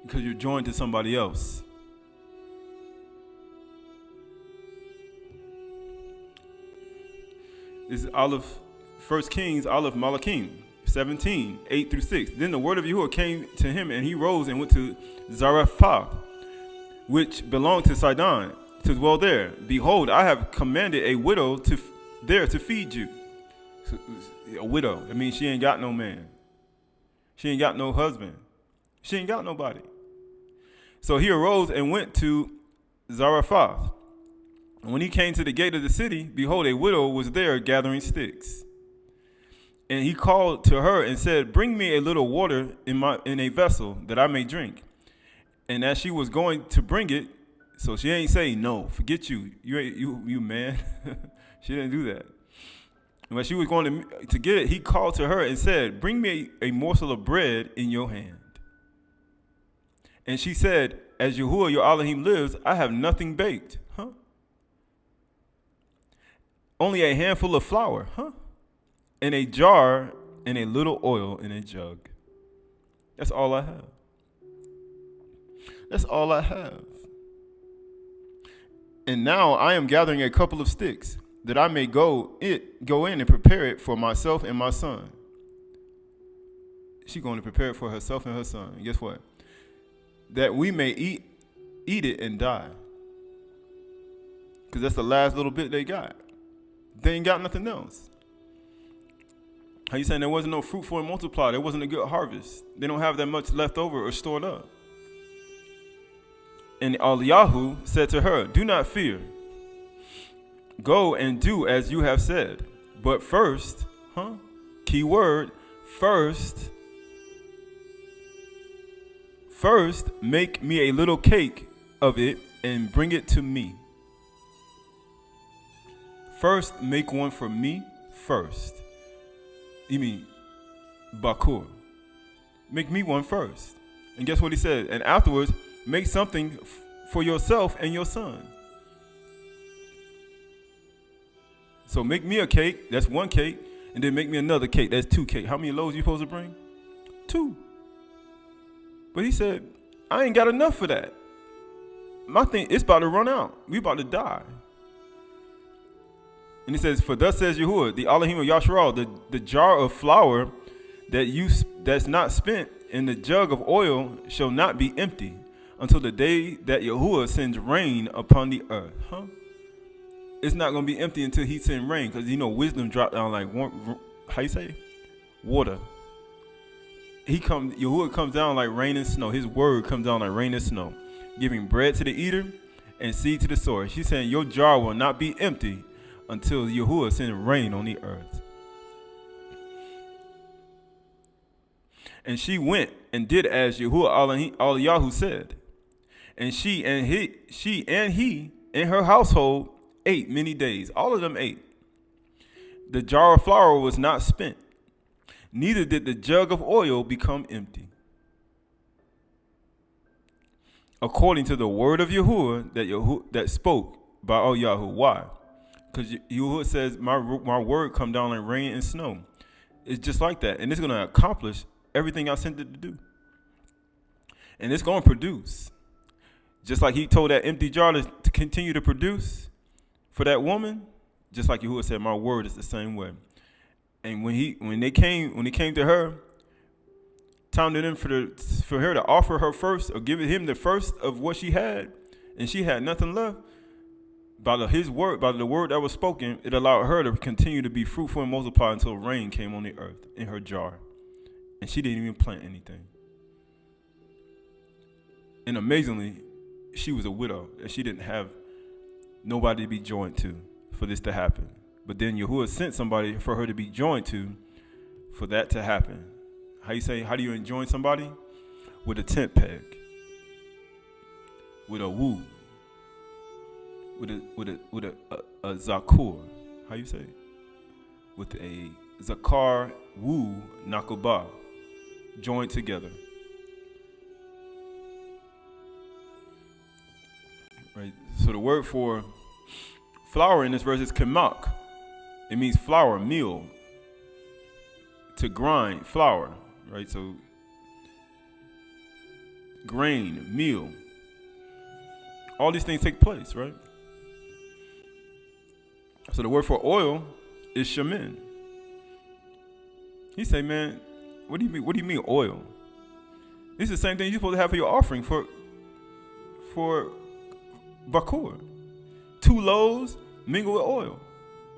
because you're joined to somebody else. This is Aleph, 1 Kings, Aleph Malachim, 17, 8 through 6. Then the word of Yahuwah came to him, and he rose and went to Zarephath, which belonged to Sidon, to dwell there. Behold, I have commanded a widow to feed you. A widow. I mean, she ain't got no man. She ain't got no husband. She ain't got nobody. So he arose and went to Zarephath. And when he came to the gate of the city, behold, a widow was there gathering sticks. And he called to her and said, bring me a little water in a vessel that I may drink. And as she was going to bring it, so she ain't saying, no, forget you. You man. She didn't do that. And when she was going to get it, he called to her and said, bring me a morsel of bread in your hand. And she said, as Yahuwah your Elohim lives, I have nothing baked. Huh? Only a handful of flour. Huh? And a jar and a little oil in a jug. That's all I have. That's all I have. And now I am gathering a couple of sticks, that I may go in and prepare it for myself and my son. She's going to prepare it for herself and her son. And guess what? That we may eat it and die. Because that's the last little bit they got. They ain't got nothing else. How you saying there wasn't no fruit for it multiply? There wasn't a good harvest. They don't have that much left over or stored up. And Eliyahu said to her, do not fear. Go and do as you have said. But first, key word, first make me a little cake of it and bring it to me. First, make one for me first. You mean Bakur. Make me one first. And guess what he said? And afterwards, make something for yourself and your son. So make me a cake, that's one cake, and then make me another cake, that's 2 cakes. How many loaves you supposed to bring? 2. But he said, I ain't got enough for that. My thing, it's about to run out. We about to die. And he says, for thus says Yahuwah, the Elohim of Yasharal, the jar of flour that's not spent and the jug of oil shall not be empty until the day that Yahuwah sends rain upon the earth. It's not going to be empty until he sends rain, because wisdom dropped down like, how you say? Water. Yahuwah comes down like rain and snow. His word comes down like rain and snow, giving bread to the eater and seed to the sower. She's saying your jar will not be empty until Yahuwah sent rain on the earth. And she went and did as Yahuwah Aliyah said. And she and he and her household ate many days. All of them ate. The jar of flour was not spent, neither did the jug of oil become empty. According to the word of Yahuwah that spoke by Yahweh. Why? Because Yahuwah says, my word come down like rain and snow. It's just like that. And it's going to accomplish everything I sent it to do. And it's going to produce. Just like he told that empty jar to continue to produce for that woman, just like Yahuwah said, my word is the same way. And when they came to her, time to them for her to offer her first or give him the first of what she had, and she had nothing left. By the word that was spoken, it allowed her to continue to be fruitful and multiply until rain came on the earth in her jar. And she didn't even plant anything. And amazingly, she was a widow, and she didn't have nobody to be joined to for this to happen. But then Yahuwah sent somebody for her to be joined to for that to happen. How do you join somebody? With a tent peg. With a woo. With a zakur. How you say it? With a zakar woo nakubah. Joined together. Right. So the word for flour in this verse is kemak. It means flour, meal. To grind, flour. Right. So grain, meal. All these things take place, right? So the word for oil is shemen. He say, man, what do you mean oil? This is the same thing you're supposed to have for your offering for bakur. 2 loaves mingled with oil.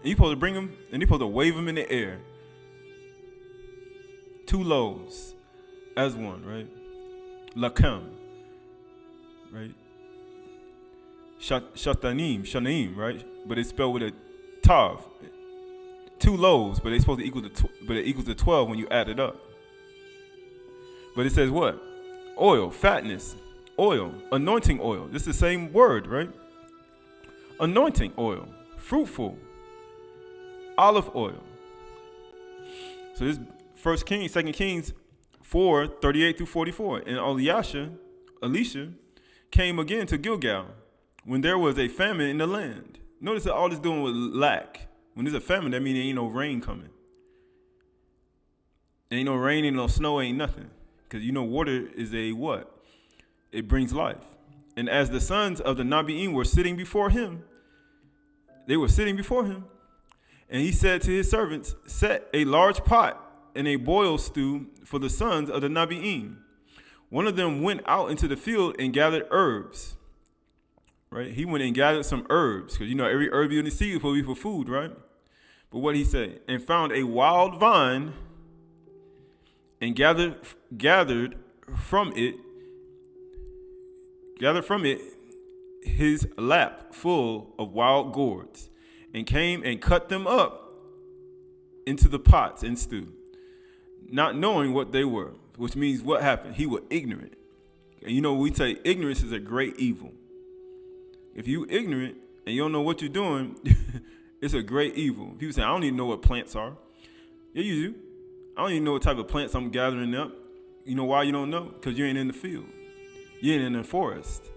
And you're supposed to bring them, and you're supposed to wave them in the air. 2 loaves as one, right? Lakam, right? Shanaim, right? But it's spelled with a tav. 2 loaves, but it's supposed to equals to 12 when you add it up. But it says what? Oil, fatness, oil, anointing oil. This is the same word, right? Anointing oil, fruitful, olive oil. So this 1 Kings, 2 Kings 4, 38 through 44. And Elisha came again to Gilgal when there was a famine in the land. Notice that all this doing with lack. When there's a famine, that means there ain't no rain coming. There ain't no rain, ain't no snow, ain't nothing. Because water is a what? It brings life. And as the sons of the Nabi'im were sitting before him, and he said to his servants, set a large pot and a boiled stew for the sons of the Nabi'im. One of them went out into the field and gathered herbs. Right? He went and gathered some herbs, because every herb you see is supposed to be for food, right? But what he said, and found a wild vine and gathered from it his lap full of wild gourds, and came and cut them up into the pots and stew, not knowing what they were, which means what happened? He was ignorant. And we say ignorance is a great evil. If you ignorant and you don't know what you're doing, it's a great evil. People say, I don't even know what plants are. Yeah, you do. I don't even know what type of plants I'm gathering up. You know why you don't know? Because you ain't in the field. You ain't in the forest.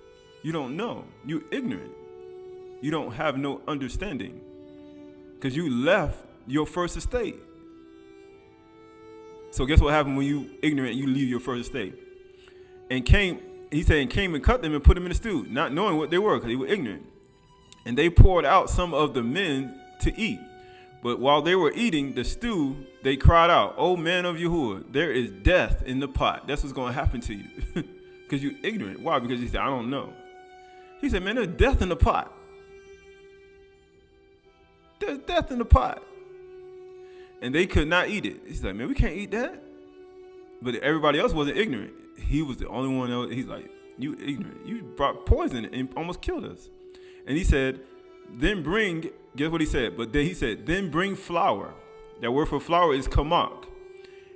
You don't know. You ignorant. You don't have no understanding. Because you left your first estate. So guess what happened when you ignorant and you leave your first estate? He came and cut them and put them in the stew, not knowing what they were because he was ignorant. And they poured out some of the men to eat. But while they were eating the stew, they cried out, "O man of Yahuwah, there is death in the pot." That's what's going to happen to you because you're ignorant. Why? Because you said, I don't know. He said, man, there's death in the pot. There's death in the pot. And they could not eat it. He's like, man, we can't eat that. But everybody else wasn't ignorant. He was the only one else. He's like, you ignorant. You brought poison and almost killed us. And he said, then bring guess what he said? But then he said, then bring flour. That word for flour is kamak.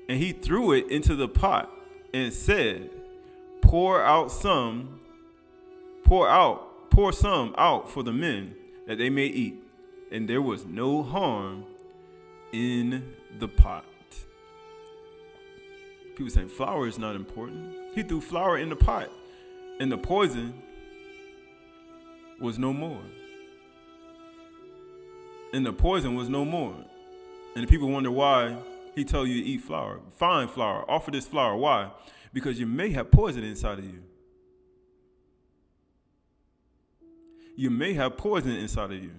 And he threw it into the pot and said, pour some out for the men that they may eat. And there was no harm in the pot. People saying flour is not important. He threw flour in the pot and the poison was no more. And the poison was no more. And the people wonder why he told you to eat flour. Find flour. Offer this flour. Why? Because you may have poison inside of you. You may have poison inside of you.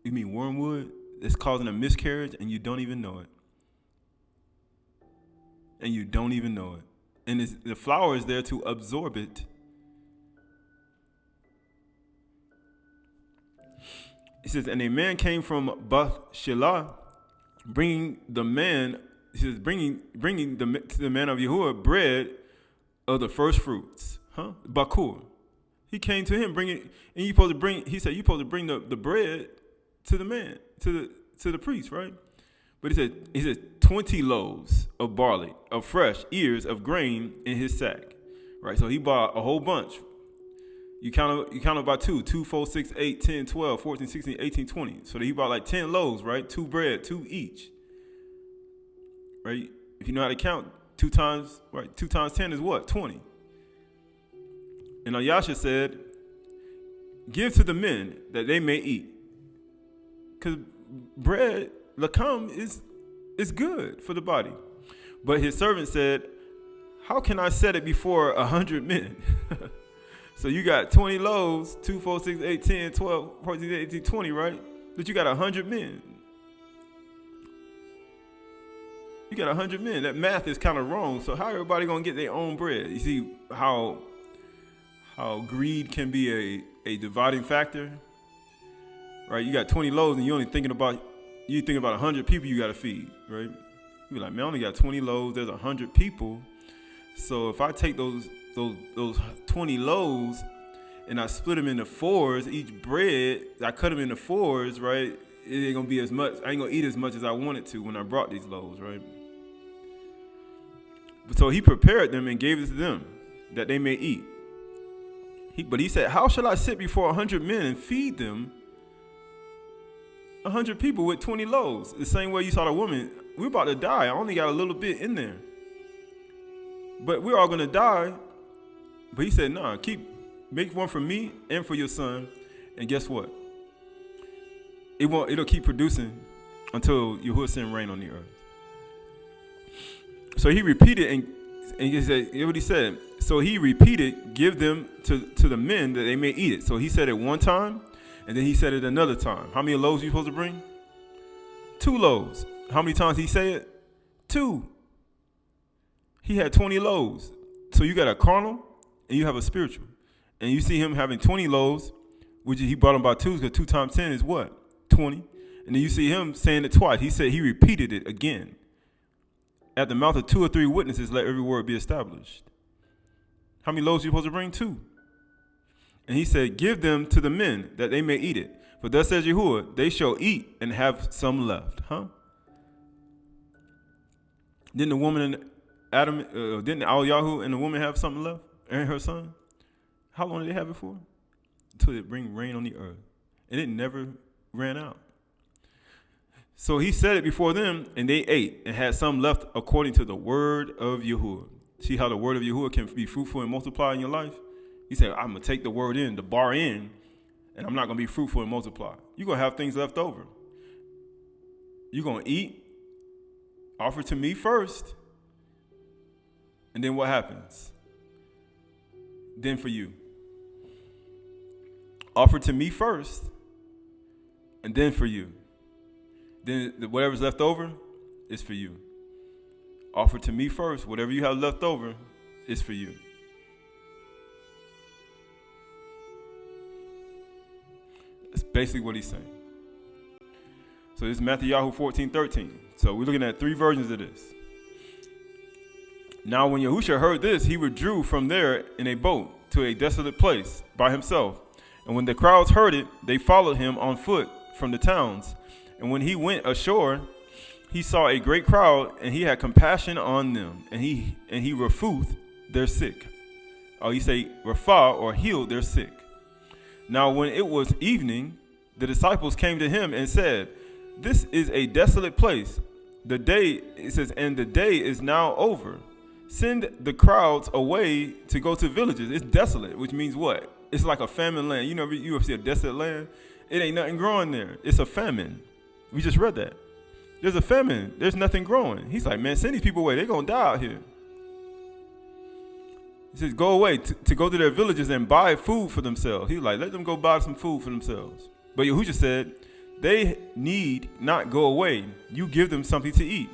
You mean wormwood that's causing a miscarriage and you don't even know it. And you don't even know it. And the flour is there to absorb it. He says, and a man came from Bathsheba, bringing the man to the man of Yahuwah bread of the first fruits. Bakur. He came to him bringing, and he said, you're supposed to bring the bread to the man, to the priest, right? But he said 20 loaves of barley, of fresh ears of grain in his sack, right? So he bought a whole bunch. You count about 2, 4, 6, 8, 10, 12, 14, 16, 18, 20. So he bought like 10 loaves, right? 2 bread, 2 each, right? If you know how to count, 2 times 10 is what? 20. And Ayasha said, give to the men that they may eat. Because bread, lakam, is good for the body. But his servant said, how can I set it before 100 men? So you got 20 loaves, 2, 4, 6, 8, 10, 12, 14, 18, 20, right? But you got 100 men. You got 100 men. That math is kind of wrong. So how everybody going to get their own bread? You see how greed can be a dividing factor, right? You got 20 loaves and you think about 100 people you got to feed, right? You're like, man, I only got 20 loaves. There's 100 people. So if I take those 20 loaves and I split them into 4s, each bread, I cut them into 4s, right? It ain't going to be as much. I ain't going to eat as much as I wanted to when I brought these loaves, right? So he prepared them and gave it to them that they may eat. But he said, how shall I sit before 100 men and feed them 100 people with 20 loaves? The same way you saw the woman, we're about to die. I only got a little bit in there. But we're all going to die. But he said, nah, make one for me and for your son. And guess what? It'll keep producing until Yahuwah send rain on the earth. So he repeated and he said, you know what he said? So he repeated, give them to the men that they may eat it. So he said it one time, and then he said it another time. How many loaves are you supposed to bring? 2 loaves. How many times did he say it? 2. He had 20 loaves. So you got a carnal and you have a spiritual. And you see him having 20 loaves, which he brought them by 2, because 2 times 10 is what? 20. And then you see him saying it twice. He said he repeated it again. At the mouth of 2 or 3 witnesses, let every word be established. How many loaves are you supposed to bring? 2. And he said, give them to the men that they may eat it. For thus says Yahuwah, they shall eat and have some left. Didn't the woman and Adam, didn't Yahoo and the woman have something left? And her son? How long did they have it for? Until it bring rain on the earth. And it never ran out. So he said it before them, and they ate and had some left according to the word of Yahuwah. See how the word of Yahuwah can be fruitful and multiply in your life? He said, I'm going to take the word in, the bar in, and I'm not going to be fruitful and multiply. You're going to have things left over. You're going to eat, offer to me first, and then what happens? Then for you. Offer to me first, and then for you. Then whatever's left over is for you. Offer to me first. Whatever you have left over is for you. That's basically what he's saying. So this is Matthew 14:13. So we're looking at 3 versions of this. Now when Yahushua heard this, he withdrew from there in a boat to a desolate place by himself. And when the crowds heard it, they followed him on foot from the towns. And when he went ashore, he saw a great crowd, and he had compassion on them, and he refuth their sick. Or he say refa, or healed their sick. Now when it was evening, the disciples came to him and said, "This is a desolate place. The day," it says, "and the day is now over. Send the crowds away to go to villages." It's desolate, which means what? It's like a famine land. You ever see a desolate land? It ain't nothing growing there. It's a famine. We just read that. There's a famine. There's nothing growing. He's like, man, send these people away. They're going to die out here. He says, go away to go to their villages and buy food for themselves. He's like, let them go buy some food for themselves. But Yahushua said, they need not go away. You give them something to eat.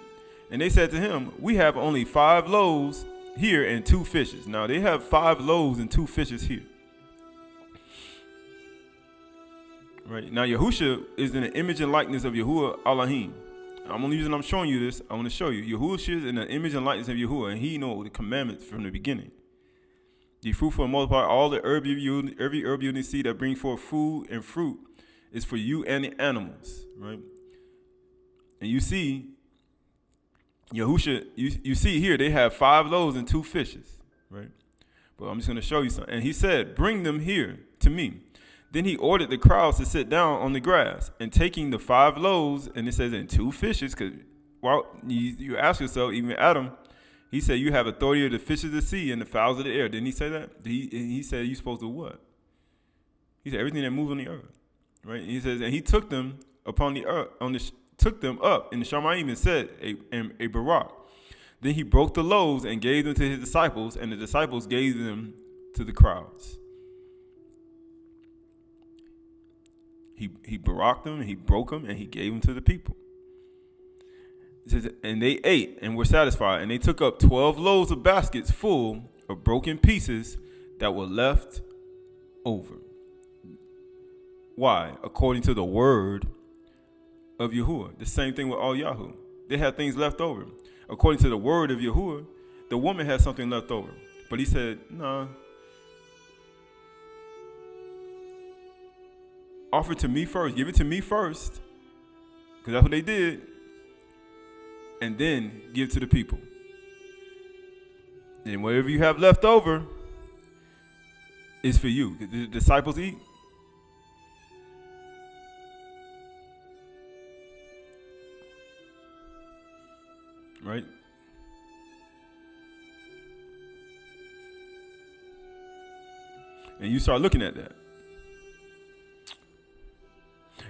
And they said to him, we have only 5 loaves here and 2 fishes. Now they have 5 loaves and 2 fishes here. Right. Now Yahushua is in the image and likeness of Yahuwah Elohim. I'm showing you this. I want to show you. Yahushua is in the image and likeness of Yahuwah, and he knows the commandments from the beginning. Be fruitful and multiply all the herb every herb you see that bring forth food and fruit is for you and the animals. Right. And you see, Yahushua, you see here they have 5 loaves and 2 fishes. Right. But I'm just going to show you something. And he said, bring them here to me. Then he ordered the crowds to sit down on the grass, and taking the 5 loaves, and it says, and 2 fishes, because you ask yourself, even Adam, he said, you have authority of the fishes of the sea and the fowls of the air. Didn't he say that? He said, you're supposed to what? He said, everything that moves on the earth, right? And he says, and he took them upon the earth, took them up in the Shamayim and said, a Parach. Then he broke the loaves and gave them to his disciples, and the disciples gave them to the crowds. He baraked them, and he broke them, and he gave them to the people. It says, and they ate and were satisfied, and they took up 12 loaves of baskets full of broken pieces that were left over. Why? According to the word of Yahuwah. The same thing with all Yahoo. They had things left over. According to the word of Yahuwah, the woman had something left over. But he said, nah. Offer it to me first. Give it to me first. Because that's what they did. And then give to the people. And whatever you have left over is for you. Did the disciples eat? Right? And you start looking at that.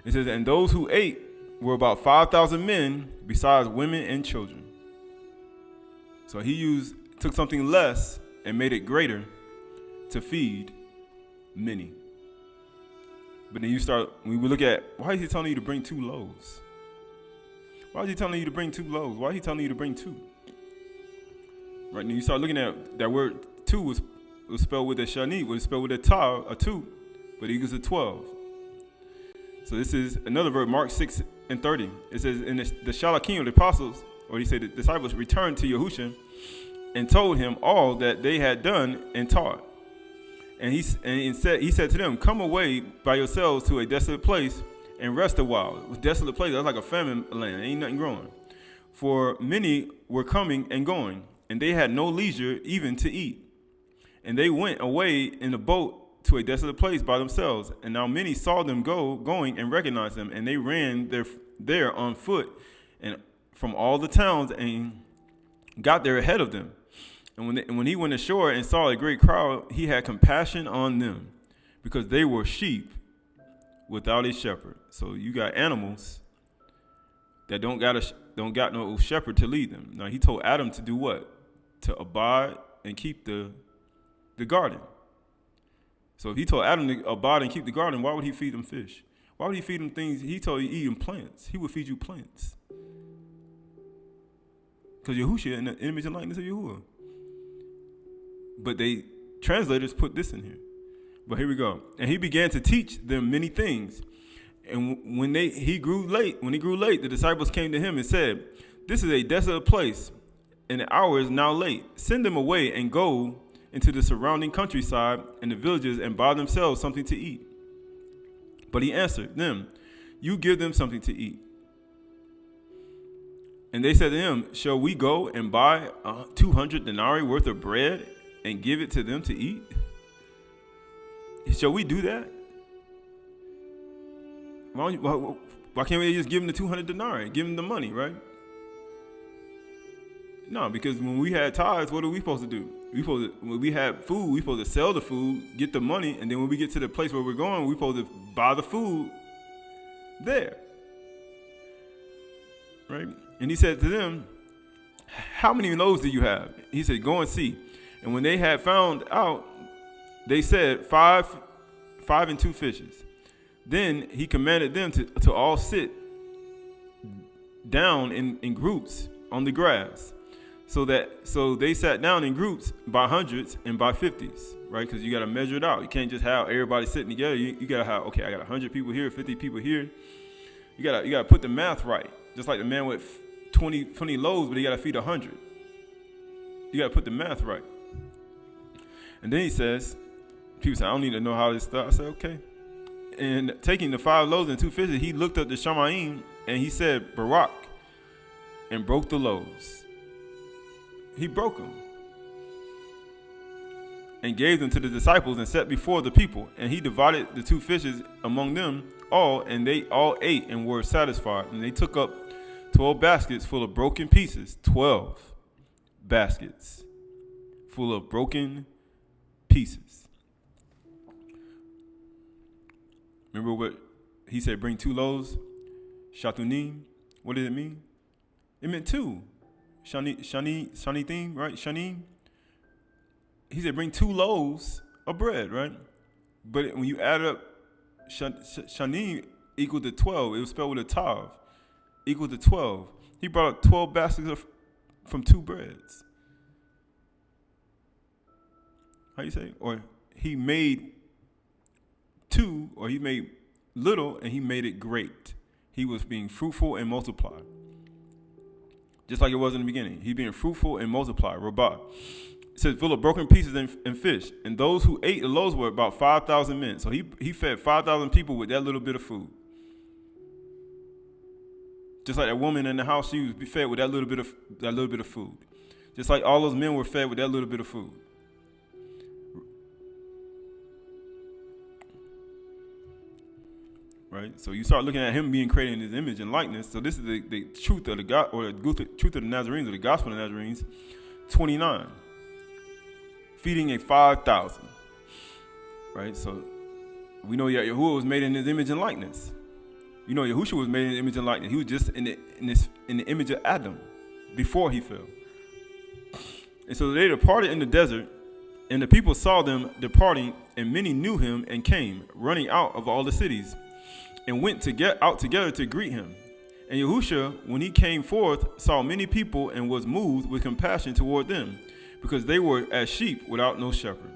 It says, and those who ate were about 5,000 men, besides women and children. So he took something less and made it greater to feed many. But then when we look at, why is he telling you to bring 2 loaves? Why is he telling you to bring 2 loaves? Why is he telling you to bring 2? Right, and you start looking at that word 2 was spelled with a shani, was spelled with a ta, a 2, but it equals a 12. So this is another verse, Mark 6:30. It says, in the Shalakim, the apostles, or he said the disciples, returned to Yahushua and told him all that they had done and taught. And he said to them, come away by yourselves to a desolate place and rest a while. It was a desolate place. That's like a famine land. Ain't nothing growing. For many were coming and going, and they had no leisure even to eat. And they went away in a boat to a desolate place by themselves. And now many saw them going and recognized them, and they ran there on foot and from all the towns and got there ahead of them. And when he went ashore and saw a great crowd, he had compassion on them, because they were sheep without a shepherd. So you got animals that don't got no shepherd to lead them. Now he told Adam to do what? To abide and keep the garden. So if he told Adam to abide and keep the garden, why would he feed them fish? Why would he feed them things? He told you eating plants. He would feed you plants. Because Yahushua in the image and likeness of Yahuwah. But they translators put this in here. But here we go. And he began to teach them many things. And when he grew late, the disciples came to him and said, this is a desolate place, and the hour is now late. Send them away and go into the surrounding countryside and the villages and buy themselves something to eat. But he answered them, you give them something to eat. And they said to him, shall we go and buy 200 denarii worth of bread and give it to them to eat? Shall we do that? Why can't we just give them the 200 denarii? Give them the money, right? No, because when we had tithes, what are we supposed to do? When we had food, we supposed to sell the food, get the money, and then when we get to the place where we're going, we supposed to buy the food there. Right? And he said to them, how many loaves do you have? He said, go and see. And when they had found out, they said, 5 and 2 fishes. Then he commanded them to all sit down in groups on the grass. So they sat down in groups by hundreds and by 50s, right? Because you got to measure it out. You can't just have everybody sitting together. You got to have, okay, I got 100 people here, 50 people here. You got to put the math right. Just like the man with 20 loaves, but he got to feed 100. You got to put the math right. And then he says, people say, I don't need to know how this starts. I said, okay. And taking the 5 loaves and 2 fishes, he looked up the Shamaim and he said, Parach, and broke the loaves. He broke them and gave them to the disciples and set before the people. And he divided the 2 fishes among them all, and they all ate and were satisfied. And they took up 12 baskets full of broken pieces. 12 baskets full of broken pieces. Remember what he said, bring 2 loaves? Shatunim. What did it mean? It meant 2. Shani theme, right? Shanim. He said, bring 2 loaves of bread, right? But when you add up, Shanim equal to 12. It was spelled with a tav. Equal to 12. He brought up 12 baskets from 2 breads. How you say? Or he made 2, or he made little, and he made it great. He was being fruitful and multiplied. Just like it was in the beginning. He being fruitful and multiplied. Rabbah. It says, full of broken pieces and fish. And those who ate the loaves were about 5,000 men. So he fed 5,000 people with that little bit of food. Just like that woman in the house, she was fed with that little bit of food. Just like all those men were fed with that little bit of food. Right? So you start looking at him being created in his image and likeness. So this is the truth of the God, or the truth of the Nazarenes, or the gospel of the Nazarenes. 29. Feeding a 5,000. Right? So we know Yahuwah was made in his image and likeness. You know Yahushua was made in the image and likeness. He was just in the image of Adam before he fell. And so they departed in the desert, and the people saw them departing, and many knew him and came, running out of all the cities, and went to get out together to greet him. And Yahushua, when he came forth, saw many people and was moved with compassion toward them, because they were as sheep without no shepherd.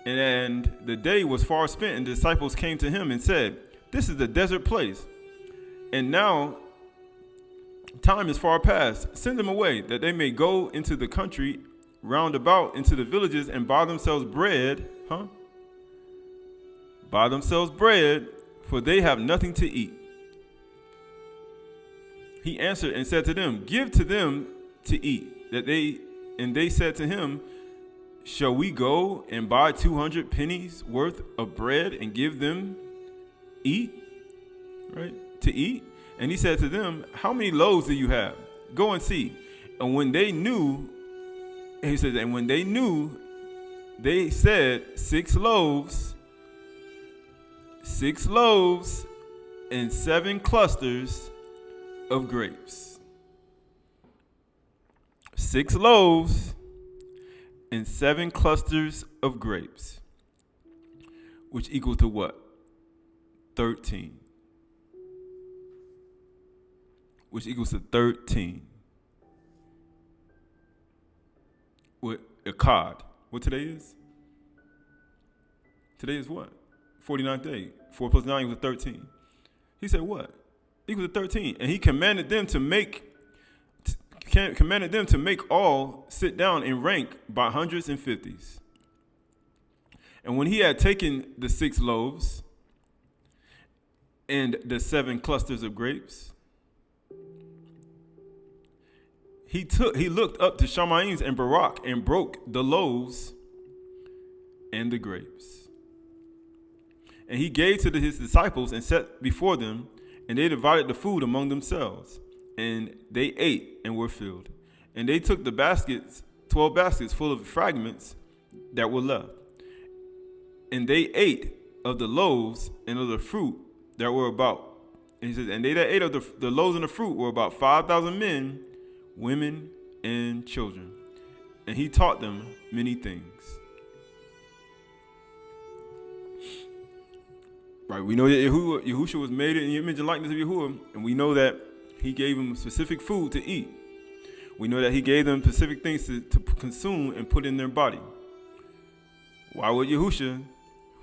And the day was far spent, and the disciples came to him and said, this is the desert place, and now time is far past. Send them away, that they may go into the country round about, into the villages, and buy themselves bread. Buy themselves bread, for they have nothing to eat. He answered and said to them, give to them to eat. And they said to him, shall we go and buy 200 pennies worth of bread and give them eat? Right? To eat? And he said to them, how many loaves do you have? Go and see. And when they knew, he says, and when they knew, they said 6 loaves and 7 clusters of grapes. 6 loaves and 7 clusters of grapes, which equal to what? 13. Which equals to 13. What a cod. What today is? Today is what? 49th day. 4 plus 9 equals 13. He said what? Equals to 13. And he commanded them to make all sit down in rank by hundreds and fifties. And when he had taken the 6 loaves and the 7 clusters of grapes. He looked up to Shamayim and Parach and broke the loaves and the grapes. And he gave to his disciples and set before them, and they divided the food among themselves. And they ate and were filled. And they took the baskets, 12 baskets full of fragments that were left. And they ate of the loaves and of the fruit that were about. And he says, and they that ate of the loaves and the fruit were about 5,000 men, women, and children. And he taught them many things. Right, we know that Yahushua was made in the image and likeness of Yahuwah, and we know that he gave them specific food to eat. We know that he gave them specific things to consume and put in their body. Why would Yahushua,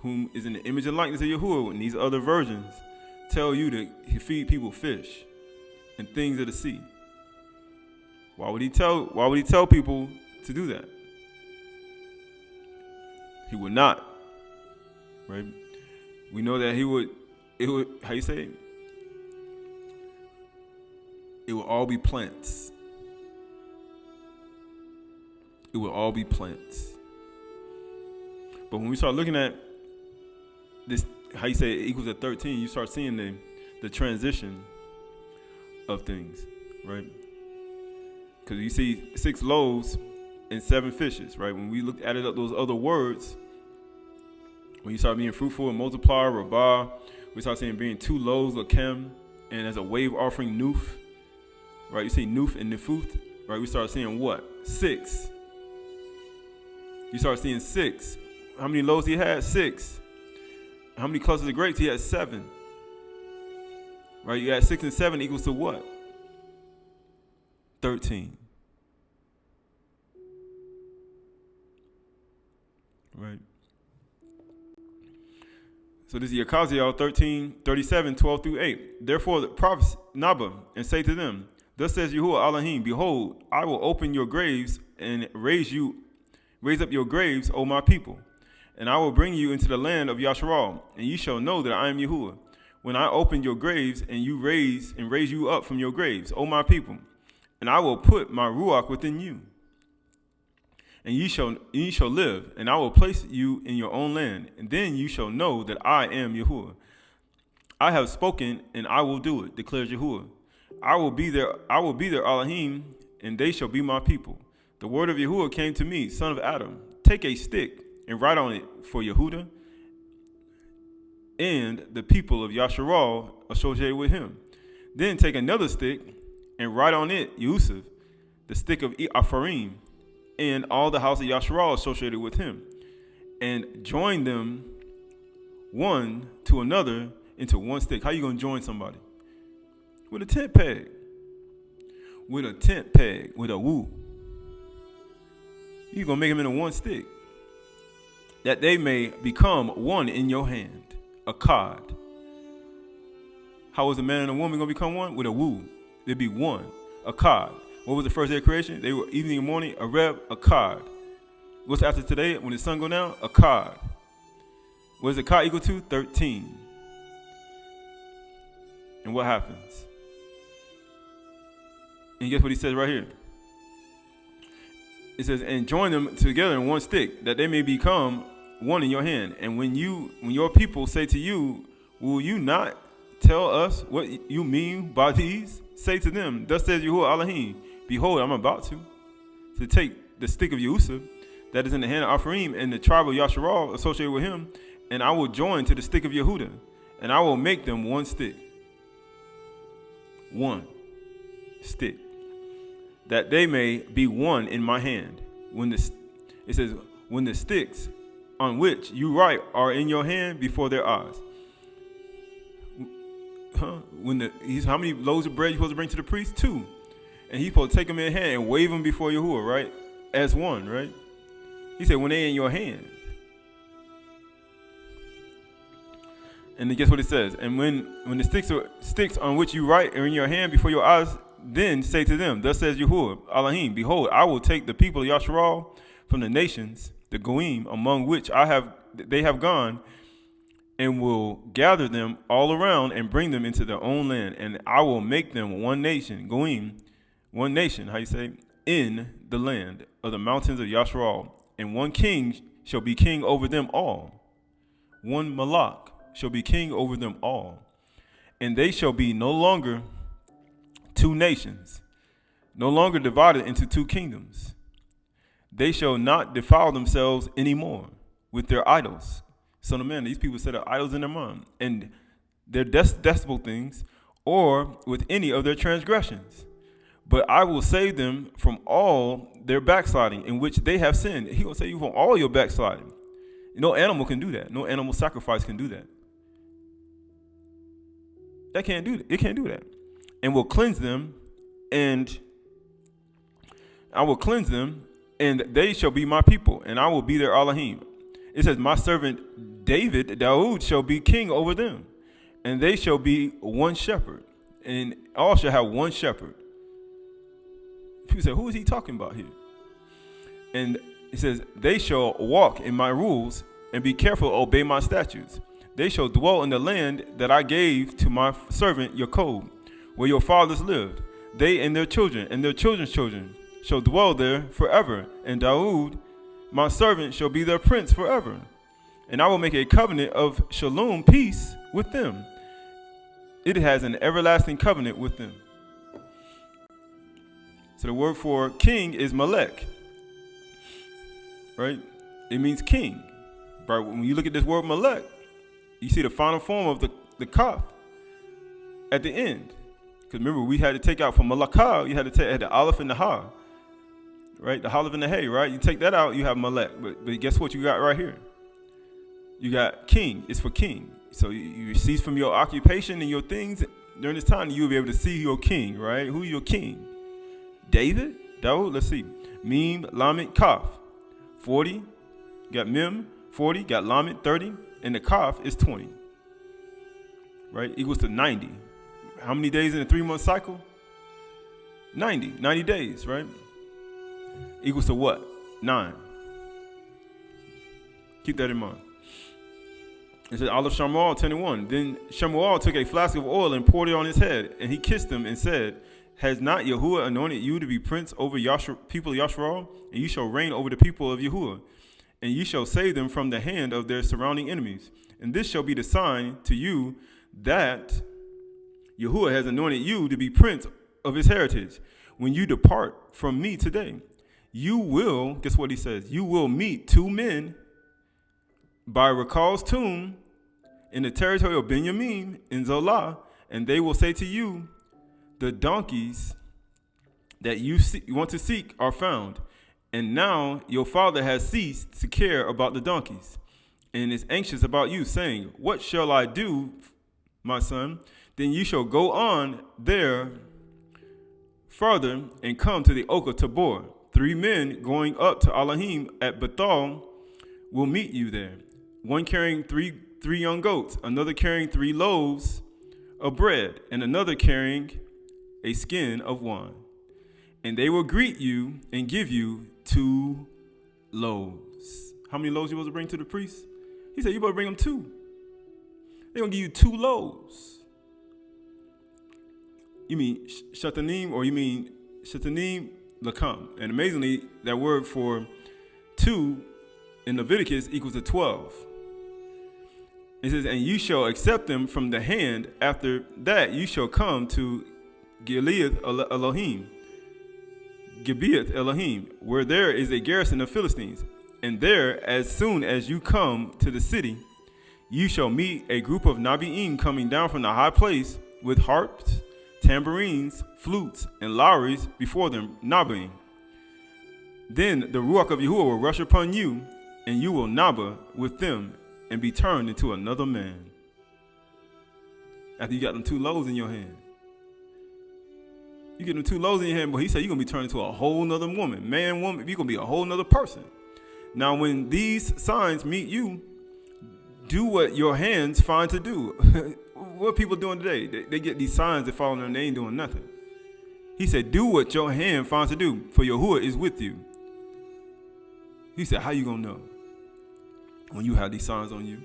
whom is in the image and likeness of Yahuwah, and these other versions, tell you to feed people fish and things of the sea? Why would he tell people to do that? He would not. Right? We know that it would, how you say it? It will all be plants. It will all be plants. But when we start looking at this, how you say it equals to 13, you start seeing the transition of things, right? Because you see 6 loaves and 7 fishes, right? When we added up those other words, when you start being fruitful and multiply, rabah, we start seeing being 2 loaves of kem, and as a wave offering, nuf, right? You see nuf and nefuth, right? We start seeing what? 6. You start seeing 6. How many loaves he had? 6. How many clusters of grapes? He had 7. Right? You got 6 and 7 equals to what? 13. Right? So this is Yekaziel 13:37, 12 through 8. Therefore the prophets Nabah and say to them, thus says Yahuwah Elohim, behold, I will open your graves and raise up your graves, O my people. And I will bring you into the land of Yasharal, and ye shall know that I am Yahuwah. When I open your graves and raise you up from your graves, O my people, and I will put my ruach within you. And ye shall live, and I will place you in your own land, and then you shall know that I am Yahuwah. I have spoken, and I will do it, declares Yahuwah. I will be their Elohim, and they shall be my people. The word of Yahuwah came to me, son of Adam. Take a stick and write on it for Yehuda and the people of Yasharal associated with him. Then take another stick and write on it Yusuf, the stick of Apharim, and all the house of Yasharal associated with him, and join them one to another into one stick. How you going to join somebody? With a tent peg. With a tent peg, with a woo. You're going to make them into one stick, that they may become one in your hand, a cod. How is a man and a woman going to become one? With a woo. They'd be one, a cod. What was the first day of creation? They were evening and morning, a reb, a cod. What's after today when the sun go down? A cod. What is a cod equal to? 13. And what happens? And guess what he says right here? It says, and join them together in one stick, that they may become one in your hand. And when your people say to you, will you not tell us what you mean by these? Say to them, thus says Yahuwah Elohim, behold, I'm about to take the stick of Yusuf that is in the hand of Ephraim and the tribe of Yasharal associated with him, and I will join to the stick of Yehuda, and I will make them one stick. One stick. That they may be one in my hand. It says, when the sticks on which you write are in your hand before their eyes. How many loaves of bread you supposed to bring to the priest? 2. And he's supposed to take them in hand and wave them before Yahuwah, right? As one, right? He said, when they in your hand. And then guess what it says? And when the sticks on which you write are in your hand before your eyes, then say to them, thus says Yahuwah Elohim, behold, I will take the people of Yasharal from the nations, the Goim, among which they have gone, and will gather them all around and bring them into their own land. And I will make them one nation, goim, one nation, how you say, in the land of the mountains of Yasharal. And one king shall be king over them all. One malak shall be king over them all. And they shall be no longer two nations, no longer divided into two kingdoms. They shall not defile themselves anymore with their idols. Son of man, these people set up idols in their mind, and their detestable things, or with any of their transgressions. But I will save them from all their backsliding in which they have sinned. He will save you from all your backsliding. No animal can do that. No animal sacrifice can do that. That can't do that. It can't do that. And will cleanse them, and I will cleanse them, and they shall be my people, and I will be their Elohim. It says, my servant Daud shall be king over them, and they shall be one shepherd, and all shall have one shepherd. People say, who is he talking about here? And it says, they shall walk in my rules and be careful to obey my statutes. They shall dwell in the land that I gave to my servant Jacob, where your fathers lived. They and their children and their children's children shall dwell there forever. And Daud, my servant, shall be their prince forever. And I will make a covenant of shalom, peace, with them. It has an everlasting covenant with them. So the word for king is Melech, right? It means king. Right? When you look at this word Melech, you see the final form of the kaf at the end. Because remember, we had to take out from Malakah, you had to take the aleph and the ha, right? The aleph and the hay, right? You take that out, you have Melech. But guess what you got right here? You got king. It's for king. So you cease from your occupation and your things during this time, you'll be able to see your king, right? Who's your king? David? Daud? Let's see. Mem, Lamed, Kaf. 40. Got Mem, 40. Got Lamed, 30. And the Kaf is 20. Right? Equals to 90. How many days in a 3-month cycle? 90. 90 days, right? Equals to what? 9. Keep that in mind. It says, Aleph Shamuel 10:1. Then Shamuel took a flask of oil and poured it on his head, and he kissed him and said, has not Yahuwah anointed you to be prince over people of Yasharal? And you shall reign over the people of Yahuwah, and you shall save them from the hand of their surrounding enemies. And this shall be the sign to you that Yahuwah has anointed you to be prince of his heritage. When you depart from me today, you will, guess what he says? You will meet 2 men by Rechal's tomb in the territory of Benjamin in Zolah, and they will say to you, the donkeys that you want to seek are found, and now your father has ceased to care about the donkeys and is anxious about you, saying, what shall I do, my son? Then you shall go on there farther and come to the oak of Tabor. 3 men going up to Elohim at Bethel will meet you there, one carrying three young goats, another carrying 3 loaves of bread, and another carrying a skin of wine. And they will greet you and give you 2 loaves. How many loaves you supposed to bring to the priest? He said, you better bring them 2. They're going to give you 2 loaves. You mean shatanim, or you mean shatanim lakam. And amazingly, that word for 2 in Leviticus equals to 12. It says, and you shall accept them from the hand. After that, you shall come to Gilead Elohim, Gibeath Elohim, where there is a garrison of Philistines. And there, as soon as you come to the city, you shall meet a group of Nabi'im coming down from the high place with harps, tambourines, flutes, and lyres before them, Nabi'im. Then the Ruach of Yahuwah will rush upon you, and you will naba with them and be turned into another man. After you got them 2 loaves in your hand. You get them 2 loaves in your hand, but he said you're going to be turned into a whole nother woman. Man, woman, you're going to be a whole nother person. Now, when these signs meet you, do what your hands find to do. What are people doing today? They get these signs that follow them and they ain't doing nothing. He said, do what your hand finds to do, for Yahuwah is with you. He said, how you going to know when you have these signs on you?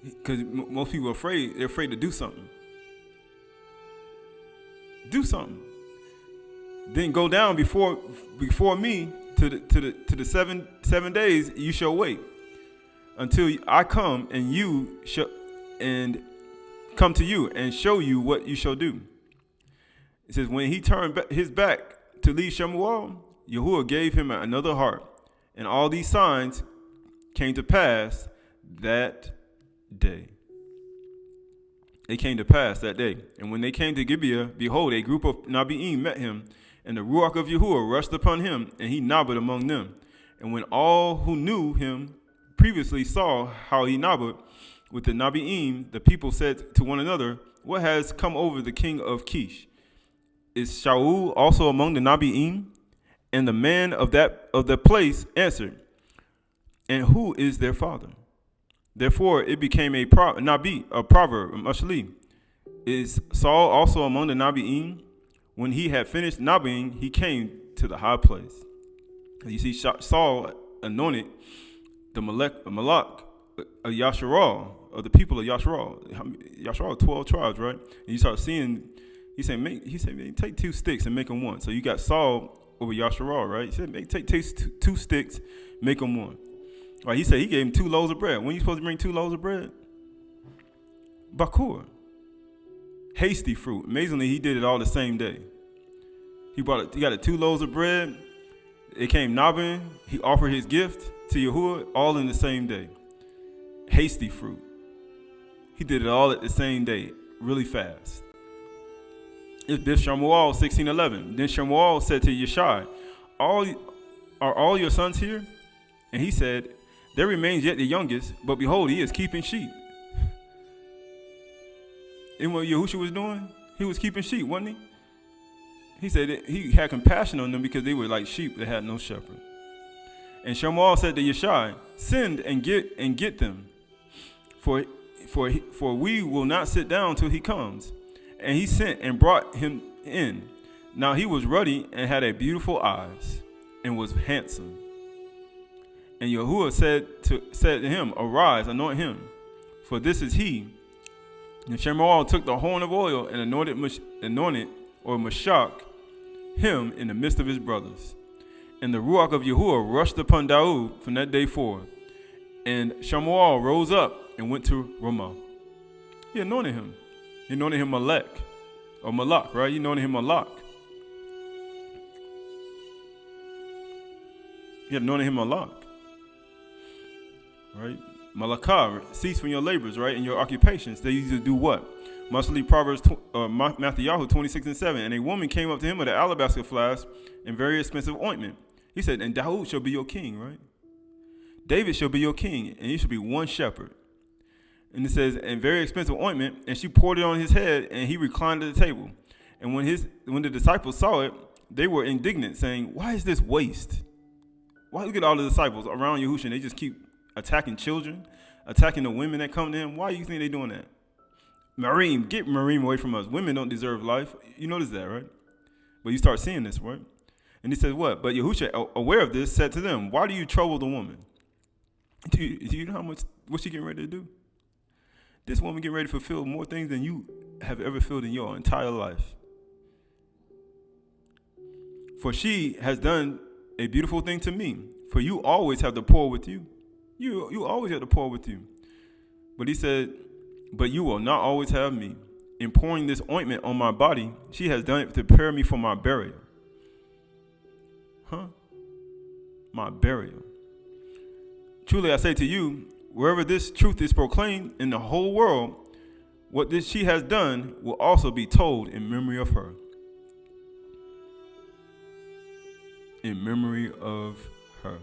Because most people are afraid. They're afraid to do something. Do something. Then go down before me to the seven days. You shall wait until I come and you shall and come to you and show you what you shall do. It says when he turned his back to leave Shemuel, Yahuwah gave him another heart, and all these signs came to pass that day. They came to pass that day. And when they came to Gibeah, behold, a group of Nabi'im met him, and the Ruach of Yahuwah rushed upon him, and he nobbed among them. And when all who knew him previously saw how he nobbed with the Nabi'im, the people said to one another, what has come over the king of Kish? Is Shaul also among the Nabi'im? And the man of the place answered, and who is their father? Therefore it became a proverb, Mashali. Is Saul also among the Nabi'im? When he had finished nabbing, he came to the high place. You see, Saul anointed the Malach of Yasharal, of the people of Yasharal. Yasharal, 12 tribes, right? And you start seeing, he said, take 2 sticks and make them one. So you got Saul over Yasharal, right? He said, take 2 sticks, make them one. Right, he said he gave him 2 loaves of bread. When are you supposed to bring 2 loaves of bread? Bakur. Hasty fruit. Amazingly, he did it all the same day. He got 2 loaves of bread. It came nobbing. He offered his gift to Yahuwah all in the same day. Hasty fruit. He did it all at the same day, really fast. It's Bith Shemuel 16:11. Then Shemuel said to Yeshai, are all your sons here? And he said, there remains yet the youngest, but behold, he is keeping sheep. And what Yahushua was doing, he was keeping sheep, wasn't he? He said that he had compassion on them because they were like sheep that had no shepherd. And Shemuel said to Yeshai, send and get them, for we will not sit down till he comes. And he sent and brought him in. Now he was ruddy and had a beautiful eyes and was handsome. And Yahuwah said to him, arise, anoint him, for this is he. And Shemuel took the horn of oil and anointed or Mashach him in the midst of his brothers. And the Ruach of Yahuwah rushed upon Daud from that day forward. And Shemuel rose up and went to Ramah. He anointed him. He anointed him Malach, right? He anointed him Malach. He anointed him Malach. Right? Malakah, cease from your labors, right? And your occupations. They used to do what? Mostly Proverbs, Matthew 26:7. And a woman came up to him with an alabaster flask and very expensive ointment. He said, and Daud shall be your king, right? David shall be your king, and he shall be one shepherd. And it says, and very expensive ointment, and she poured it on his head, and he reclined at the table. And when the disciples saw it, they were indignant, saying, why is this waste? Why look at all the disciples around Yahushua, and they just keep attacking children, attacking the women that come to him? Why do you think they're doing that? Get Marim away from us. Women don't deserve life. You notice that, right? But you start seeing this, right? And he says what? But Yahushua, aware of this, said to them, why do you trouble the woman? Do you know what she getting ready to do? This woman getting ready to fulfill more things than you have ever filled in your entire life. For she has done a beautiful thing to me. For you always have the poor with you. You always have the poor with you. But he said, but you will not always have me. In pouring this ointment on my body, she has done it to prepare me for my burial. My burial. Truly I say to you, wherever this truth is proclaimed in the whole world, what this she has done will also be told in memory of her. In memory of her.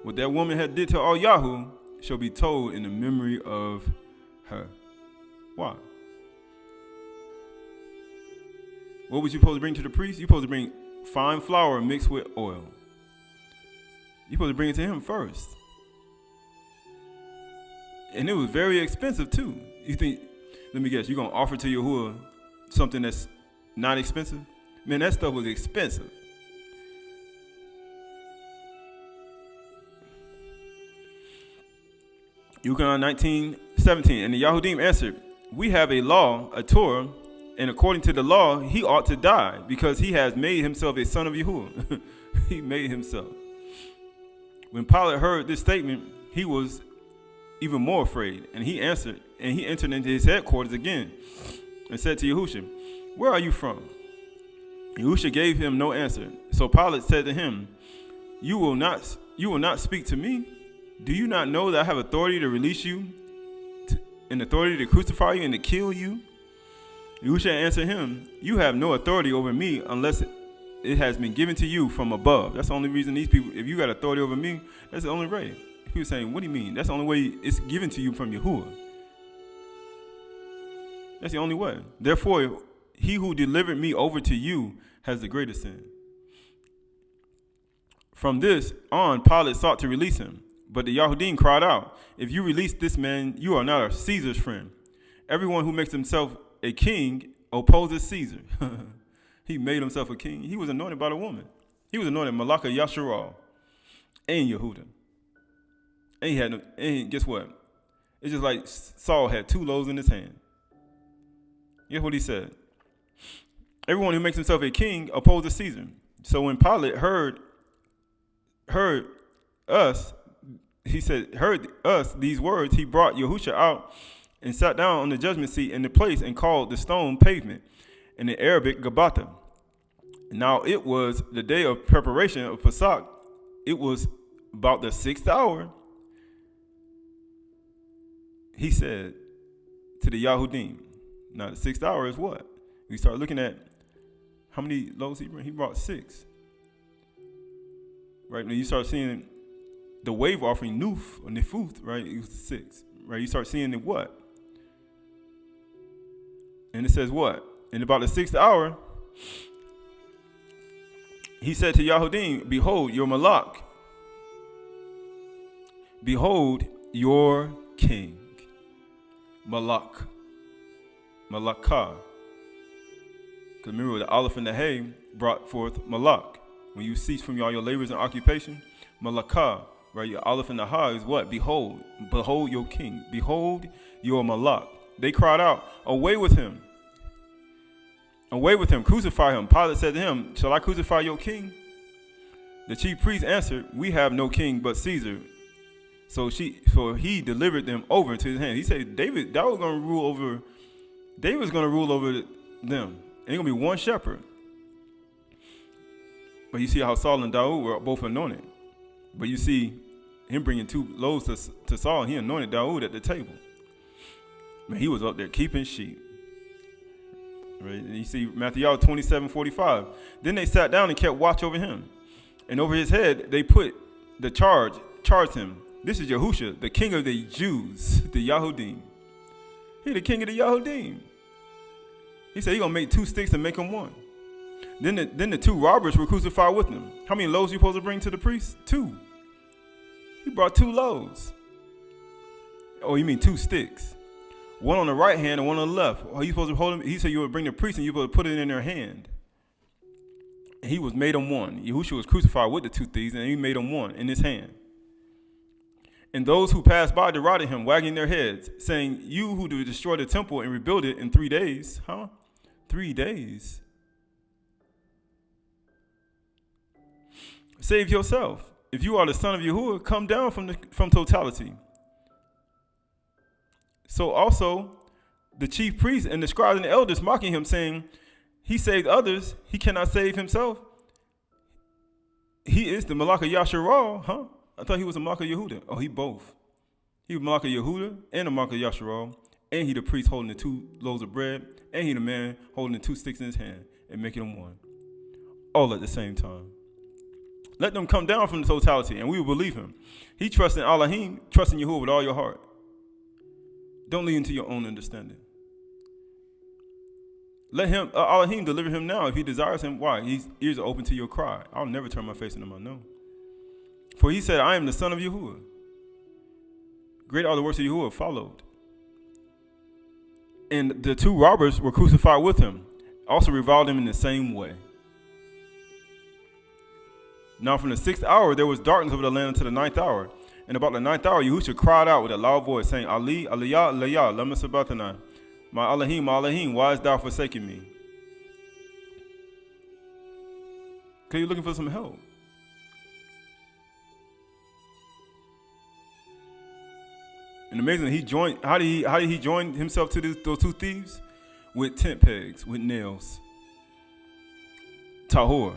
What that woman had did to Yahoo shall be told in the memory of her. Why? What was you supposed to bring to the priest? You're supposed to bring fine flour mixed with oil. You're supposed to bring it to him first. And it was very expensive too. You think, let me guess, you're going to offer to Yahuwah something that's not expensive? Man, that stuff was expensive. Yucon 19, 17. And the Yahudim answered, we have a law, a Torah, and according to the law, he ought to die because he has made himself a son of Yahuwah. He made himself. When Pilate heard this statement, he was even more afraid, and he answered, and he entered into his headquarters again and said to Yahushua, where are you from? Yahushua gave him no answer. So Pilate said to him, you will not speak to me? Do you not know that I have authority to release you and authority to crucify you and to kill you? Yahushua answered him, you have no authority over me unless it has been given to you from above. That's the only reason these people, if you got authority over me, that's the only way. People saying, what do you mean? That's the only way it's given to you from Yahuwah. That's the only way. Therefore, he who delivered me over to you has the greatest sin. From this on, Pilate sought to release him. But the Yahudim cried out, if you release this man, you are not a Caesar's friend. Everyone who makes himself a king opposes Caesar. He made himself a king. He was anointed by the woman. He was anointed Malaka Yasharal and Yehuda. And guess what? It's just like Saul had 2 loaves in his hand. Guess what he said? Everyone who makes himself a king opposes Caesar. So when Pilate heard us these words, he brought Yahushua out and sat down on the judgment seat in the place and called the stone pavement in the Arabic Gabata. Now it was the day of preparation of Pesach. It was about the 6th hour. He said to the Yahudim, now the 6th hour is what? We start looking at how many loaves he brought. He brought 6. Right, when you start seeing the wave offering, Nuf, or Nefuth, right, it was 6. Right, you start seeing the what? And it says what? In about the 6th hour, he said to Yahudim, behold your Malak. Behold your king. Malak. Malakah. Because remember, the Aleph and the Hay brought forth Malak. When you cease from all your labors and occupation, Malakah, right? Your Aleph and the Ha is what? Behold. Behold your king. Behold your Malak. They cried out, away with him. Away with him. Crucify him. Pilate said to him, shall I crucify your king? The chief priest answered, we have no king but Caesar. So he delivered them over to his hand. He said, David's going to rule over them. Ain't going to be one shepherd. But you see how Saul and Daud were both anointed. But you see him bringing 2 loaves to Saul. He anointed Daud at the table. Man, he was up there keeping sheep. Right? And you see Matthew 27:45. Then they sat down and kept watch over him. And over his head they put the charged him. This is Yahushua, the king of the Jews, the Yahudim. He the king of the Yahudim. He said he's going to make 2 sticks and make them one. Then the 2 robbers were crucified with him. How many loaves are you supposed to bring to the priest? 2. He brought 2 loaves. Oh, you mean 2 sticks? One on the right hand and one on the left. Are you supposed to hold them? He said you would bring the priest and you would put it in their hand. And he was made them one. Yahushua was crucified with the 2 thieves and he made them one in his hand. And those who passed by derided him, wagging their heads, saying, you who do destroy the temple and rebuild it in 3 days. 3 days. Save yourself. If you are the son of Yahuwah, come down from totality. So also the chief priests and the scribes and the elders mocking him, saying, he saved others, he cannot save himself. He is the Malak of Yasharal, I thought he was a Malak of Yehuda. Oh, he both. He was Malak of Yehuda and a Malak of Yasharal, and he the priest holding the 2 loaves of bread, and he the man holding the 2 sticks in his hand and making them one. All at the same time. Let them come down from the totality, and we will believe him. He trusts in Elohim, trust in Yahuwah with all your heart. Don't lean into your own understanding. Let him, Elohim, deliver him now if he desires him. Why? His ears are open to your cry. I'll never turn my face into my no. For he said, I am the son of Yahuwah. Great are the works of Yahuwah followed. And the 2 robbers were crucified with him, also reviled him in the same way. Now from the 6th hour there was darkness over the land until the 9th hour. And about the ninth hour, Yahushua cried out with a loud voice, saying, Ali, Aliyah, Aliyah, lama sabachthani. My Elohim, why hast thou forsaken me? Because you're looking for some help. And amazing, how did he join himself to those two thieves? With tent pegs, with nails. Tahor.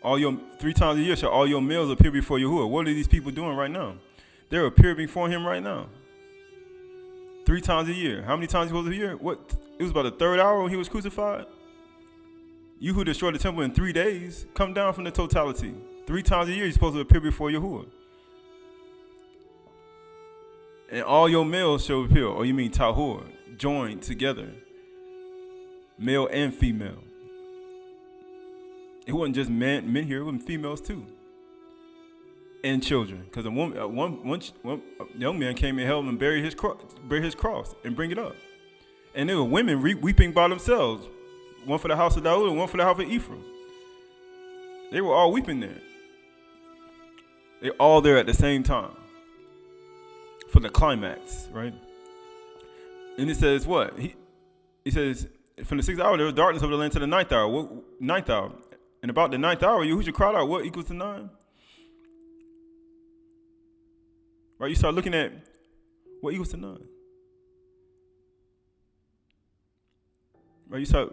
3 times a year shall all your males appear before Yahuwah. What are these people doing right now? They're appearing before him right now. 3 times a year. How many times was it a year? It was about the 3rd hour when he was crucified. You who destroyed the temple in 3 days, come down from the totality. 3 times a year you're supposed to appear before Yahuwah. And all your males shall appear, or you mean tahor, joined together, male and female. It wasn't just men here; it was females too, and children. Because one young man came and held and buried his cross and bring it up, and there were women weeping by themselves, one for the house of Daud and one for the house of Ephraim. They were all weeping there. They're all there at the same time. For the climax, right? And it says what? He says, from the 6th hour there was darkness over the land to the 9th hour. What 9th hour? And about the 9th hour, Yahushua cried out, what equals to 9? Right? You start looking at what equals to 9. Right? You start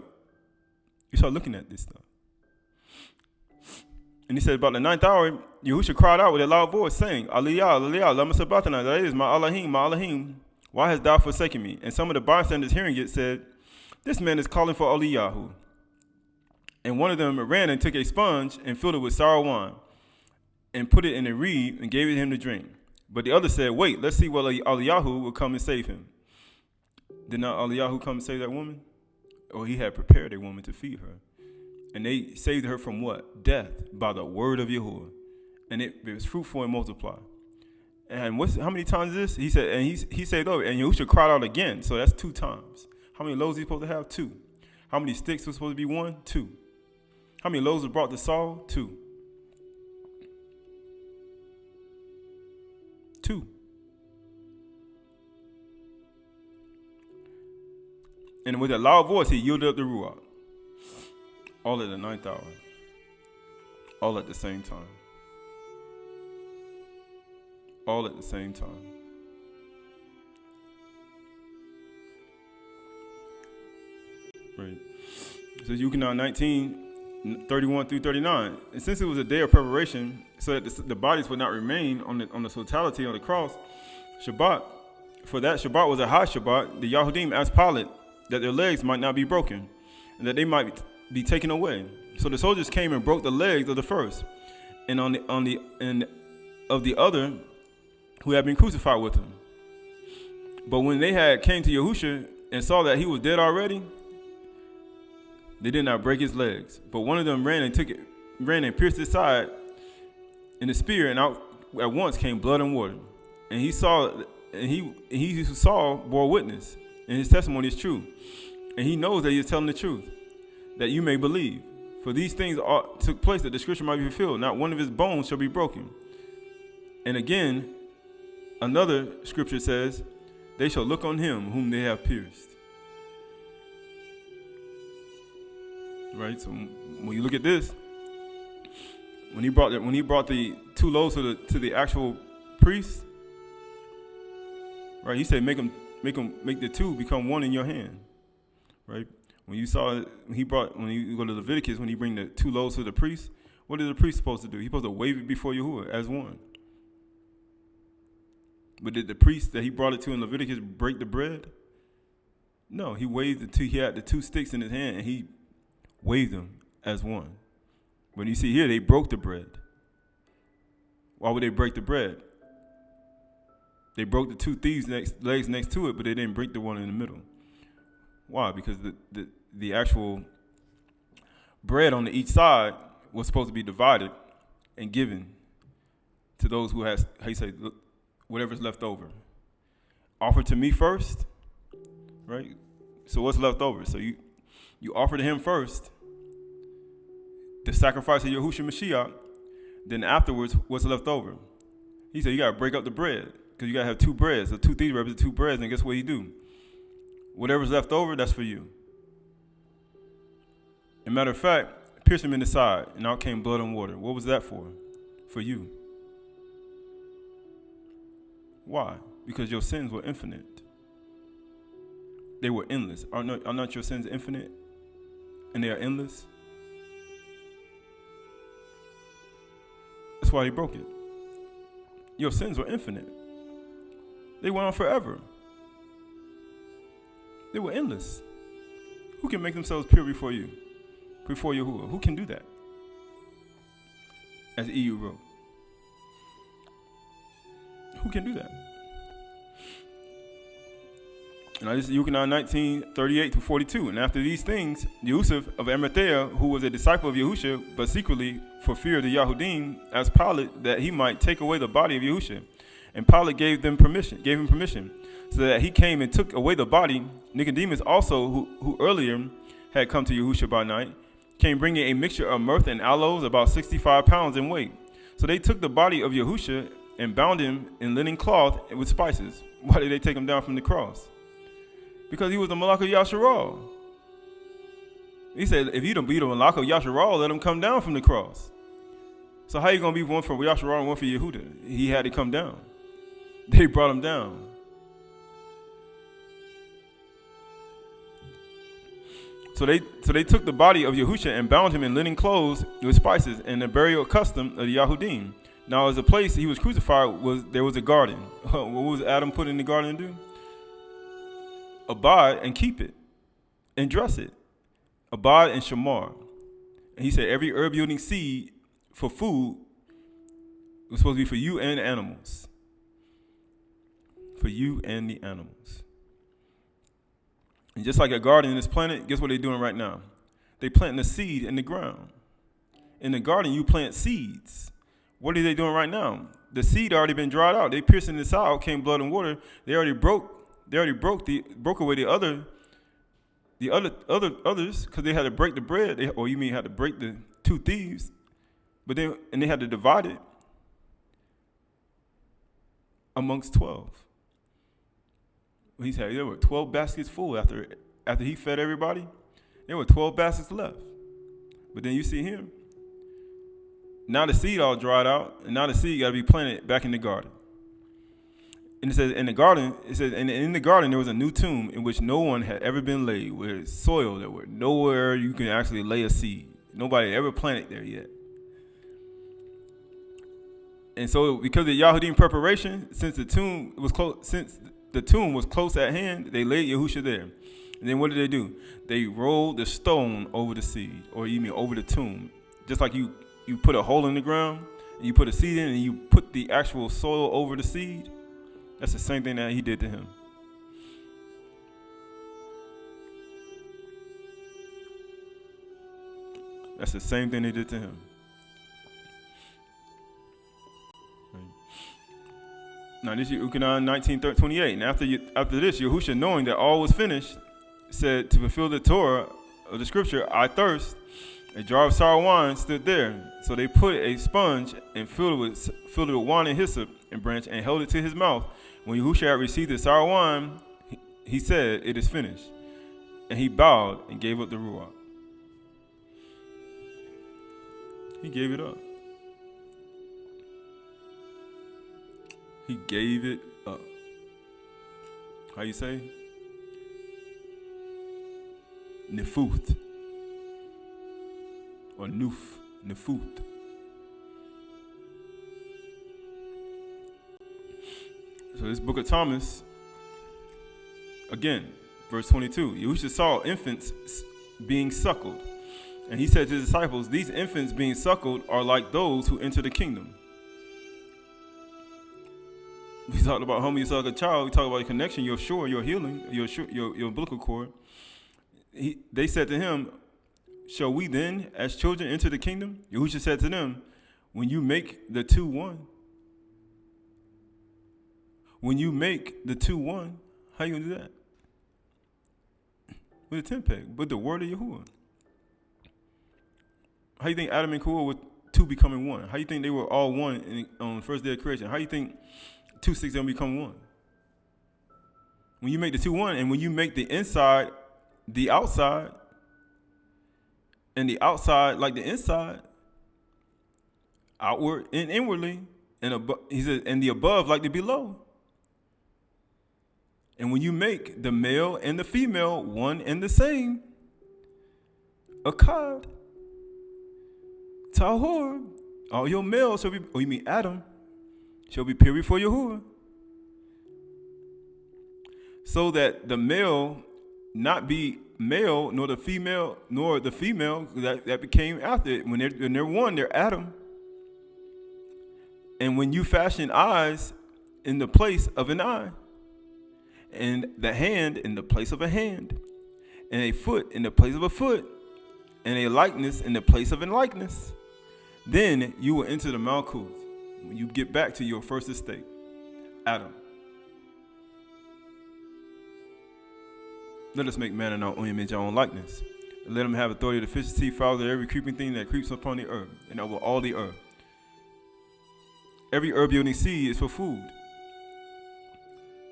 looking at this stuff. And he said, about the 9th hour, Yahushua cried out with a loud voice, saying, Aliyah, Aliyah, lama sabachthani. That is, my Elohim, why hast thou forsaken me? And some of the bystanders hearing it said, this man is calling for Eliyahu. And one of them ran and took a sponge and filled it with sour wine and put it in a reed and gave it him to drink. But the other said, wait, let's see whether Eliyahu will come and save him. Did not Eliyahu come and save that woman? Or he had prepared a woman to feed her. And they saved her from what? Death by the word of Yahuwah. And it was fruitful and multiplied. And how many times is this? He said, and he said, oh, and Yahushua cried out again. So that's 2 times. How many loaves was he supposed to have? 2. How many sticks was supposed to be 1? 2. How many loaves was brought to Saul? 2. 2. And with a loud voice, he yielded up the Ruach. All at the 9th hour. All at the same time. All at the same time. Right. So you can now 19:31 through 39. And since it was a day of preparation, so that the bodies would not remain on the totality on the cross, Shabbat was a high Shabbat. The Yahudim asked Pilate that their legs might not be broken, and that they might be taken away. So the soldiers came and broke the legs of the first, and of the other who had been crucified with him. But when they had came to Yahushua and saw that he was dead already, they did not break his legs. But one of them ran and pierced his side in the spear, and out at once came blood and water. And he who saw bore witness, and his testimony is true. And he knows that he is telling the truth, that you may believe. For these things took place that the scripture might be fulfilled. Not one of his bones shall be broken. And again, another scripture says, they shall look on him whom they have pierced. Right? So when you look at this, when he brought the 2 loaves to the actual priest, right? He said, make the 2 become 1 in your hand. Right? When you go to Leviticus, when he bring the 2 loaves to the priest, what is the priest supposed to do? He's supposed to wave it before Yahuwah as 1. But did the priest that he brought it to in Leviticus break the bread? No, he waved the 2. He had the 2 sticks in his hand, and he waved them as 1. But you see here, they broke the bread. Why would they break the bread? They broke the 2 thieves' legs next to it, but they didn't break the one in the middle. Why? Because the actual bread on each side was supposed to be divided and given to those who has, how you say, whatever's left over. Offer to me first, right? So what's left over? So you offer to him first the sacrifice of Yahushua Mashiach, then afterwards what's left over? He said, you got to break up the bread because you got to have two breads. So 2 thieves represent 2 breads, and guess what he do? Whatever's left over, that's for you. As a matter of fact, pierced him in the side, and out came blood and water. What was that for? For you. Why? Because your sins were infinite. They were endless. Are not your sins infinite? And they are endless? That's why he broke it. Your sins were infinite. They went on forever. They were endless. Who can make themselves pure before you? Before Yahuwah? Who can do that? As EU wrote. Who can do that? And this is Yuchanan 19:38-42. And after these things, Yusuf of Arimathea, who was a disciple of Yahusha, but secretly for fear of the Yahudim, asked Pilate that he might take away the body of Yahusha. And Pilate gave him permission, so that he came and took away the body. Nicodemus also, who earlier had come to Yahusha by night, came bringing a mixture of myrrh and aloes, about 65 pounds in weight. So they took the body of Yahusha and bound him in linen cloth with spices. Why did they take him down from the cross? Because he was the Malach of Yasharal. He said, if you don't be the Malach of Yasharal, let him come down from the cross. So how you going to be one for Yasharal and one for Yehuda? He had to come down. They brought him down. So they took the body of Yahusha and bound him in linen clothes with spices and the burial custom of the Yahudim. Now, as a place he was crucified, there was a garden. What was Adam put in the garden to do? Abide and keep it and dress it. Abide and shamar. And he said every herb yielding seed for food was supposed to be for you and the animals. For you and the animals. And just like a garden in this planet, guess what they're doing right now? They're planting a seed in the ground. In the garden, you plant seeds. What are they doing right now? The seed already been dried out. They pierced in the side, came blood and water. They already broke away the others because they had to break the bread. Had to break the 2 thieves, but they had to divide it amongst 12. He said there were 12 baskets full after he fed everybody. There were 12 baskets left. But then you see him. Now the seed all dried out, and now the seed got to be planted back in the garden. And it says in the garden, and in the garden there was a new tomb in which no one had ever been laid, where it's soil that were nowhere you can actually lay a seed. Nobody ever planted there yet. And so because of Yahudim preparation, since the tomb was close at hand, they laid Yahusha there. And then what did they do? They rolled the stone over the seed, or you mean over the tomb. Just like you put a hole in the ground, and you put a seed in, and you put the actual soil over the seed. That's the same thing that he did to him. That's the same thing they did to him. Now this is Yuchanan 19:28. And after this, Yahusha, knowing that all was finished, said, to fulfill the Torah of the scripture, I thirst. A jar of sour wine stood there. So they put a sponge and filled it with wine and hyssop and branch and held it to his mouth. When Yahusha had received the sour wine, he said, it is finished. And he bowed and gave up the ruach. He gave it up. He gave it up. How you say? Nefuth. Or Nefuth. So this book of Thomas, again, verse 22. Yahusha saw infants being suckled. And he said to his disciples, these infants being suckled are like those who enter the kingdom. We talked about how you suck a child. We talked about your connection, your shore, your healing, your umbilical cord. They said to him, shall we then, as children, enter the kingdom? Yahusha said to them, when you make the 2 one. When you make the 2 one, how you going to do that? With a 10 peg, with the word of Yahuwah. How you think Adam and Yahuwah were two becoming one? How you think they were all one on the first day of creation? How you think 2 6 gonna become one? When you make the two one, and when you make the inside the outside, and the outside like the inside, outward and inwardly, and he said, and the above like the below. And when you make the male and the female one and the same, Akkad, Tahor, all your males shall be, or you mean Adam, shall be pure before Yahuwah. So that the male not be male, nor the female that became after it. When they're one, they're Adam. And when you fashion eyes in the place of an eye, and the hand in the place of a hand, and a foot in the place of a foot, and a likeness in the place of a likeness, then you will enter the Malkuth when you get back to your first estate, Adam. Let us make man in our own image, our own likeness. And let him have authority to fish, sea, fowls, and every creeping thing that creeps upon the earth, and over all the earth. Every herb yielding seed is for food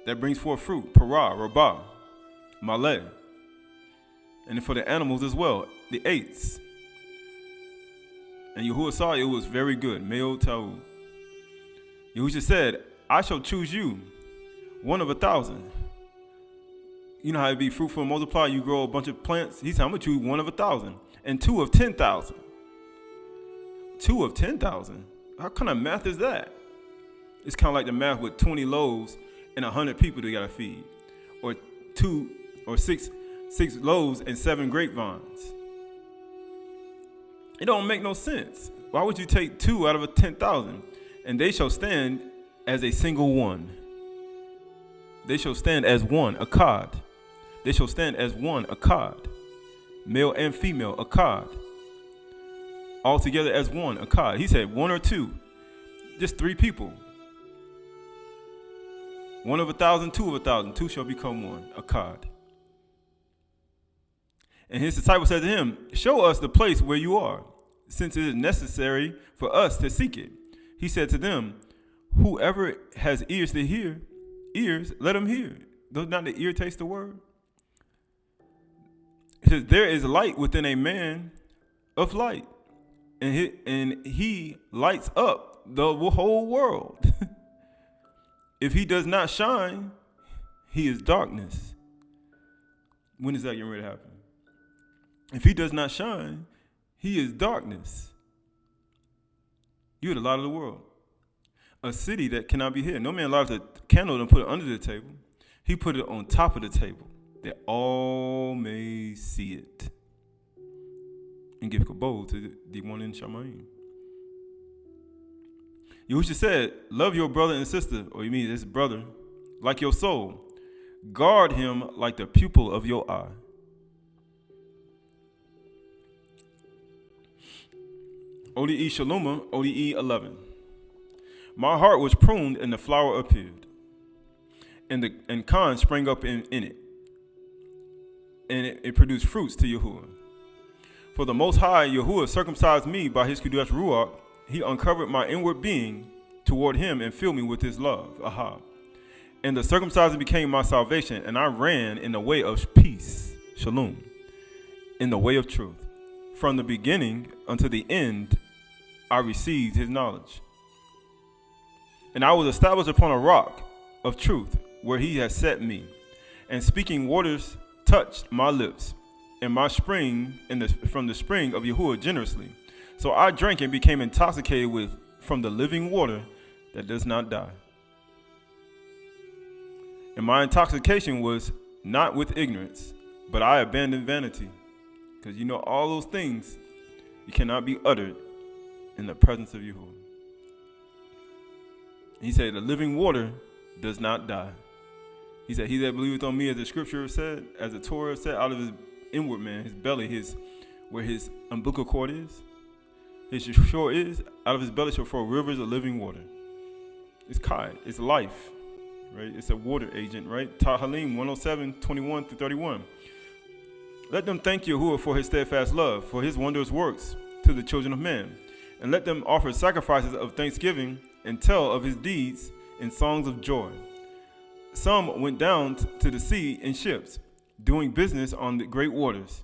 that brings forth fruit, Parach, Rabah, Maleh. And for the animals as well, the eights. And Yahuwah saw it was very good, Meo Ta'u. Yahuwah said, I shall choose you, one of 1,000. You know how to be fruitful and multiply, you grow a bunch of plants. He said, I'm going to choose one of 1,000 and 2 of 10,000. 2 of 10,000? How kind of math is that? It's kind of like the math with 20 loaves and 100 people they got to feed. Or 2 or 6 loaves and 7 grapevines. It don't make no sense. Why would you take 2 out of 10,000? And they shall stand as a single one. They shall stand as one, Akkad. They shall stand as one, Akkad. Male and female, Akkad. All together as one, Akkad. He said 1 or 2. Just 3 people. 1 of 1,000, 2 of 1,000. 2 shall become one, Akkad. And his disciples said to him, show us the place where you are, since it is necessary for us to seek it. He said to them, whoever has ears to hear, let him hear. Does not the ear taste the word? He says, there is light within a man of light, and he lights up the whole world. If he does not shine, he is darkness. When is that getting ready to happen? If he does not shine, he is darkness. You're the light of the world. A city that cannot be hidden. No man lights a candle and put it under the table. He put it on top of the table, that all may see it. And give kabod to the one in Shamayim. Yahushua said, love your brother and sister, or you mean this brother, like your soul. Guard him like the pupil of your eye. Ode Shaloma, Ode 11. My heart was pruned and the flower appeared, and Khan sprang up in it, and it produced fruits to Yahuwah. For the Most High, Yahuwah circumcised me by his Kedush Ruach. He uncovered my inward being toward him and filled me with his love. Aha. And the circumcision became my salvation, and I ran in the way of peace, Shalom, in the way of truth. From the beginning unto the end, I received his knowledge. And I was established upon a rock of truth where he has set me. And speaking waters touched my lips, and my spring from the spring of Yahuwah generously. So I drank and became intoxicated from the living water that does not die. And my intoxication was not with ignorance, but I abandoned vanity. Because you know all those things, you cannot be uttered in the presence of Yahuwah. He said, the living water does not die. He said, he that believeth on me, as the scripture said, as the Torah said, out of his inward man, his belly, where his umbilical cord is, his shore is, out of his belly shall flow rivers of living water. It's Chay, it's life, right? It's a water agent, right? Tahalim 107, 21 through 31. Let them thank Yahuwah for his steadfast love, for his wondrous works to the children of men. and let them offer sacrifices of thanksgiving and tell of his deeds in songs of joy. Some went down to the sea in ships, doing business on the great waters.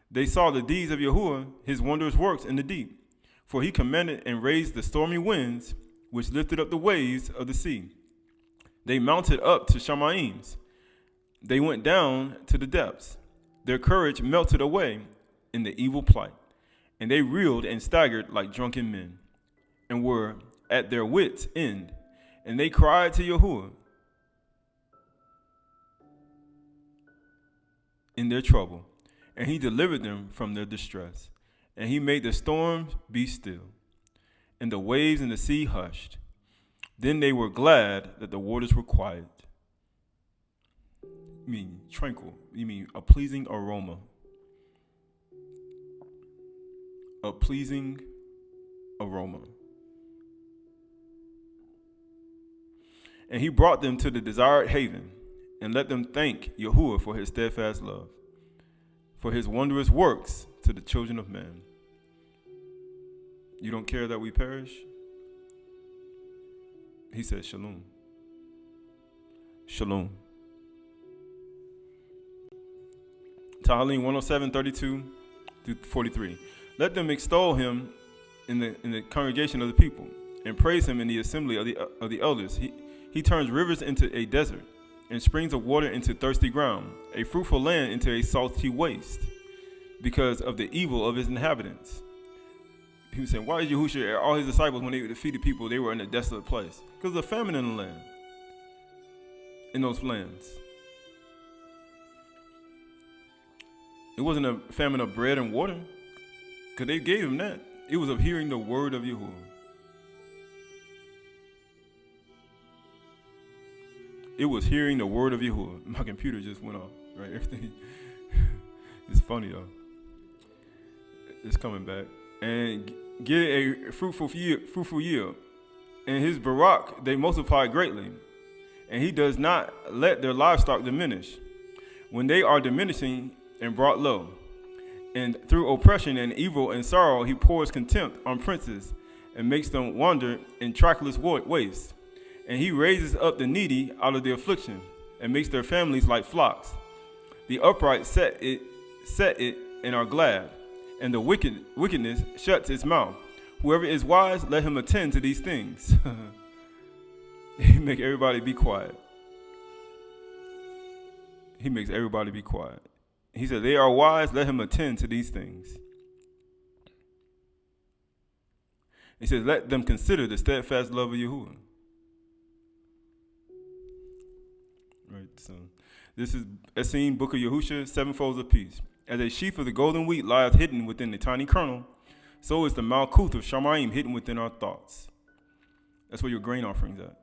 They saw the deeds of Yahuwah, his wondrous works in the deep. For he commanded and raised the stormy winds, which lifted up the waves of the sea. They mounted up to Shamayim's. They went down to the depths. Their courage melted away in the evil plight, and they reeled and staggered like drunken men, and were at their wits' end. And they cried to Yahuwah in their trouble, and he delivered them from their distress. And he made the storms be still, and the waves in the sea hushed. Then they were glad that the waters were quiet. You mean tranquil. You mean a pleasing aroma. A pleasing aroma. And he brought them to the desired haven, and let them thank Yahuwah for his steadfast love, for his wondrous works to the children of man. You don't care that we perish? He said, Shalom. Shalom. Tehillim 107:32-43. Let them extol him in the congregation of the people, and praise him in the assembly of the elders. He turns rivers into a desert, and springs of water into thirsty ground, a fruitful land into a salty waste, because of the evil of his inhabitants. He was saying, why did Yahushua and all his disciples, when they defeated people, they were in a desolate place? Because of the famine in the land, in those lands. It wasn't a famine of bread and water, because they gave him that. It was of hearing the word of Yahuwah. It was hearing the word of Yahuwah. My computer just went off, right? Everything. It's funny, though. It's coming back. And get a fruitful yield. And his Parach they multiply greatly. And he does not let their livestock diminish when they are diminishing and brought low. And through oppression and evil and sorrow, he pours contempt on princes and makes them wander in trackless wastes. And he raises up the needy out of the affliction and makes their families like flocks. The upright set it and are glad, and the wickedness shuts its mouth. Whoever is wise, let him attend to these things. He makes everybody be quiet. He makes everybody be quiet. He said, they are wise, let him attend to these things. He says, let them consider the steadfast love of Yahuwah. Right, so this is Essene, Book of Yahushua, sevenfolds of peace. As a sheaf of the golden wheat lies hidden within the tiny kernel, so is the Malkuth of Shamayim hidden within our thoughts. That's where your grain offering's at.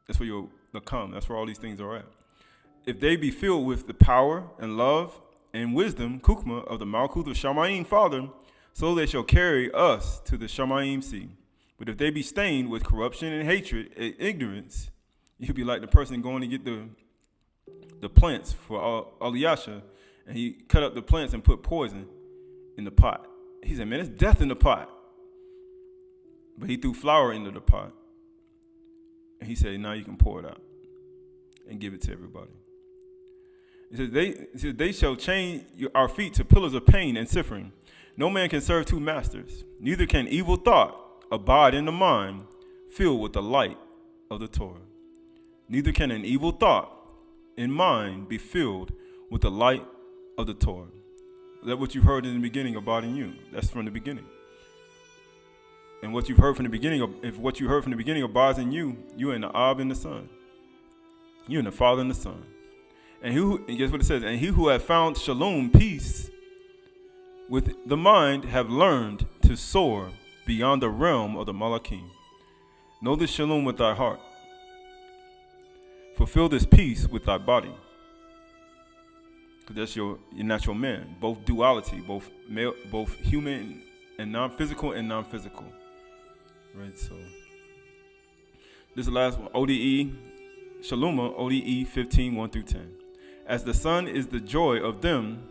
That's where your Nakam, that's where all these things are at. If they be filled with the power and love and wisdom, Kukma, of the Malkuth of Shamayim Father, so they shall carry us to the Shamayim sea. But if they be stained with corruption and hatred and ignorance, you'll be like the person going to get the plants for Aliyasha, and he cut up the plants and put poison in the pot. He said, man, it's death in the pot. But he threw flour into the pot. And he said, now you can pour it out and give it to everybody. He says, they shall chain our feet to pillars of pain and suffering. No man can serve two masters. Neither can evil thought abide in the mind filled with the light of the Torah. Neither can an evil thought in mind be filled with the light of the Torah. That's what you've heard in the beginning abide in you. That's from the beginning. And what you've heard from the beginning, if what you heard from the beginning abides in you, you and the Ab and the Son. You and the Father and the Son. And guess what it says? And he who hath found shalom, peace, with the mind have learned to soar beyond the realm of the Malachim. Know this shalom with thy heart. Fulfill this peace with thy body. Because that's your natural man. Both duality, both male, both human and non-physical and non-physical. Right, so this is the last one. ODE, Shaloma, ODE 15:1-10. As the sun is the joy of them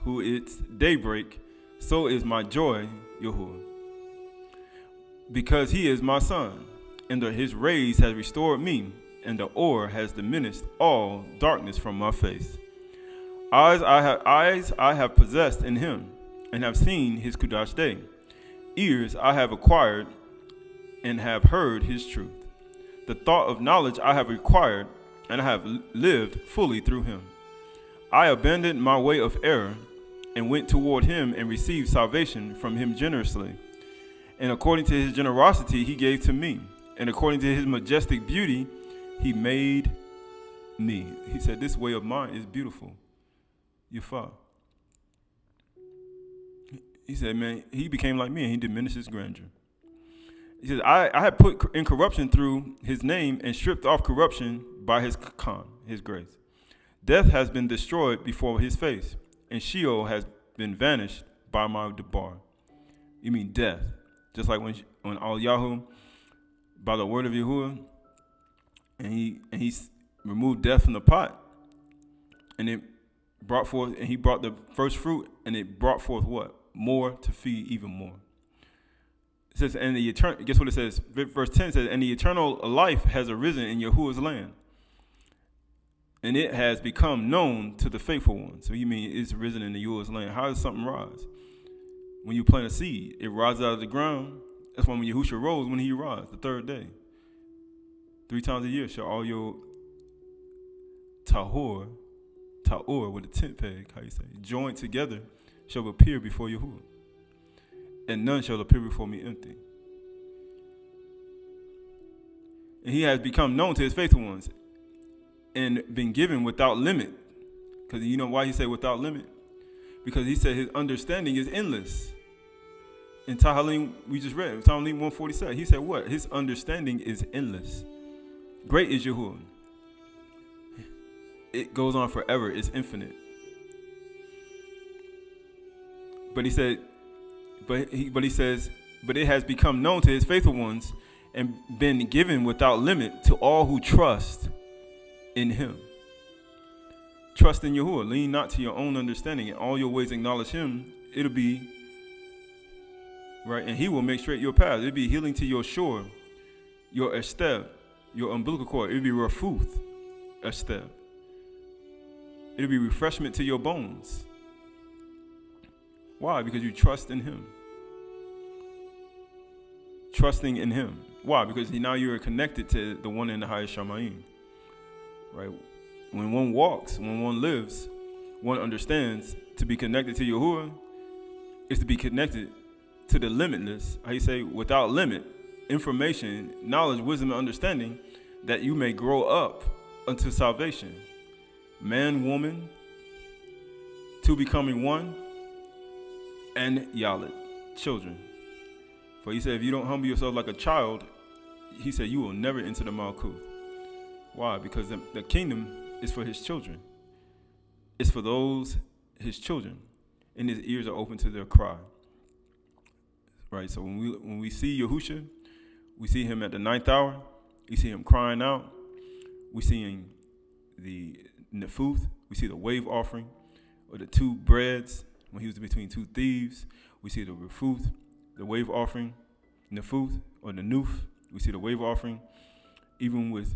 who its daybreak, so is my joy, Yahuwah. because he is my son, and his rays has restored me, and the ore has diminished all darkness from my face. Eyes I have possessed in him, and have seen his Qahalath day. Ears I have acquired, and have heard his truth. The thought of knowledge I have acquired, and I have lived fully through him. I abandoned my way of error, and went toward him, and received salvation from him generously. And according to his generosity he gave to me, and according to his majestic beauty he made me. He said, this way of mine is beautiful. Yafa. He said, man, he became like me, and he diminished his grandeur. He says, I had put in corruption through his name, and stripped off corruption by his his grace. Death has been destroyed before his face, and Sheol has been vanished by my debar. You mean death. Just like when Al-Yahu, by the word of Yahuwah, and he removed death from the pot, and it brought forth, and he brought the first fruit, and it brought forth what? More to feed even more. It says, and the eternal, guess what it says? Verse 10 says, and the eternal life has arisen in Yahuwah's land, and it has become known to the faithful ones. So you mean it's risen in the Yahuwah's land. How does something rise? When you plant a seed, it rises out of the ground. That's why when Yahushua rose, when he rise, the third day. 3 times a year shall all your tahor with a tent peg, how you say, joined together, shall appear before Yahuwah. And none shall appear before me empty. And he has become known to his faithful ones, and been given without limit. Because you know why he said without limit? Because he said his understanding is endless. In Tahalim, we just read, Tahalim 147, he said what? His understanding is endless. Great is Yahuwah. It goes on forever. It's infinite. But he said, but he says, but it has become known to his faithful ones, and been given without limit to all who trust in him. Trust in Yahuwah. Lean not to your own understanding. In all your ways acknowledge him. It'll be right, and he will make straight your path. It'll be healing to your shore, your esteb, your umbilical cord. It'll be refuth, esteb. It'll be refreshment to your bones. Why? Because you trust in him. Trusting in him. Why? Because now you're connected to the one in the highest Shamayim. Right? When one walks, when one lives, one understands to be connected to Yahuwah is to be connected to the limitless, how you say, without limit, information, knowledge, wisdom, and understanding, that you may grow up unto salvation. Man, woman, two becoming one, and Yalit, children. For he said, if you don't humble yourself like a child, he said, you will never enter the Malkuth. Why? Because the kingdom is for his children. It's for those, his children, and his ears are open to their cry. Right, so when we see Yahushua, we see him at the 9th hour. We see him crying out. We see him the nefuth. We see the wave offering, or the 2 breads when he was between 2 thieves. We see the refuth, the wave offering, nefuth, or the nuf. We see the wave offering, even with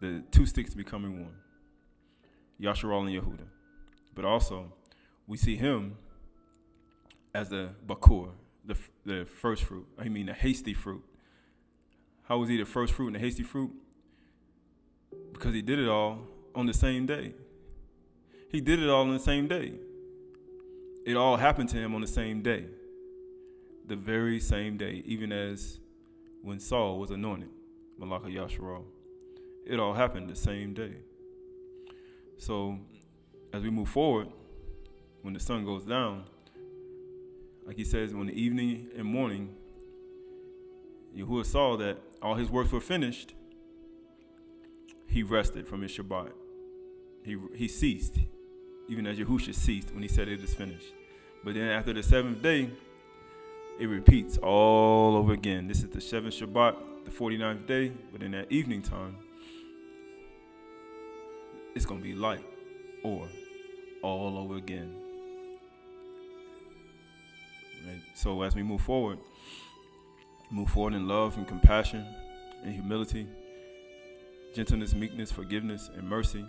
the 2 sticks becoming one, Yasharal and Yehuda. But also, we see him as the bakur, the first fruit. I mean, the hasty fruit. How was he the first fruit and the hasty fruit? Because he did it all on the same day. He did it all on the same day. It all happened to him on the same day. The very same day, even as when Saul was anointed, Malach Yasharal. It all happened the same day. So, as we move forward, when the sun goes down, like he says, when the evening and morning, Yahuwah saw that all his works were finished, he rested from his Shabbat. He ceased, even as Yahushua ceased when he said it is finished. But then after the 7th day, it repeats all over again. This is the 7th Shabbat, the 49th day, but in that evening time, it's going to be light, or all over again. Right? So as we move forward in love and compassion and humility, gentleness, meekness, forgiveness, and mercy.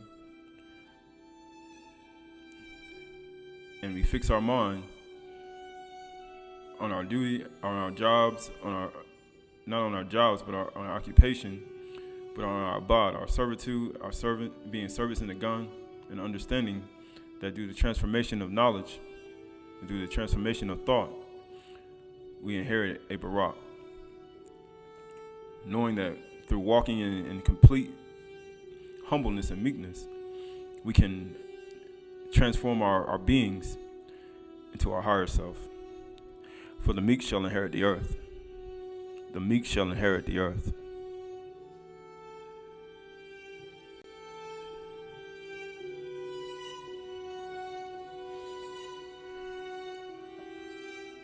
And we fix our mind on our duty, on our jobs, not on our jobs, but on our occupation, but on our abad, our servitude, our servant, being service in the gun, and understanding that through the transformation of knowledge, and through the transformation of thought, we inherit a Parach. Knowing that through walking in complete humbleness and meekness, we can transform our beings into our higher self. For the meek shall inherit the earth. The meek shall inherit the earth.